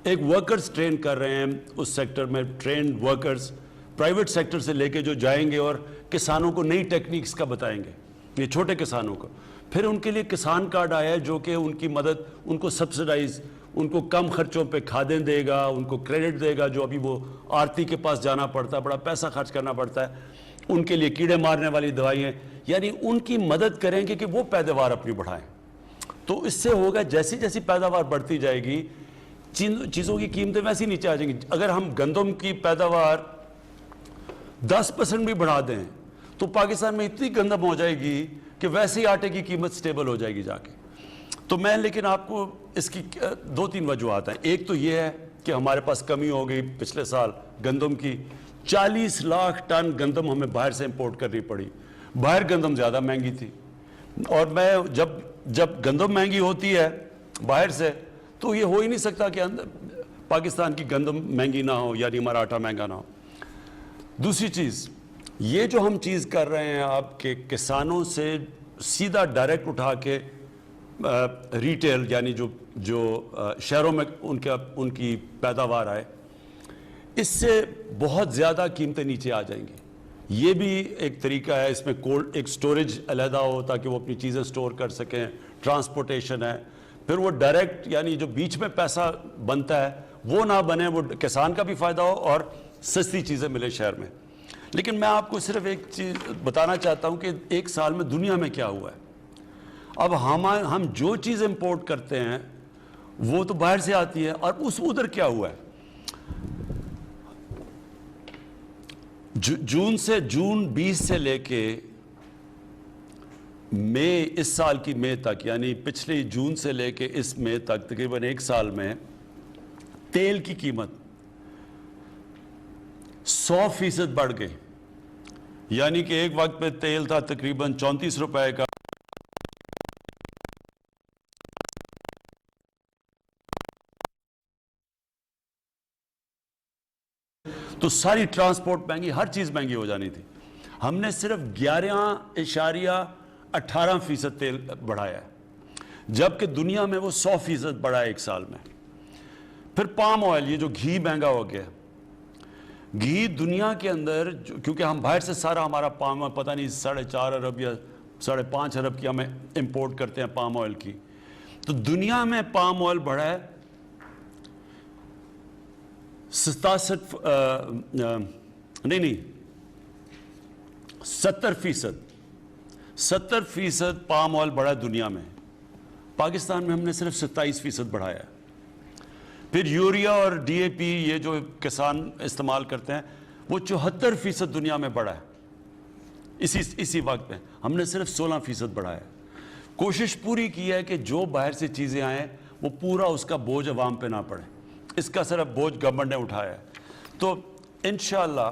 ایک ورکرز ٹرین کر رہے ہیں اس سیکٹر میں, ٹرینڈ ورکرز پرائیویٹ سیکٹر سے لے کے جو جائیں گے اور کسانوں کو نئی ٹیکنیکس کا بتائیں گے, یہ چھوٹے کسانوں کو. پھر ان کے لیے کسان کارڈ آیا ہے جو کہ ان کی مدد, ان کو سبسڈائز, ان کو کم خرچوں پہ کھادیں دے گا, ان کو کریڈٹ دے گا. جو ابھی وہ آرتی کے پاس جانا پڑتا ہے, بڑا پیسہ خرچ کرنا پڑتا ہے, ان کے لیے کیڑے مارنے والی دوائیں, یعنی ان کی مدد کریں گے کہ وہ پیداوار اپنی بڑھائیں. تو اس سے ہوگا جیسی جیسی پیداوار بڑھتی جائے گی چیزوں کی قیمتیں ویسی نیچے آ جائیں گی. اگر ہم گندم کی پیداوار 10% بھی بڑھا دیں تو پاکستان میں اتنی گندم ہو جائے گی کہ ویسے ہی آٹے کی قیمت سٹیبل ہو جائے گی جا کے. تو میں لیکن آپ کو اس کی 2-3 وجوہات ہیں. ایک تو یہ ہے کہ ہمارے پاس کمی ہو گئی پچھلے سال گندم کی. 40 لاکھ ٹن گندم ہمیں باہر سے امپورٹ کرنی پڑی. باہر گندم زیادہ مہنگی تھی, اور میں جب گندم مہنگی ہوتی ہے باہر سے تو یہ ہو ہی نہیں سکتا کہ پاکستان کی گندم مہنگی نہ ہو, یعنی ہمارا آٹا مہنگا نہ ہو. دوسری چیز, یہ جو ہم چیز کر رہے ہیں آپ کے کسانوں سے سیدھا ڈائریکٹ اٹھا کے ریٹیل, یعنی جو شہروں میں ان کی پیداوار آئے, اس سے بہت زیادہ قیمتیں نیچے آ جائیں گی. یہ بھی ایک طریقہ ہے. اس میں ایک سٹوریج علیحدہ ہو تاکہ وہ اپنی چیزیں سٹور کر سکیں, ٹرانسپورٹیشن ہے. پھر وہ ڈائریکٹ, یعنی جو بیچ میں پیسہ بنتا ہے وہ نہ بنے, وہ کسان کا بھی فائدہ ہو اور سستی چیزیں ملے شہر میں. لیکن میں آپ کو صرف ایک چیز بتانا چاہتا ہوں کہ 1 سال میں دنیا میں کیا ہوا ہے. اب ہم جو چیز امپورٹ کرتے ہیں وہ تو باہر سے آتی ہے, اور ادھر کیا ہوا ہے. جون 20 سے لے کے مئی, اس سال کی مئی تک, یعنی پچھلی جون سے لے کے اس مئی تک تقریباً 1 سال میں تیل کی قیمت 100% بڑھ گئی. یعنی کہ ایک وقت پہ تیل تھا تقریباً 34 روپے کا, تو ساری ٹرانسپورٹ مہنگی, ہر چیز مہنگی ہو جانی تھی. ہم نے صرف 11.18% تیل بڑھایا ہے, جبکہ دنیا میں وہ 100% بڑھا ہے 1 سال میں. پھر پام آئل, یہ جو گھی مہنگا ہو گیا. گھی دنیا کے اندر کیونکہ ہم باہر سے سارا ہمارا پام پتہ نہیں 4.5 ارب یا 5.5 ارب کی ہمیں امپورٹ کرتے ہیں پام آئل کی. تو دنیا میں پام آئل بڑھا ہے 70% پام آئل بڑھا ہے دنیا میں. پاکستان میں ہم نے صرف 27% بڑھایا ہے. پھر یوریا اور ڈی اے پی, یہ جو کسان استعمال کرتے ہیں, وہ 74% دنیا میں بڑھا ہے. اسی وقت میں ہم نے صرف 16% بڑھایا ہے. کوشش پوری کی ہے کہ جو باہر سے چیزیں آئیں وہ پورا اس کا بوجھ عوام پہ نہ پڑے. اس کا صرف بوجھ گورنمنٹ نے اٹھایا ہے. تو انشاءاللہ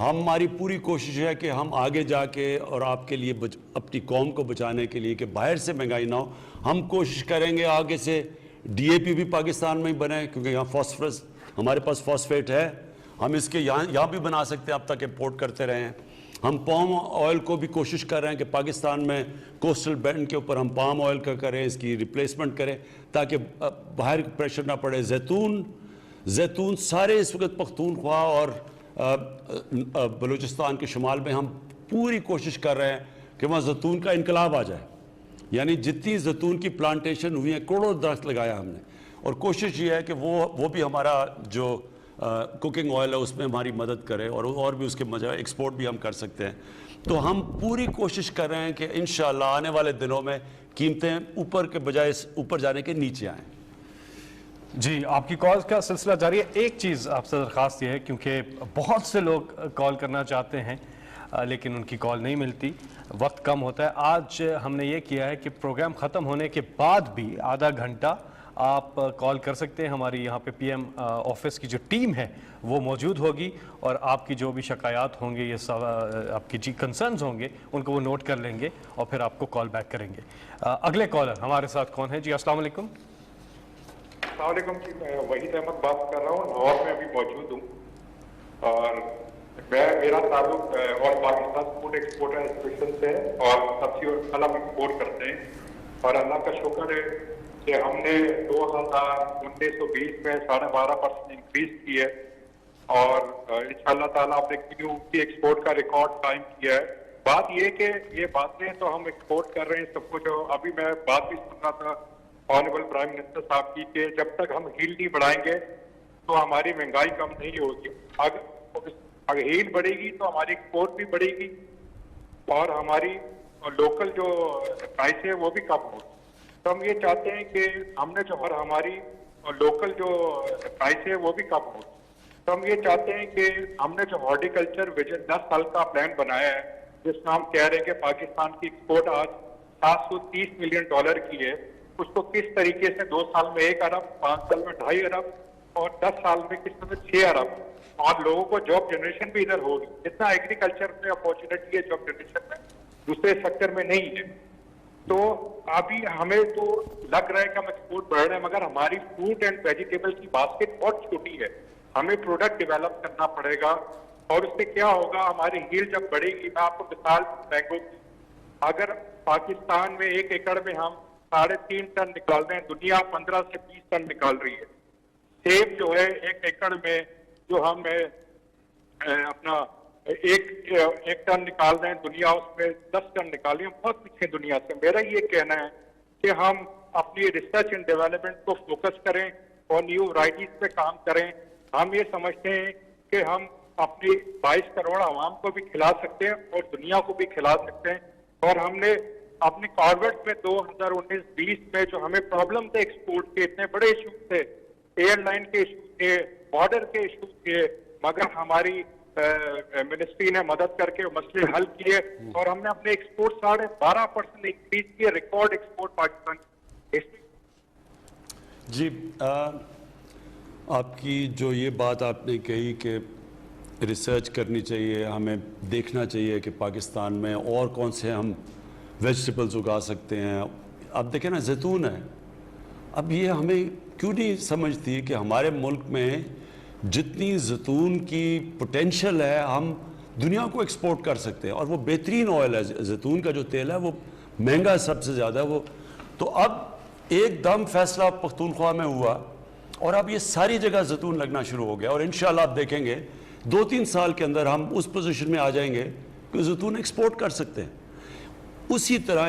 ہماری پوری کوشش ہے کہ ہم آگے جا کے اور آپ کے لیے اپنی قوم کو بچانے کے لیے کہ باہر سے مہنگائی نہ ہو, ہم کوشش کریں گے آگے سے ڈی اے پی بھی پاکستان میں ہی بنے, کیونکہ یہاں فاسفورس ہمارے پاس فاسفیٹ ہے, ہم اس کے یہاں بھی بنا سکتے ہیں, اب تک امپورٹ کرتے رہے ہیں. ہم پام آئل کو بھی کوشش کر رہے ہیں کہ پاکستان میں کوسٹل بیلٹ کے اوپر ہم پام آئل کا کریں, اس کی ریپلیسمنٹ کریں تاکہ باہر پریشر نہ پڑے. زیتون سارے اس وقت پختونخوا اور بلوچستان کے شمال میں ہم پوری کوشش کر رہے ہیں کہ وہاں زیتون کا انقلاب آ جائے. یعنی جتنی زیتون کی پلانٹیشن ہوئی ہیں, کروڑوں درخت لگایا ہم نے, اور کوشش یہ ہے کہ وہ بھی ہمارا جو کوکنگ آئل ہے اس میں ہماری مدد کرے, اور بھی اس کے ایکسپورٹ بھی ہم کر سکتے ہیں. تو ہم پوری کوشش کر رہے ہیں کہ انشاءاللہ آنے والے دنوں میں قیمتیں اوپر کے بجائے اوپر جانے کے نیچے آئیں. جی, آپ کی کال کا سلسلہ جاری ہے. ایک چیز آپ سے درخواست یہ ہے, کیونکہ بہت سے لوگ کال کرنا چاہتے ہیں, لیکن ان کی کال نہیں ملتی, وقت کم ہوتا ہے. آج ہم نے یہ کیا ہے کہ پروگرام ختم ہونے کے بعد بھی آدھا گھنٹہ آپ کال کر سکتے ہیں. ہماری یہاں پہ پی ایم آفس کی جو ٹیم ہے وہ موجود ہوگی, اور آپ کی جو بھی شکایات ہوں گے, یہ آپ کی کنسرنز ہوں گے, ان کو وہ نوٹ کر لیں گے اور پھر آپ کو کال بیک کریں گے. اگلے کالر ہمارے ساتھ کون ہے جی؟ السلام علیکم. السلام علیکم جی, میں وحید احمد بات کر رہا ہوں, لاہور میں ابھی موجود ہوں. اور میرا تعلق اور پاکستان فوڈ ایکسپورٹر ایسوسیشن سے ہے, اور سبزی اور پھل ہم ایکسپورٹ کرتے ہیں. اور اللہ کا شکر ہے کہ ہم نے 2019-20 میں 12.5% انکریز کی ہے, اور انشاءاللہ تعالیٰ آپ نے کی ایکسپورٹ کا ریکارڈ قائم کیا ہے. بات یہ کہ یہ باتیں تو ہم ایکسپورٹ کر رہے ہیں سب کچھ. ابھی میں بات بھی سن رہا تھا آنریبل پرائم منسٹر صاحب کی کہ جب تک ہم ہیل نہیں بڑھائیں گے تو ہماری مہنگائی کم نہیں ہوگی. اگر ہیل بڑھے گی تو ہماری ایکسپورٹ بھی بڑھے گی, اور ہماری لوکل جو پرائس ہے وہ بھی کم ہوگی. تو ہم یہ چاہتے ہیں کہ ہم نے جو ہماری لوکل جو پرائس ہے وہ بھی کم ہوگی. تو ہم یہ چاہتے ہیں کہ ہم نے جو ہارٹیکلچر ویژن 10 سال کا پلان بنایا ہے, جس میں ہم کہہ رہے ہیں کہ پاکستان کی ایکسپورٹ آج $730 ملین کی ہے, اس کو کس طریقے سے 2 سال میں 1 ارب, 5 سال میں 2.5 ارب, اور 10 سال میں کس طرح 6 ارب, اور لوگوں کو جاب جنریشن بھی ادھر ہوگی. جتنا ایگریکلچر میں اپارچونیٹی ہے جاب جنریشن میں, دوسرے سیکٹر میں نہیں ہے. تو ابھی ہمیں تو لگ رہا ہے کہ ہم ایکسپورٹ بڑھ رہے ہیں, مگر ہماری فروٹ اینڈ ویجیٹیبل کی باسکٹ بہت چھوٹی ہے. ہمیں پروڈکٹ ڈیولپ کرنا پڑے گا, اور اس سے کیا ہوگا, ہماری ہیل جب بڑھے گی. میں آپ کو مثال مینگو کی, اگر پاکستان میں 1 ایکڑ میں ہم 3.5 ٹن نکال رہے ہیں, دنیا 15 سے 20 ٹن نکال رہی ہے. سیب جو ہے 1 ایکڑ میں جو ہم اپنا 1 ٹن نکال رہے ہیں, دنیا اس میں 10 ٹن نکال رہی ہے. بہت پیچھے دنیا سے. میرا یہ کہنا ہے کہ ہم اپنی ریسرچ اینڈ ڈیولپمنٹ کو فوکس کریں اور نیو ورائٹیز پہ کام کریں. ہم یہ سمجھتے ہیں کہ ہم اپنی 22 کروڑ عوام کو بھی کھلا سکتے ہیں اور دنیا کو بھی کھلا سکتے ہیں. اور ہم نے اپنی کاربٹ میں 2019-20 میں جو ہمیں پرابلم تھے ایکسپورٹ کے, اتنے بڑے ایشو تھے, ایئر لائن کے ایشو تھے, بارڈر کے ایشو تھے, مگر ہماری منسٹری نے مدد کر کے مسئلے حل کیے, اور ہم نے اپنے ایکسپورٹ 12.5% انکریز کیے, ریکارڈ ایکسپورٹ پاکستان. جی آپ کی جو یہ بات آپ نے کہی کہ ریسرچ کرنی چاہیے, ہمیں دیکھنا چاہیے کہ پاکستان میں اور کون سے ہم ویجیٹیبلز اگا سکتے ہیں. اب دیکھیں نا, زیتون ہے, اب یہ ہمیں کیوں نہیں سمجھتی کہ ہمارے ملک میں جتنی زیتون کی پوٹینشل ہے ہم دنیا کو ایکسپورٹ کر سکتے ہیں, اور وہ بہترین آئل ہے. زیتون کا جو تیل ہے وہ مہنگا سب سے زیادہ ہے وہ. تو اب ایک دم فیصلہ پختونخوا میں ہوا, اور اب یہ ساری جگہ زیتون لگنا شروع ہو گیا, اور انشاءاللہ آپ دیکھیں گے 2-3 سال کے اندر ہم اس پوزیشن میں آ جائیں گے کہ زیتون ایکسپورٹ کر سکتے ہیں. اسی طرح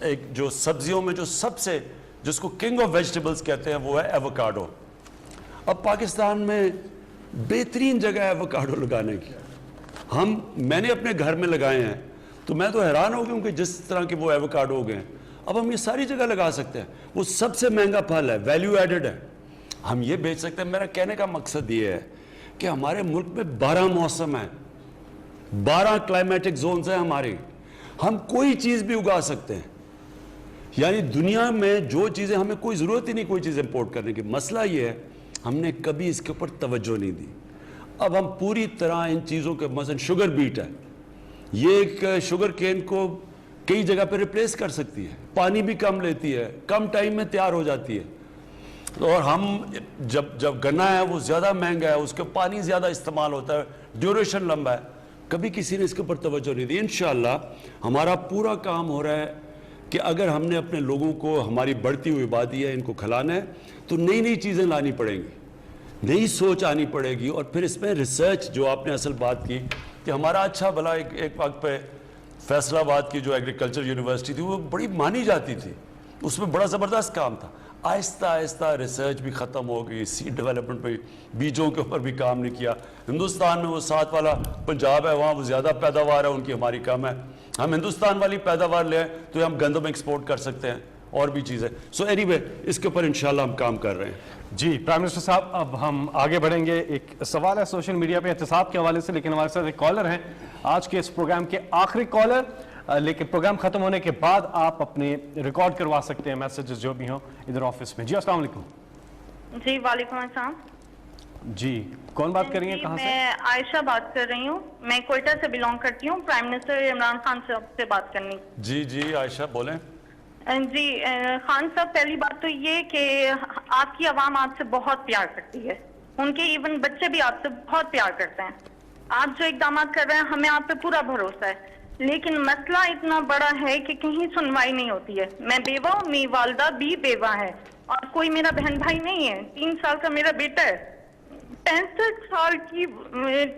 ایک جو سبزیوں میں جو سب سے, جس کو کنگ آف ویجیٹیبلز کہتے ہیں, وہ ہے ایووکاڈو. اب پاکستان میں بہترین جگہ ہے ایووکاڈو لگانے کی. میں نے اپنے گھر میں لگائے ہیں, تو میں تو حیران ہو گیا ہوں کہ جس طرح کے وہ ایووکاڈو ہو گئے ہیں. اب ہم یہ ساری جگہ لگا سکتے ہیں. وہ سب سے مہنگا پھل ہے, ویلیو ایڈڈ ہے, ہم یہ بیچ سکتے ہیں. میرا کہنے کا مقصد یہ ہے کہ ہمارے ملک میں 12 موسم ہیں, 12 کلائمیٹک زونز ہیں ہمارے. ہم کوئی چیز بھی اگا سکتے ہیں. یعنی دنیا میں جو چیزیں, ہمیں کوئی ضرورت ہی نہیں کوئی چیز امپورٹ کرنے کی. مسئلہ یہ ہے ہم نے کبھی اس کے اوپر توجہ نہیں دی. اب ہم پوری طرح ان چیزوں کے, مثلا شوگر بیٹ ہے, یہ ایک شوگر کین کو کئی جگہ پہ ریپلیس کر سکتی ہے, پانی بھی کم لیتی ہے, کم ٹائم میں تیار ہو جاتی ہے. اور ہم جب گنا ہے وہ زیادہ مہنگا ہے, اس کے پانی زیادہ استعمال ہوتا ہے, ڈیوریشن لمبا ہے. کبھی کسی نے اس کے اوپر توجہ نہیں دی. انشاءاللہ ہمارا پورا کام ہو رہا ہے کہ اگر ہم نے اپنے لوگوں کو, ہماری بڑھتی ہوئی آبادی ہے, ان کو کھلانا ہے, تو نئی نئی چیزیں لانی پڑیں گی, نئی سوچ آنی پڑے گی. اور پھر اس میں ریسرچ, جو آپ نے اصل بات کی کہ ہمارا اچھا بھلا ایک وقت پہ فیصل آباد کی جو ایگریکلچر یونیورسٹی تھی وہ بڑی مانی جاتی تھی, اس میں بڑا زبردست کام تھا. آہستہ آہستہ ریسرچ بھی ختم ہو گئی, سیڈ ڈیولپمنٹ پہ, بیجوں کے اوپر بھی کام نہیں کیا. ہندوستان میں وہ 7 والا پنجاب ہے, وہاں وہ زیادہ پیداوار ہے ان کی, ہماری کم ہے. ہم ہندوستان والی پیداوار لیں تو ہم گندم ایکسپورٹ کر سکتے ہیں, اور بھی چیزیں. سو اینی وے اس کے اوپر انشاءاللہ ہم کام کر رہے ہیں. جی پرائم منسٹر صاحب اب ہم آگے بڑھیں گے. ایک سوال ہے سوشل میڈیا پہ احتساب کے حوالے سے, لیکن ہمارے ساتھ ایک کالر ہیں آج کے اس پروگرام کے آخری کالر, لیکن پروگرام ختم ہونے کے بعد آپ اپنے ریکارڈ کروا سکتے ہیں میسیجز جو بھی ہوں ادھر آفس میں. جی السلام علیکم. جی وعلیکم السلام. جی کون بات کر رہی ہیں, کہاں سے؟ میں عائشہ بات کر رہی ہوں, میں کوئٹہ سے بلانگ کرتی ہوں. پرائم منسٹر عمران خان صاحب سے بات کرنی. جی عائشہ بولیں. جی خان صاحب, پہلی بات تو یہ کہ آپ کی عوام آپ سے بہت پیار کرتی ہے, ان کے ایون بچے بھی آپ سے بہت پیار کرتے ہیں. آپ جو اقدامات کر رہے ہیں ہمیں آپ پہ پورا بھروسہ ہے, لیکن مسئلہ اتنا بڑا ہے کہ کہیں سنوائی نہیں ہوتی ہے. میں بیوہ ہوں, میری والدہ بھی بیوہ ہے, اور کوئی میرا بہن بھائی نہیں ہے. 3 سال کا میرا بیٹا ہے. 65 سال کی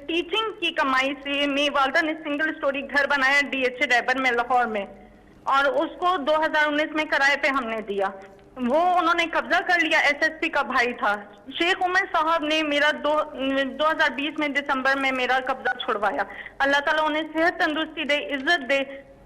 ٹیچنگ کی کمائی سے میری والدہ نے سنگل سٹوری گھر بنایا DHA ڈیبر میں لاہور میں, اور اس کو 2019 میں کرائے پہ ہم نے دیا. وہ انہوں نے قبضہ کر لیا. SSP کا بھائی تھا شیخ عمر صاحب نے میرا 2020 میں دسمبر میں میرا قبضہ چھڑوایا. اللہ تعالیٰ انہیں صحت تندرستی دے, عزت دے,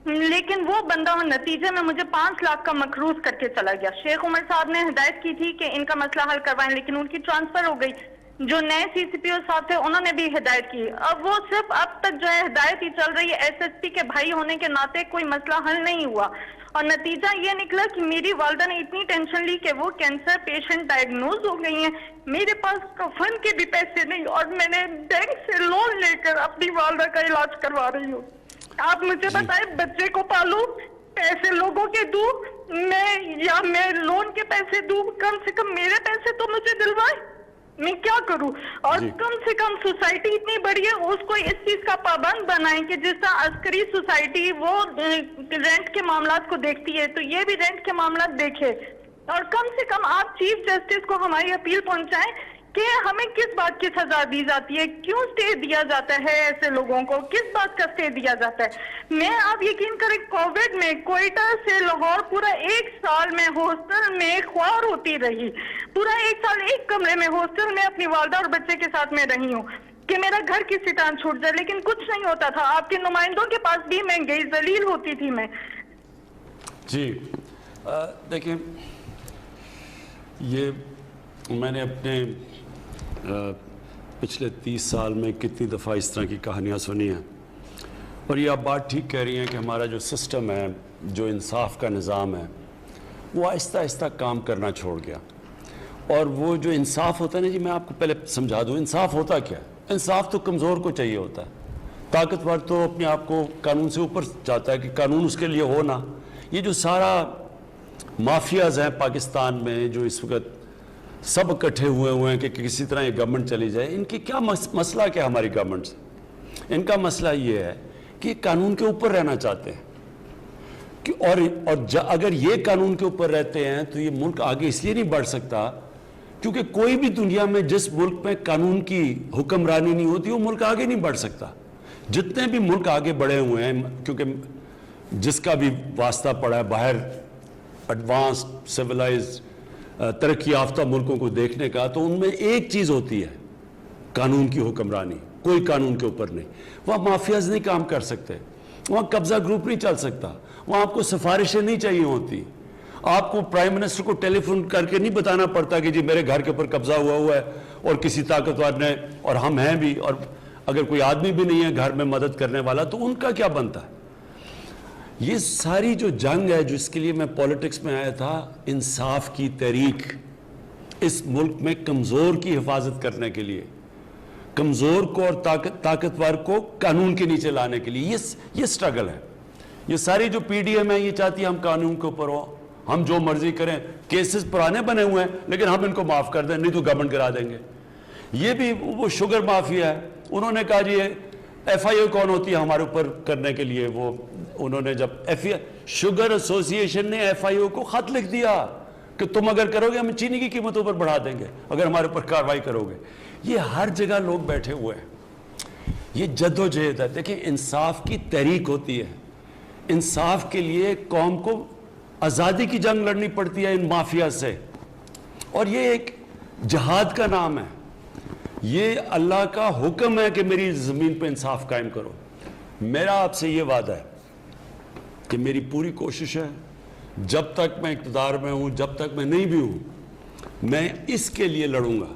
لیکن وہ بندہ نتیجے میں مجھے 5 لاکھ کا مقروض کر کے چلا گیا. شیخ عمر صاحب نے ہدایت کی تھی کہ ان کا مسئلہ حل کروائیں, لیکن ان کی ٹرانسفر ہو گئی. جو نئے CCPO صاحب تھے انہوں نے بھی ہدایت کی. اب وہ صرف اب تک جو ہے ہدایت ہی چل رہی ہے. SSP کے بھائی ہونے کے ناطے کوئی مسئلہ حل نہیں ہوا, اور نتیجہ یہ نکلا کہ میری والدہ نے اتنی ٹینشن لی کہ وہ کینسر پیشنٹ ڈائگنوز ہو گئی ہیں. میرے پاس کفن کے بھی پیسے نہیں, اور میں نے بینک سے لون لے کر اپنی والدہ کا علاج کروا رہی ہوں. آپ مجھے بتائیں, بچے کو پالوں, پیسے لوگوں کے دوں میں, یا میں لون کے پیسے دوں؟ کم سے کم میرے پیسے تو مجھے دلوائیں, میں کیا کروں؟ اور کم سے کم سوسائٹی اتنی بڑی ہے, اس کو اس چیز کا پابند بنائیں کہ جس طرح عسکری سوسائٹی وہ رینٹ کے معاملات کو دیکھتی ہے تو یہ بھی رینٹ کے معاملات دیکھے. اور کم سے کم آپ چیف جسٹس کو ہماری اپیل پہنچائیں کہ ہمیں کس بات کی سزا دی جاتی ہے, کیوں سٹے دیا جاتا ہے ایسے لوگوں کو, کس بات کا سٹے دیا جاتا ہے. میں آپ یقین کریں کووڈ میں کوئٹہ سے لاہور پورا 1 سال میں ہاسٹل میں خوار ہوتی رہی. پورا 1 سال ایک کمرے میں ہاسٹل میں اپنی والدہ اور بچے کے ساتھ میں رہی ہوں کہ میرا گھر کسی طرح چھوٹ جائے, لیکن کچھ نہیں ہوتا تھا. آپ کے نمائندوں کے پاس بھی میں گئی, ذلیل ہوتی تھی میں. جی دیکھیں, یہ میں نے اپنے پچھلے 30 سال میں کتنی دفعہ اس طرح کی کہانیاں سنی ہیں, اور یہ آپ بات ٹھیک کہہ رہی ہیں کہ ہمارا جو سسٹم ہے, جو انصاف کا نظام ہے, وہ آہستہ آہستہ کام کرنا چھوڑ گیا. اور وہ جو انصاف ہوتا ہے نا جی, میں آپ کو پہلے سمجھا دوں انصاف ہوتا کیا ہے. انصاف تو کمزور کو چاہیے ہوتا ہے, طاقتور تو اپنے آپ کو قانون سے اوپر چاہتا ہے کہ قانون اس کے لیے ہو نا. یہ جو سارا مافیاز ہیں پاکستان میں جو اس وقت سب اکٹھے ہوئے ہیں کہ کسی طرح یہ گورنمنٹ چلی جائے, ان کی کیا مسئلہ کیا ہماری گورنمنٹ سے؟ ان کا مسئلہ یہ ہے کہ قانون کے اوپر رہنا چاہتے ہیں, اور اگر یہ قانون کے اوپر رہتے ہیں تو یہ ملک آگے اس لیے نہیں بڑھ سکتا کیونکہ کوئی بھی دنیا میں جس ملک میں قانون کی حکمرانی نہیں ہوتی وہ ملک آگے نہیں بڑھ سکتا. جتنے بھی ملک آگے بڑھے ہوئے ہیں, کیونکہ جس کا بھی واسطہ پڑا ہے باہر ایڈوانس سویلائز ترقی یافتہ ملکوں کو دیکھنے کا, تو ان میں ایک چیز ہوتی ہے قانون کی حکمرانی, کوئی قانون کے اوپر نہیں. وہاں مافیاز نہیں کام کر سکتے, وہاں قبضہ گروپ نہیں چل سکتا, وہاں آپ کو سفارشیں نہیں چاہیے ہوتی. آپ کو پرائم منسٹر کو ٹیلی فون کر کے نہیں بتانا پڑتا کہ جی میرے گھر کے اوپر قبضہ ہوا ہے اور کسی طاقتور نے, اور ہم ہیں بھی, اور اگر کوئی آدمی بھی نہیں ہے گھر میں مدد کرنے والا تو ان کا کیا بنتا ہے. یہ ساری جو جنگ ہے, جو اس کے لیے میں پولیٹکس میں آیا تھا, انصاف کی تحریک, اس ملک میں کمزور کی حفاظت کرنے کے لیے, کمزور کو اور طاقتور کو قانون کے نیچے لانے کے لیے یہ سٹرگل ہے. یہ ساری جو PDM ہے یہ چاہتی ہے ہم قانون کے اوپر ہو, ہم جو مرضی کریں, کیسز پرانے بنے ہوئے ہیں لیکن ہم ان کو معاف کر دیں, نہیں تو گورنمنٹ کرا دیں گے. یہ بھی وہ شوگر مافیا ہے, انہوں نے کہا جی FIO کون ہوتی ہے ہمارے اوپر کرنے کے لیے, وہ انہوں نے جب شوگر ایسوسی ایشن نے FIO کو خط لکھ دیا کہ تم اگر کرو گے ہم چینی کی قیمتوں پر بڑھا دیں گے اگر ہمارے اوپر کارروائی کرو گے. یہ ہر جگہ لوگ بیٹھے ہوئے ہیں, یہ جد و جہد ہے. دیکھیں انصاف کی تحریک ہوتی ہے, انصاف کے لیے قوم کو آزادی کی جنگ لڑنی پڑتی ہے ان مافیا سے, اور یہ ایک جہاد کا نام ہے. یہ اللہ کا حکم ہے کہ میری زمین پہ انصاف قائم کرو. میرا آپ سے یہ وعدہ ہے کہ میری پوری کوشش ہے جب تک میں اقتدار میں ہوں، جب تک میں نہیں بھی ہوں، میں اس کے لیے لڑوں گا۔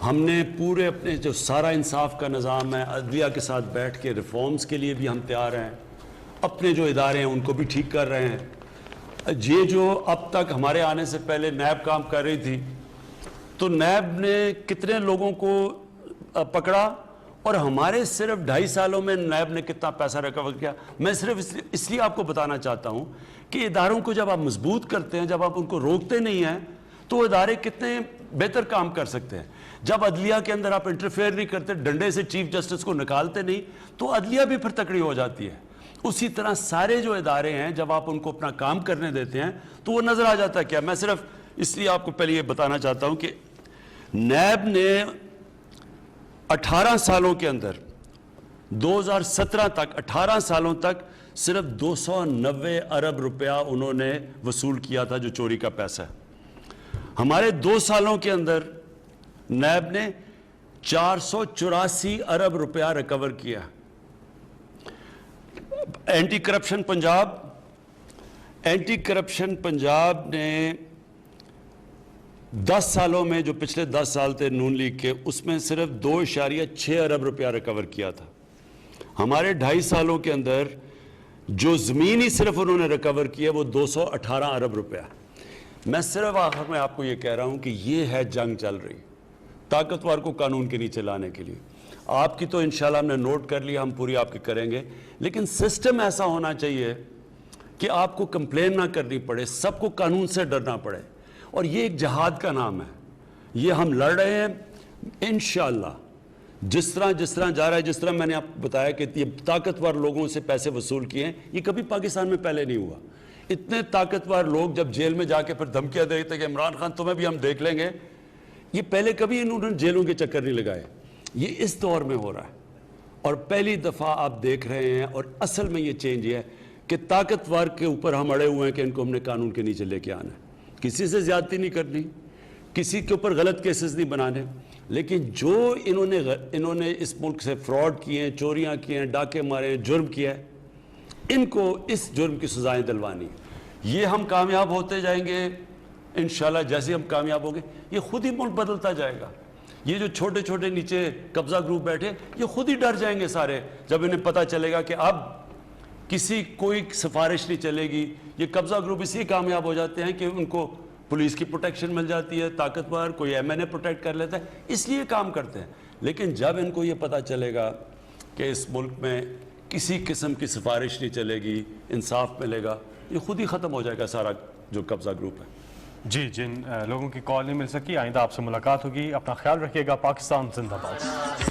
ہم نے پورے اپنے جو سارا انصاف کا نظام ہے، عدلیہ کے ساتھ بیٹھ کے ریفارمز کے لیے بھی ہم تیار ہیں، اپنے جو ادارے ہیں ان کو بھی ٹھیک کر رہے ہیں۔ یہ جو اب تک ہمارے آنے سے پہلے نیب کام کر رہی تھی، تو نیب نے کتنے لوگوں کو پکڑا، اور ہمارے صرف 2.5 سالوں میں نیب نے کتنا پیسہ ریکور کیا۔ میں صرف اس لیے آپ کو بتانا چاہتا ہوں کہ اداروں کو جب آپ مضبوط کرتے ہیں، جب آپ ان کو روکتے نہیں ہیں، تو وہ ادارے کتنے بہتر کام کر سکتے ہیں۔ جب عدلیہ کے اندر آپ انٹرفیئر نہیں کرتے، ڈنڈے سے چیف جسٹس کو نکالتے نہیں، تو عدلیہ بھی پھر تکڑی ہو جاتی ہے۔ اسی طرح سارے جو ادارے ہیں، جب آپ ان کو اپنا کام کرنے دیتے ہیں تو وہ نظر آ جاتا ہے۔ کیا میں صرف اس لیے آپ کو پہلے یہ بتانا چاہتا ہوں کہ نیب نے 18 سالوں کے اندر 2017 تک 18 سالوں تک صرف 290 ارب روپیہ انہوں نے وصول کیا تھا، جو چوری کا پیسہ ہے۔ ہمارے 2 سالوں کے اندر نیب نے 484 ارب روپیہ ریکور کیا۔ اینٹی کرپشن پنجاب نے 10 سالوں میں، جو پچھلے 10 سال تھے نون لیگ کے، اس میں صرف 2.6 ارب روپیہ ریکور کیا تھا۔ ہمارے 2.5 سالوں کے اندر جو زمین ہی صرف انہوں نے ریکور کیا وہ 218 ارب روپیہ۔ میں صرف آخر میں آپ کو یہ کہہ رہا ہوں کہ یہ ہے جنگ چل رہی، طاقتور کو قانون کے نیچے لانے کے لیے۔ آپ کی تو انشاءاللہ ہم نے نوٹ کر لیا، ہم پوری آپ کی کریں گے، لیکن سسٹم ایسا ہونا چاہیے کہ آپ کو کمپلین نہ کرنی پڑے، سب کو قانون سے ڈرنا پڑے۔ اور یہ ایک جہاد کا نام ہے، یہ ہم لڑ رہے ہیں انشاءاللہ۔ جس طرح جا رہا ہے، جس طرح میں نے آپ کو بتایا کہ یہ طاقتور لوگوں سے پیسے وصول کیے ہیں، یہ کبھی پاکستان میں پہلے نہیں ہوا۔ اتنے طاقتور لوگ جب جیل میں جا کے پھر دھمکیاں دے تھے کہ عمران خان تمہیں بھی ہم دیکھ لیں گے، یہ پہلے کبھی انہوں نے جیلوں کے چکر نہیں لگائے۔ یہ اس دور میں ہو رہا ہے، اور پہلی دفعہ آپ دیکھ رہے ہیں۔ اور اصل میں یہ چینج یہ ہے کہ طاقتور کے اوپر ہم اڑے ہوئے ہیں کہ ان کو ہم نے قانون کے نیچے لے کے آنا ہے، کسی سے زیادتی نہیں کرنی، کسی کے اوپر غلط کیسز نہیں بنانے، لیکن جو انہوں نے اس ملک سے فراڈ کیے ہیں، چوریاں کی ہیں، ڈاکے مارے ہیں، جرم کیا ہے، ان کو اس جرم کی سزائیں دلوانی۔ یہ ہم کامیاب ہوتے جائیں گے انشاءاللہ۔ جیسے ہم کامیاب ہوں گے، یہ خود ہی ملک بدلتا جائے گا۔ یہ جو چھوٹے چھوٹے نیچے قبضہ گروپ بیٹھے، یہ خود ہی ڈر جائیں گے سارے، جب انہیں پتہ چلے گا کہ اب کوئی سفارش نہیں چلے گی۔ یہ قبضہ گروپ اسی کامیاب ہو جاتے ہیں کہ ان کو پولیس کی پروٹیکشن مل جاتی ہے، طاقتور کوئی ایم این اے پروٹیکٹ کر لیتا ہے، اس لیے کام کرتے ہیں۔ لیکن جب ان کو یہ پتہ چلے گا کہ اس ملک میں کسی قسم کی سفارش نہیں چلے گی، انصاف ملے گا، یہ خود ہی ختم ہو جائے گا سارا جو قبضہ گروپ ہے۔ جی، جن لوگوں کی کال نہیں مل سکی، آئندہ آپ سے ملاقات ہوگی۔ اپنا خیال رکھیے گا۔ پاکستان زندہ باد۔